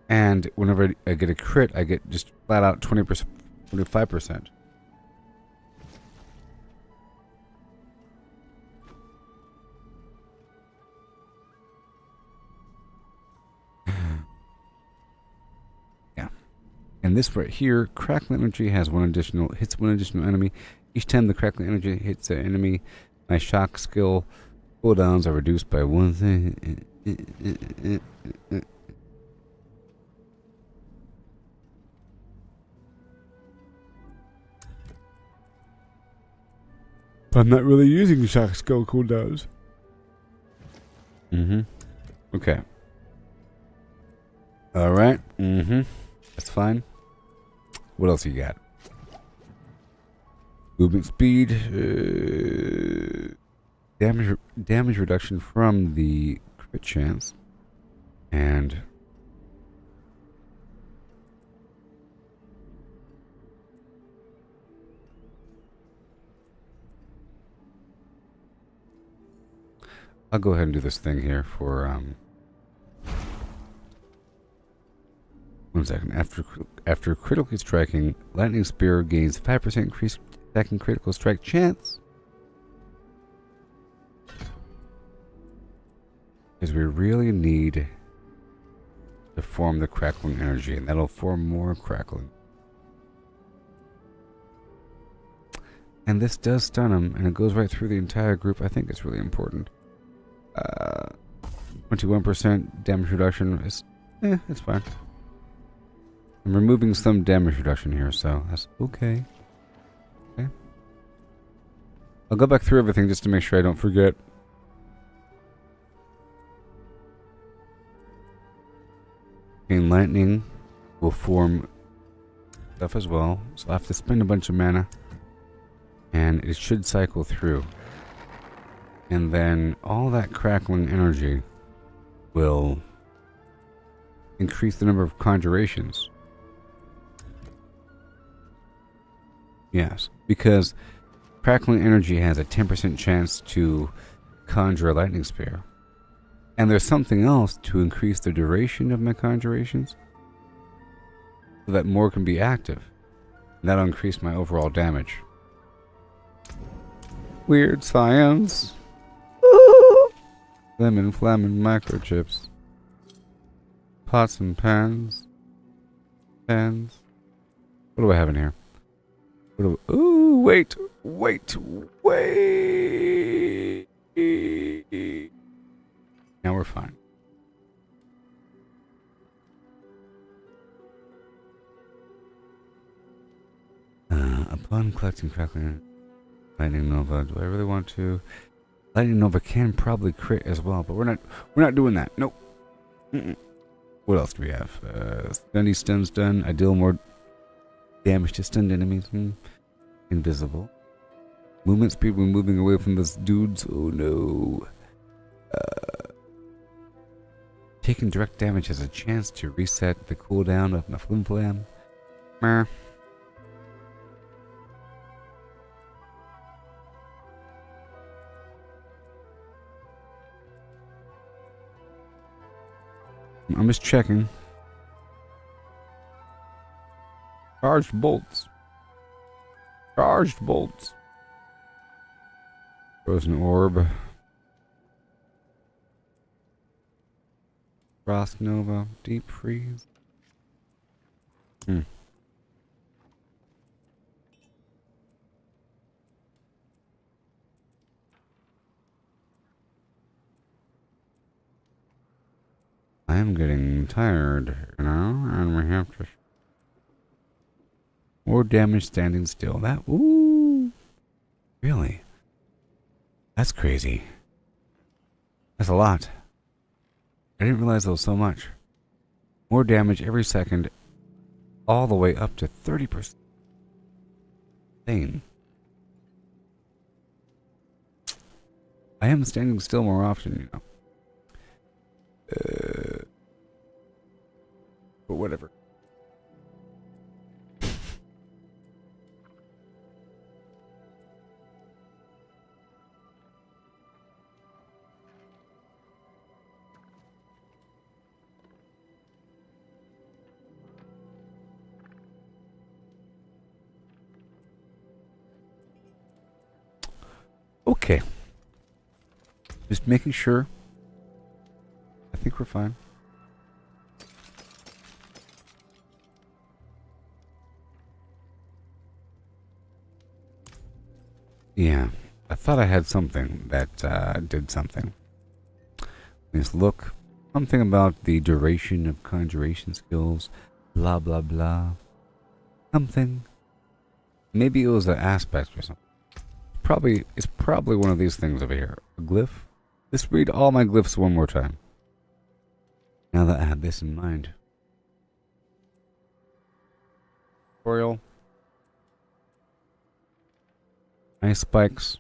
And whenever I get a crit, I get just flat out 20%, 25%. Yeah. And this right here, crackling energy hits one additional enemy. Each time the crackling energy hits an enemy, my shock skill cooldowns are reduced by 1 thing. But I'm not really using shock skill cooldowns. Okay. Alright. That's fine. What else you got? Movement speed. Damage reduction from the crit chance. And I'll go ahead and do this thing here for 1 second. After critically striking, lightning spear gains 5% increased second critical strike chance. Because we really need to form the crackling energy, and that'll form more crackling. And this does stun him, and it goes right through the entire group. I think it's really important. 21% damage reduction is, it's fine. I'm removing some damage reduction here, so that's okay. Okay. I'll go back through everything just to make sure I don't forget. And lightning will form stuff as well, so I have to spend a bunch of mana, and it should cycle through. And then all that crackling energy will increase the number of conjurations. Yes, because crackling energy has a 10% chance to conjure a lightning spear. And there's something else to increase the duration of my conjurations so that more can be active. And that'll increase my overall damage. Weird science. Lemon flamin' microchips. Pots and pans. Pans. What do I have in here? Ooh, wait. Now we're fine. Upon collecting crackling lightning nova, do I really want to? Lightning nova can probably crit as well, but we're not doing that. Nope. What else do we have? Stunny stuns done. I deal more damage to stunned enemies. Invisible. Movement speed when moving away from those dudes. Oh no. Taking direct damage has a chance to reset the cooldown of my flim flam. Meh. I'm just checking. Charged bolts. Charged bolts. Frozen orb. Frost nova. Deep freeze. I am getting tired, you know, and we have to. More damage standing still. That. Ooh. Really? That's crazy. That's a lot. I didn't realize there was so much. More damage every second, all the way up to 30%. Insane. I am standing still more often, you know. But whatever. Okay. Just making sure. I think we're fine. Yeah. I thought I had something that did something. Let's look. Something about the duration of conjuration skills. Blah, blah, blah. Something. Maybe it was an aspect or something. It's probably one of these things over here. A glyph? Let's read all my glyphs one more time. Now that I have this in mind. Tutorial. Ice spikes.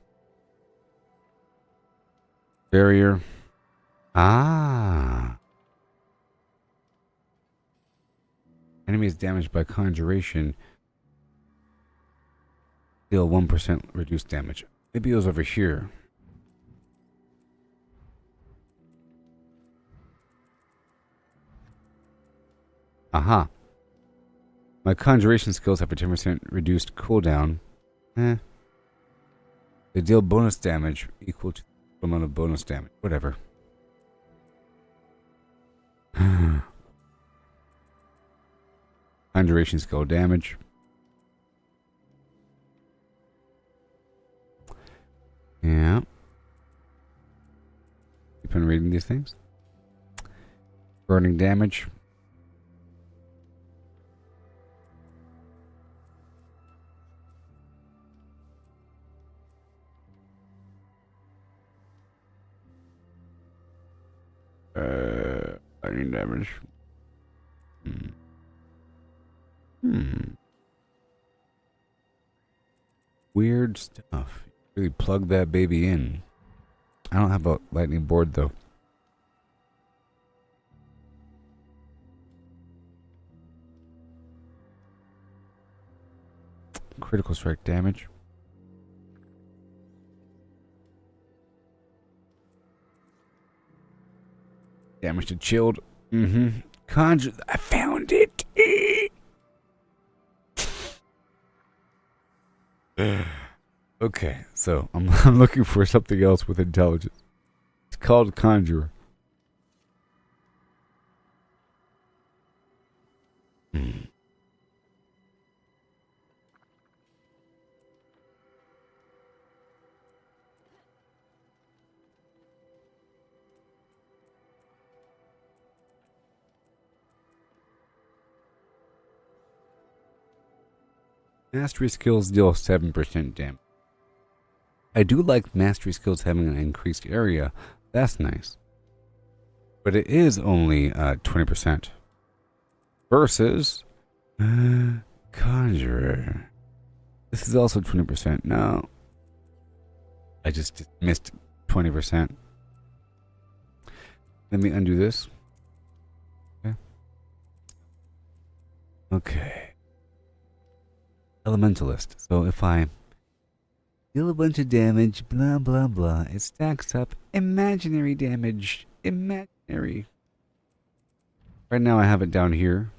Barrier. Ah. Enemies damaged by conjuration deal 1% reduced damage. Maybe it was over here. Aha. My conjuration skills have a 10% reduced cooldown. They deal bonus damage equal to the amount of bonus damage. Whatever. Conjuration skill damage. Yeah. Keep on reading these things. Burning damage. Burning damage. Weird stuff. Really plug that baby in. I don't have a lightning board though. Critical strike damage. Damage to chilled. Conjure. I found it. Okay, so I'm looking for something else with intelligence. It's called Conjurer. Mastery skills deal 7% damage. I do like mastery skills having an increased area. That's nice. But it is only 20%. Versus Conjurer. This is also 20%. No. I just missed 20%. Let me undo this. Okay. Okay. Elementalist. So if I deal a bunch of damage, blah blah blah, it stacks up. Imaginary damage. Imaginary. Right now I have it down here.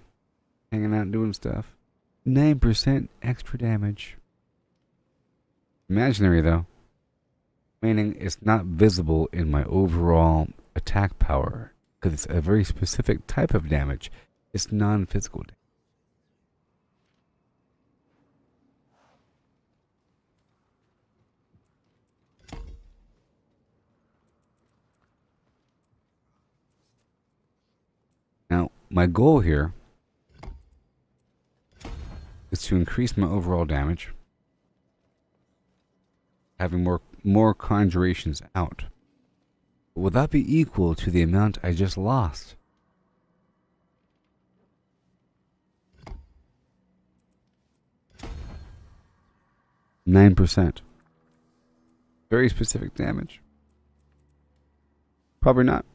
Hanging out doing stuff. 9% extra damage. Imaginary though. Meaning it's not visible in my overall attack power. Because it's a very specific type of damage. It's non-physical damage. Now, my goal here is to increase my overall damage, having more conjurations out. But will that be equal to the amount I just lost? %. Very specific damage. Probably not.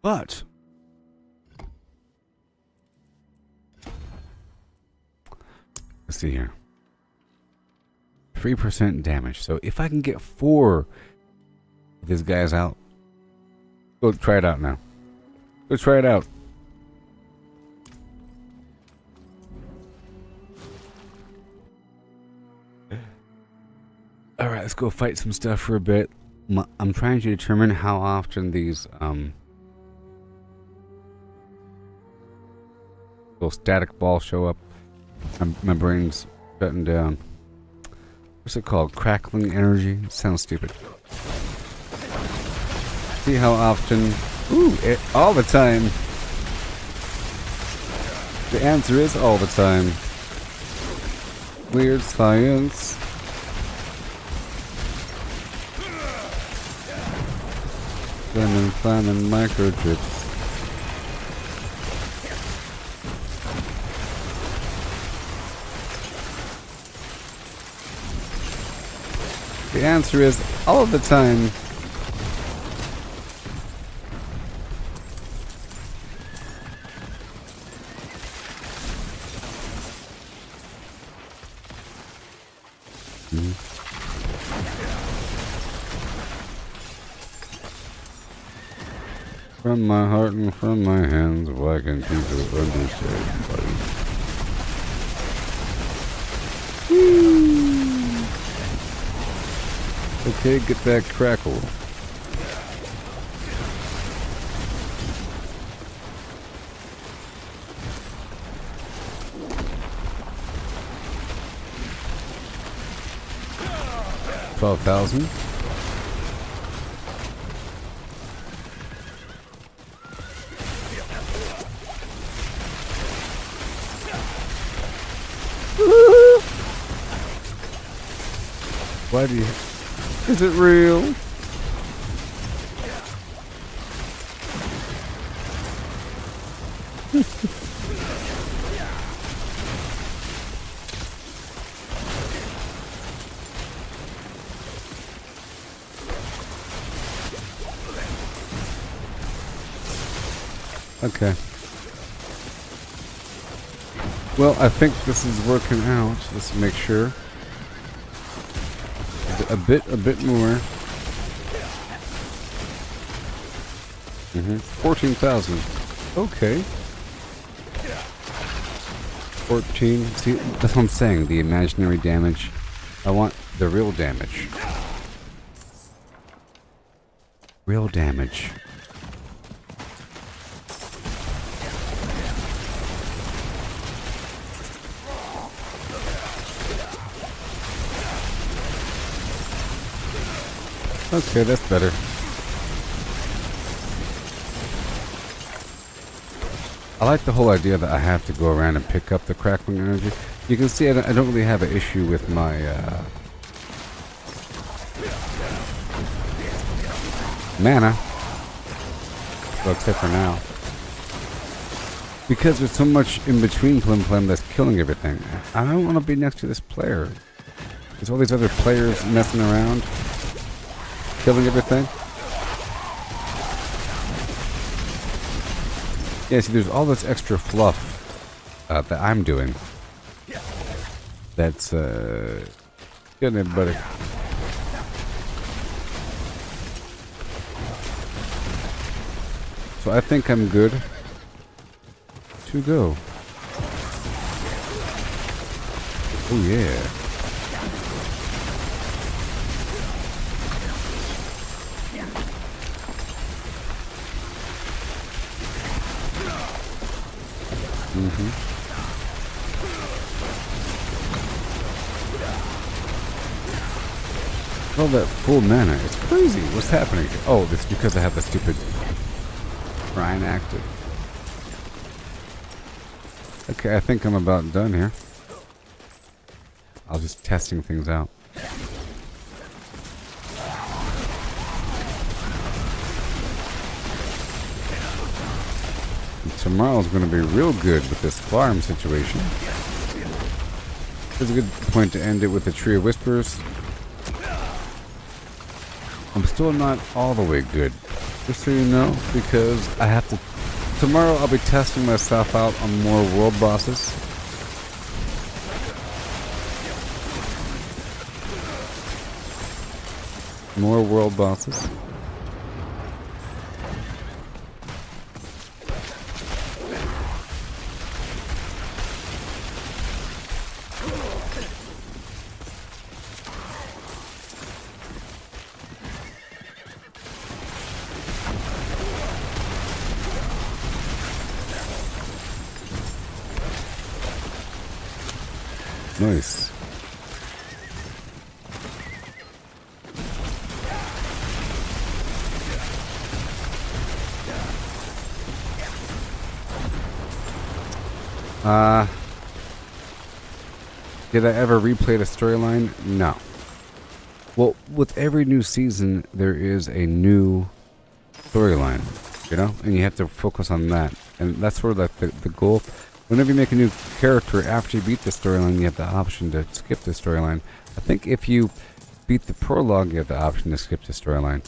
But let's see here. 3% damage. So if I can get 4 of these guys out, go try it out now. Go try it out. All right, let's go fight some stuff for a bit. I'm trying to determine how often these little static balls show up. My brain's shutting down. What's it called? Crackling energy? It sounds stupid. See how often? Ooh, all the time. The answer is all the time. Weird science. Then implanting microchips. The answer is all of the time. From my heart and from my hands, why can't people understand, buddy? Okay, get that crackle. $12,000. Why do you... Is it real? Okay. Well, I think this is working out. Let's make sure. A bit more. 14,000. Okay. 14. See, that's what I'm saying. The imaginary damage. I want the real damage. Real damage. Okay, that's better. I like the whole idea that I have to go around and pick up the crackling energy. You can see I don't really have an issue with my mana. Well, except for now. Because there's so much in between Plim that's killing everything. I don't want to be next to this player. There's all these other players messing around. Killing everything. Yeah, see, there's all this extra fluff that I'm doing. That's getting everybody. So I think I'm good to go. Oh yeah. All that full mana. It's crazy. What's happening? Oh, it's because I have the stupid shrine active. Okay, I think I'm about done here. I was just testing things out. Tomorrow's going to be real good with this farm situation. It's a good point to end it with the Tree of Whispers. I'm still not all the way good, just so you know, because I have to... Tomorrow I'll be testing myself out on more world bosses. More world bosses. Nice. Did I ever replay the storyline? No. Well, with every new season, there is a new storyline, you know? And you have to focus on that. And that's sort of like the goal. Whenever you make a new character, after you beat the storyline, you have the option to skip the storyline. I think if you beat the prologue, you have the option to skip the storyline.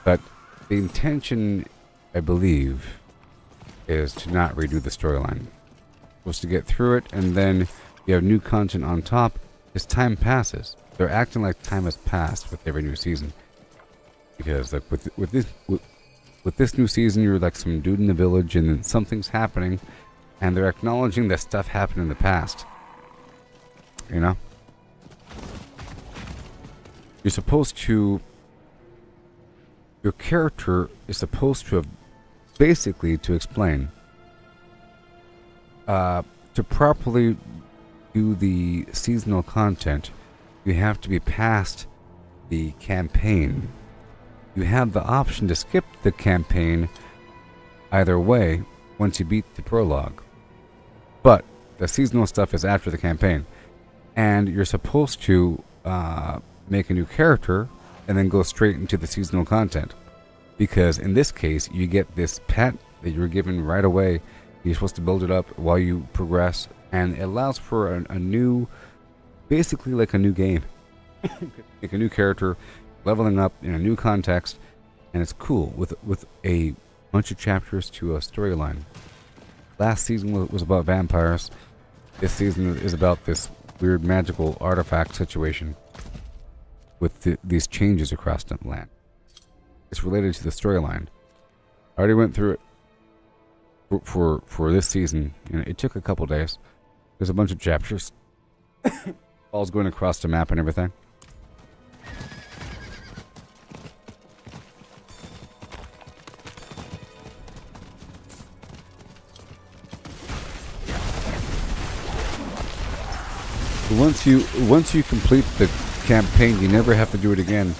But the intention, I believe, is to not redo the storyline. Was to get through it, and then you have new content on top. As time passes, they're acting like time has passed with every new season. Because like with this new season, you're like some dude in the village, and then something's happening. And they're acknowledging that stuff happened in the past. You know? You're supposed to... Your character is supposed to have... Basically, to explain... to properly do the seasonal content, you have to be past the campaign. You have the option to skip the campaign either way once you beat the prologue. But the seasonal stuff is after the campaign. And you're supposed to make a new character and then go straight into the seasonal content. Because in this case, you get this pet that you're given right away. You're supposed to build it up while you progress. And it allows for a new, basically like a new game. Make a new character, leveling up in a new context. And it's cool with a bunch of chapters to a storyline. Last season was about vampires. This season is about this weird magical artifact situation with these changes across the land. It's related to the storyline. I already went through it for this season. It took a couple days. There's a bunch of chapters. All's going across the map and everything. Once you complete the campaign, you never have to do it again.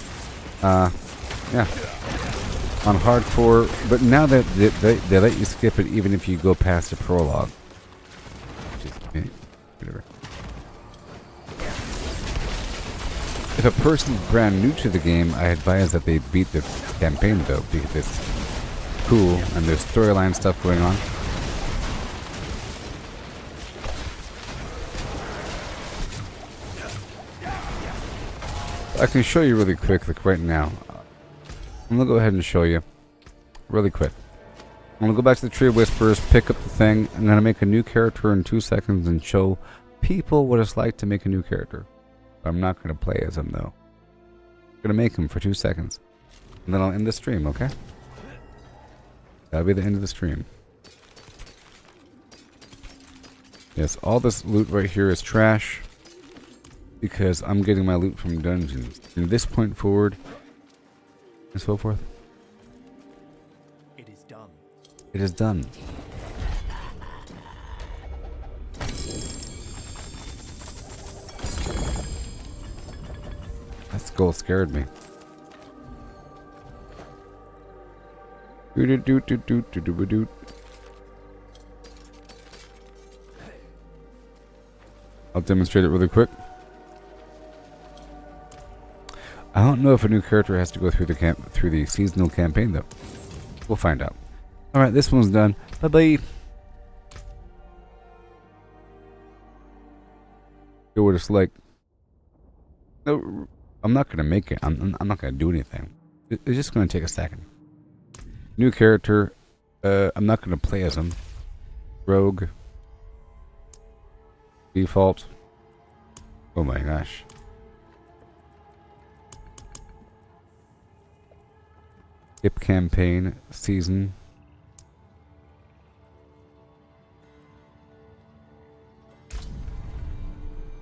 Yeah. On hardcore, but now that they let you skip it even if you go past the prologue. Whatever. If a person's brand new to the game, I advise that they beat the campaign though, because it's cool and there's storyline stuff going on. I can show you really quick, like right now. I'm gonna go ahead and show you really quick. I'm gonna go back to the Tree of Whispers, pick up the thing. I'm gonna make a new character in 2 seconds and show people what it's like to make a new character. I'm not gonna play as him though. I'm gonna make him for 2 seconds, and then I'll end the stream. Okay? That'll be the end of the stream. Yes, all this loot right here is trash because I'm getting my loot from dungeons. From this point forward, and so forth. It is done. It is done. That skull scared me. I'll demonstrate it really quick. I don't know if a new character has to go through the seasonal campaign though. We'll find out. All right, this one's done. Bye bye. Go what it's like. No, I'm not gonna make it. I'm not gonna do anything. It's just gonna take a second. New character. I'm not gonna play as him. Rogue. Default. Oh my gosh. Skip campaign season.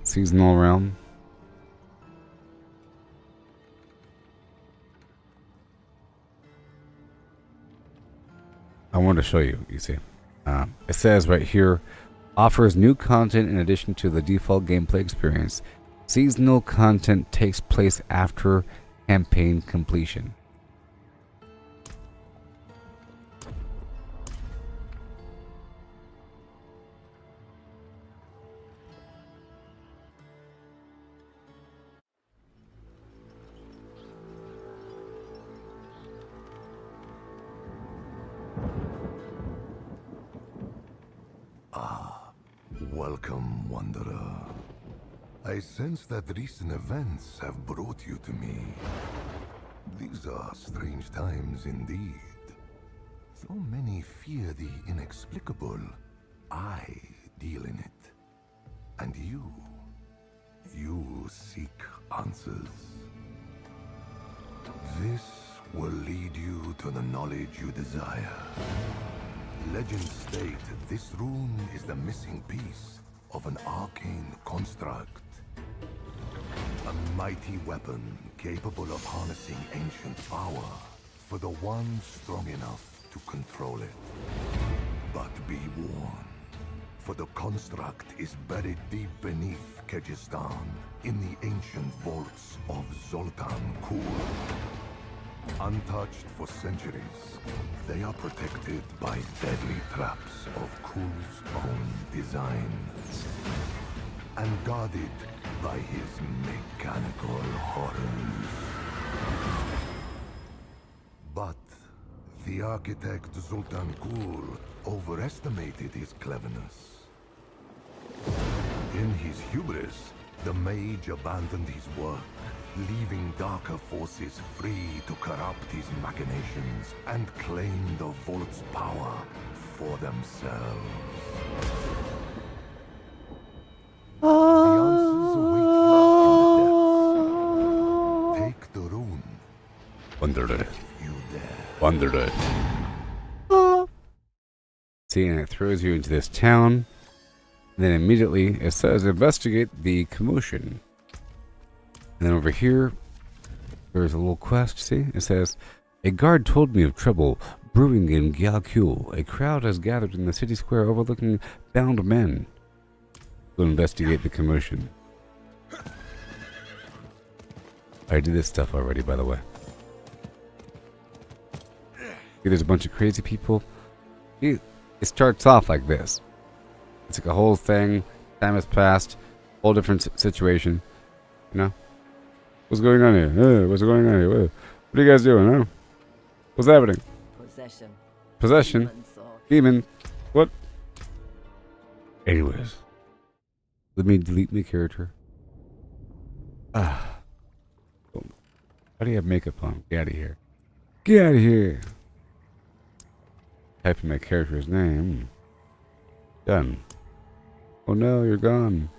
Seasonal realm. I want to show you, you see. It says right here, offers new content in addition to the default gameplay experience. Seasonal content takes place after campaign completion. Welcome, Wanderer. I sense that recent events have brought you to me. These are strange times indeed. So many fear the inexplicable. I deal in it. And you seek answers. This will lead you to the knowledge you desire. Legends state this rune is the missing piece of an arcane construct. A mighty weapon capable of harnessing ancient power for the one strong enough to control it. But be warned, for the construct is buried deep beneath Kyrgyzstan in the ancient vaults of Zoltan Kur. Untouched for centuries, they are protected by deadly traps of Kul's own design, and guarded by his mechanical horrors. But the architect Zoltan Kul overestimated his cleverness. In his hubris, the mage abandoned his work, leaving darker forces free to corrupt his machinations and claim the vault's power for themselves. The answers await you in the depths. Take the rune. Wondered it. You dare. Wondered it. See, and it throws you into this town. And then immediately it says investigate the commotion. And then over here, there's a little quest, see? It says, a guard told me of trouble brewing in Gyalkul. A crowd has gathered in the city square overlooking bound men. To investigate the commotion. I did this stuff already, by the way. See, there's a bunch of crazy people. See, it starts off like this. It's like a whole thing. Time has passed. Whole different situation. You know? What's going on here? What's going on here? What are you guys doing, huh? What's happening? Possession. Possession. Demons or- Demon. What? Anyways. Let me delete my character. Ah. Why do you have makeup on? Get out of here. Get out of here. Type in my character's name. Done. Oh no, you're gone.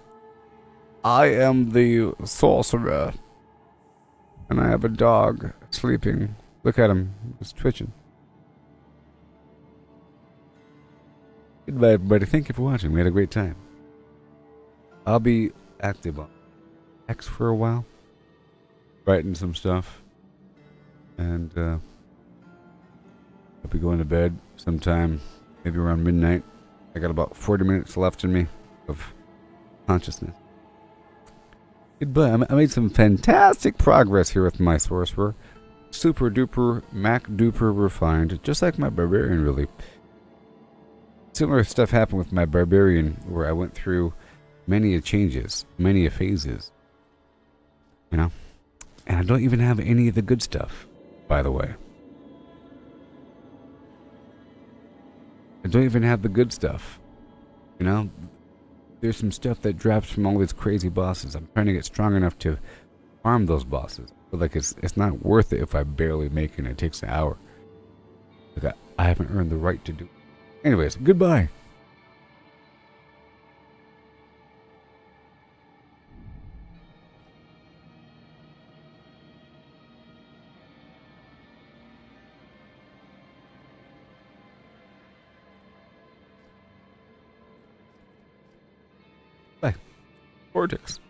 I am the Sorcerer. And I have a dog sleeping. Look at him. He's twitching. Goodbye, everybody. Thank you for watching. We had a great time. I'll be active on X for a while. Writing some stuff. And, I'll be going to bed sometime. Maybe around midnight. I got about 40 minutes left in me of consciousness. Goodbye. I made some fantastic progress here with my Sorcerer. Super duper, Mac duper refined. Just like my Barbarian, really. Similar stuff happened with my Barbarian, where I went through many changes, many phases. You know? And I don't even have any of the good stuff, by the way. I don't even have the good stuff. You know? There's some stuff that drops from all these crazy bosses. I'm trying to get strong enough to farm those bosses. But like it's not worth it if I barely make it and it takes an hour. Like I haven't earned the right to do it. Anyways, goodbye. Bye. Vortex.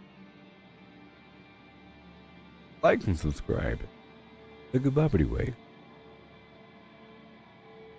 Like and subscribe. The Gooboberti way.